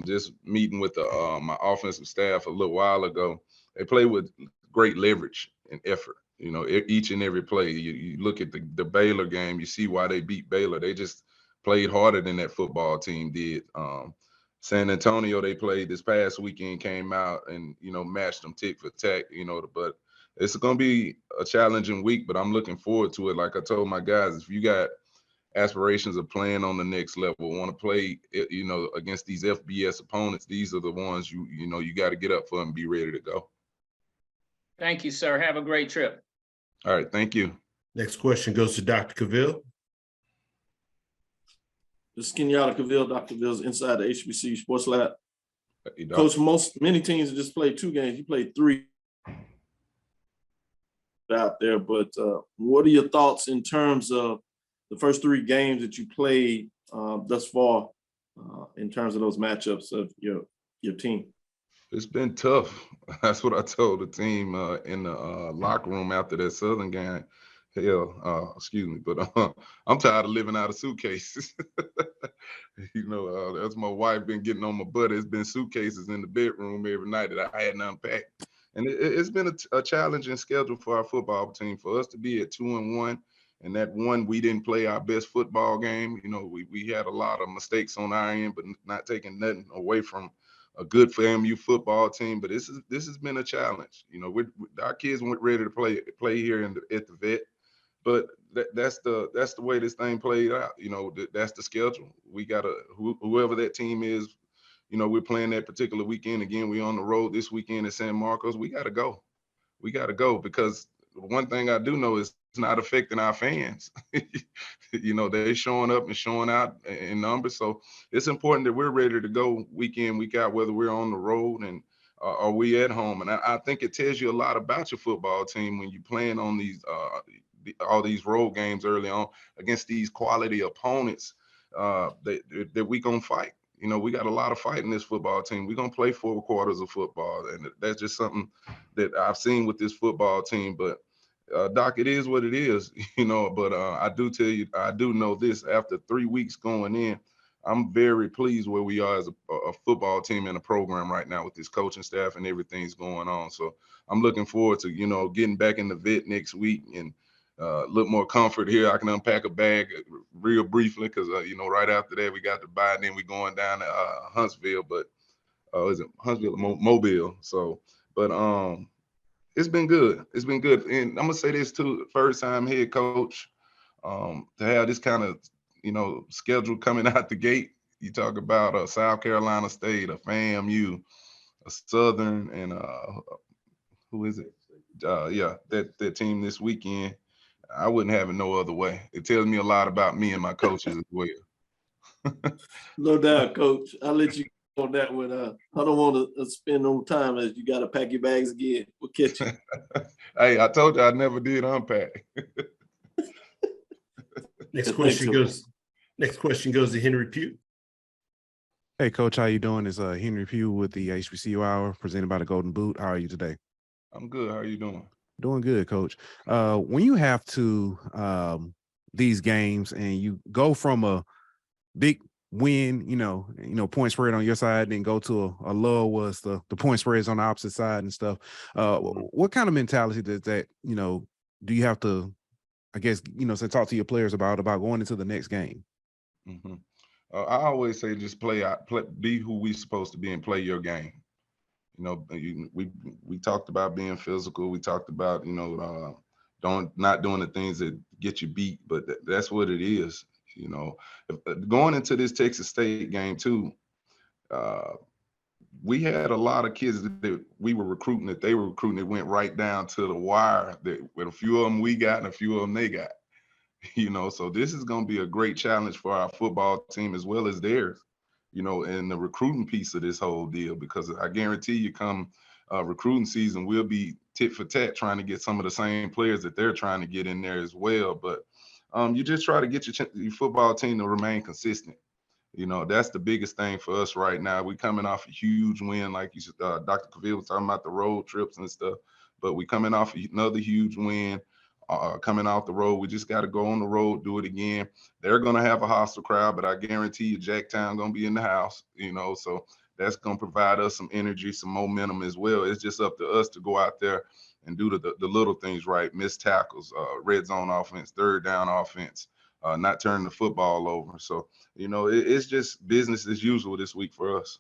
just meeting with my offensive staff a little while ago, they play with great leverage and effort. Each and every play. You look at the Baylor game, you see why they beat Baylor. They just played harder than that football team did. San Antonio, they played this past weekend, came out and, matched them tick for tack, but it's going to be a challenging week, but I'm looking forward to it. Like I told my guys, if you got aspirations of playing on the next level, want to play, against these FBS opponents, these are the ones you got to get up for and be ready to go. Thank you, sir. Have a great trip. All right. Thank you. Next question goes to Dr. Cavill. This is Kenyatta Cavill. Dr. Cavill's inside the HBCU Sports Lab. Hey, Coach, many teams just played 2 games. He played 3 out there. But what are your thoughts in terms of the first 3 games that you played thus far in terms of those matchups of your team? It's been tough. That's what I told the team in the locker room after that Southern game. hell, excuse me, but I'm tired of living out of suitcases. That's my wife been getting on my butt. It's been suitcases in the bedroom every night that I hadn't unpacked. And it's been a challenging schedule for our football team. For us to be at 2-1, and that one, we didn't play our best football game. We had a lot of mistakes on our end, but not taking nothing away from a good FAMU football team. But this has been a challenge. Our kids weren't ready to play here at the vet. But that's the way this thing played out. That's the schedule. We gotta whoever that team is. We're playing that particular weekend. Again, we're on the road this weekend at San Marcos. We gotta go. We gotta go because one thing I do know is it's not affecting our fans. They're showing up and showing out in numbers. So it's important that we're ready to go week in, week out, whether we're on the road and are we at home. And I think it tells you a lot about your football team when you're playing on these all these road games early on against these quality opponents that we gonna fight. We got a lot of fight in this football team. We're gonna play 4 quarters of football, and that's just something that I've seen with this football team. But Doc, it is what it is, But I do tell you, I do know this. After 3 weeks going in, I'm very pleased where we are as a football team and a program right now with this coaching staff and everything's going on. So I'm looking forward to getting back in the vet next week and a little more comfort here. I can unpack a bag real briefly because right after that we got to buy, and then we going down to Huntsville, but is it Huntsville or Mobile? So, but it's been good. It's been good, and I'm gonna say this too: first time head coach, to have this kind of schedule coming out the gate. You talk about South Carolina State, a FAMU, a Southern, and who is it? Yeah, that team this weekend. I wouldn't have it no other way. It tells me a lot about me and my coaches as well. No doubt, Coach. I'll let you go on that one. I don't want to spend no time as you got to pack your bags again. We'll catch you. Hey, I told you I never did unpack. Next question goes to Henry Pugh. Hey, Coach, how you doing? It's Henry Pugh with the HBCU Hour presented by the Golden Boot. How are you today? I'm good. How are you doing? Doing good, Coach. When you have to these games and you go from a big win, point spread on your side, then go to a low was the point spreads on the opposite side and stuff. What kind of mentality does that, do you have to, I guess, talk to your players about going into the next game? Mm-hmm. I always say just be who we supposed to be and play your game. We talked about being physical. We talked about not doing the things that get you beat, but that's what it is. Going into this Texas State game too, we had a lot of kids that we were recruiting, that they were recruiting, that went right down to the wire. With a few of them we got and a few of them they got. So this is going to be a great challenge for our football team as well as theirs. And the recruiting piece of this whole deal, because I guarantee you come recruiting season, we'll be tit for tat trying to get some of the same players that they're trying to get in there as well. But you just try to get your football team to remain consistent. That's the biggest thing for us right now. We coming off a huge win, like you said, Dr. Cavill was talking about the road trips and stuff, but we coming off another huge win. Coming off the road, we just got to go on the road, do it again. They're going to have a hostile crowd, but I guarantee you Jacktown going to be in the house, so that's going to provide us some energy, some momentum as well. It's just up to us to go out there and do the little things right, missed tackles, red zone offense, third down offense, not turning the football over. So, it's just business as usual this week for us.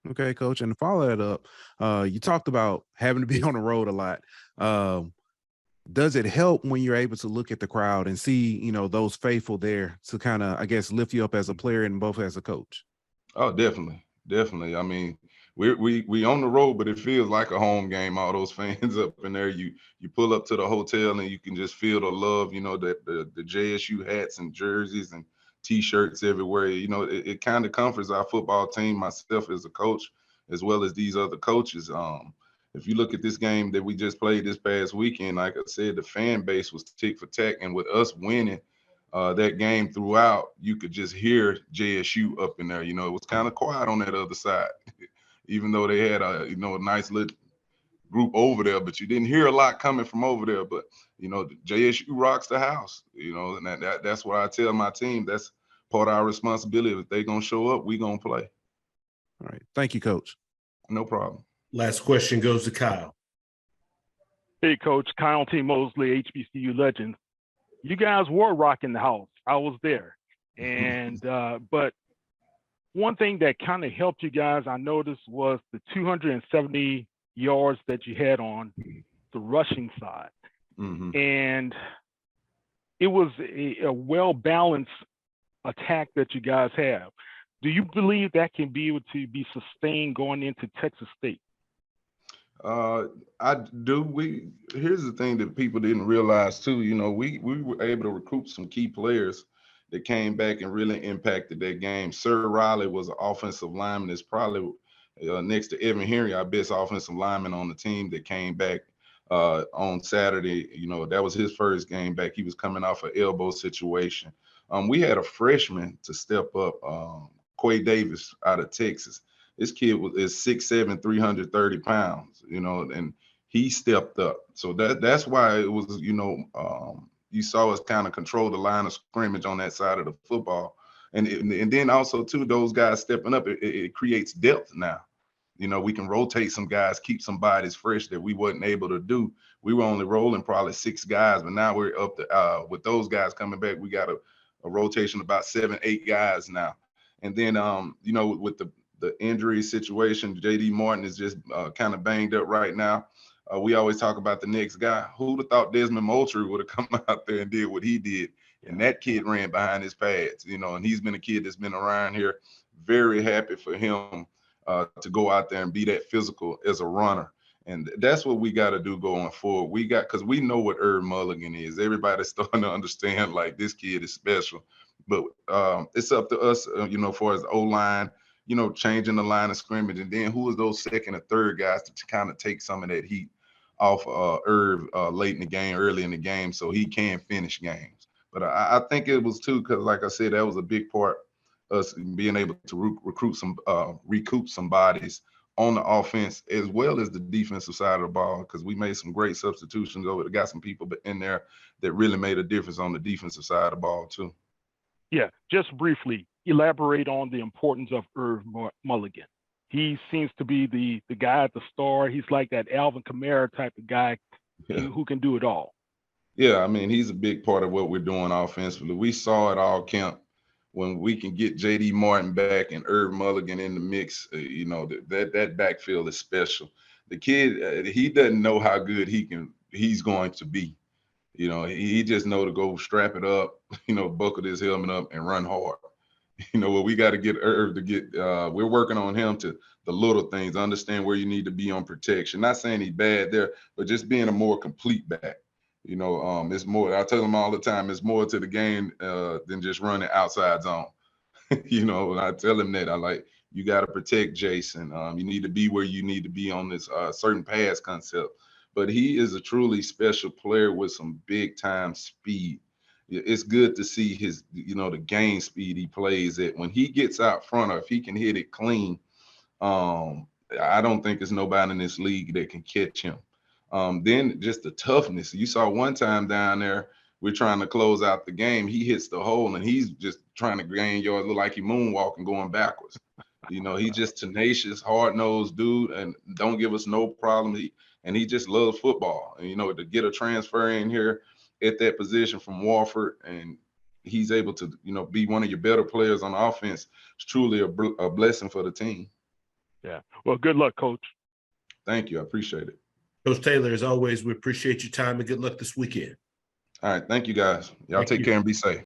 Okay, Coach, and to follow that up, you talked about having to be on the road a lot. Does it help when you're able to look at the crowd and see, those faithful there to kind of, I guess, lift you up as a player and both as a coach? Oh, definitely. Definitely. I mean, we on the road, but it feels like a home game. All those fans up in there, you pull up to the hotel and you can just feel the love, the JSU hats and jerseys and T-shirts everywhere. It kind of comforts our football team, myself as a coach, as well as these other coaches. If you look at this game that we just played this past weekend, like I said, the fan base was tick for tack, and with us winning that game throughout, you could just hear JSU up in there. It was kind of quiet on that other side, even though they had a nice little group over there, but you didn't hear a lot coming from over there. But you know, JSU rocks the house. You know, and that's what I tell my team. That's part of our responsibility. If they're gonna show up, we gonna play. All right, thank you, Coach. No problem. Last question goes to Kyle. Hey, Coach, Kyle T. Mosley, HBCU legend. You guys were rocking the house. I was there. And but one thing that kind of helped you guys, I noticed, was the 270 yards that you had on the rushing side. And it was a well-balanced attack that you guys have. Do you believe that can be able to be sustained going into Texas State? I do. Here's the thing that people didn't realize too. You know, we were able to recruit some key players that came back and really impacted that game. Sir Riley was an offensive lineman. It's probably next to Evan Henry, our best offensive lineman on the team, that came back on Saturday. You know, that was his first game back. He was coming off an elbow situation. We had a freshman to step up, Quay Davis out of Texas. This kid is 6'7", 330 pounds, you know, and he stepped up. So that's why it was, you know, you saw us kind of control the line of scrimmage on that side of the football. And then also, too, those guys stepping up, it creates depth now. You know, we can rotate some guys, keep some bodies fresh that we wasn't able to do. We were only rolling probably 6 guys, but now we're up to, with those guys coming back, we got a rotation of about 7, 8 guys now. And then, you know, with the injury situation, J.D. Martin is just kind of banged up right now. We always talk about the next guy. Who'd have thought Desmond Moultrie would have come out there and did what he did? And that kid ran behind his pads, you know, and he's been a kid that's been around here. Very happy for him to go out there and be that physical as a runner. And that's what we got to do going forward. Because we know what Herb Mulligan is. Everybody's starting to understand, like, this kid is special. But it's up to us, you know, for as O-line, you know, changing the line of scrimmage. And then who is those second or third guys to kind of take some of that heat off Herb late in the game, early in the game, so he can finish games. But I think it was too, because like I said, that was a big part, us being able to recoup some bodies on the offense as well as the defensive side of the ball, because we made some great substitutions over there. Got some people in there that really made a difference on the defensive side of the ball too. Yeah, just briefly, elaborate on the importance of Herb Mulligan. He seems to be the guy at the star. He's like that Alvin Kamara type of guy who can do it all. Yeah, I mean, he's a big part of what we're doing offensively. We saw at all camp when we can get J.D. Martin back and Herb Mulligan in the mix, you know, that backfield is special. The kid, he doesn't know how good he's going to be. You know, he just know to go strap it up, you know, buckle his helmet up and run hard. You know, what we got to get Herb to get, we're working on him to the little things, understand where you need to be on protection. Not saying he's bad there, but just being a more complete back. You know, it's more, I tell him all the time, it's more to the game than just running outside zone. You know, and I tell him that, I like, you got to protect Jason. You need to be where you need to be on this certain pass concept. But he is a truly special player with some big time speed. It's good to see his, you know, the game speed he plays at. When he gets out front, or if he can hit it clean, I don't think there's nobody in this league that can catch him. Then just the toughness. You saw one time down there, we're trying to close out the game. He hits the hole and he's just trying to gain yards, look like he moonwalking going backwards. You know, he's just tenacious, hard-nosed dude and don't give us no problem. He just loves football. And, you know, to get a transfer in here at that position from Wofford, and he's able to, you know, be one of your better players on offense, it's truly a blessing for the team. Yeah. Well, good luck, Coach. Thank you. I appreciate it. Coach Taylor, as always, we appreciate your time and good luck this weekend. All right. Thank you, guys. Y'all take care and be safe.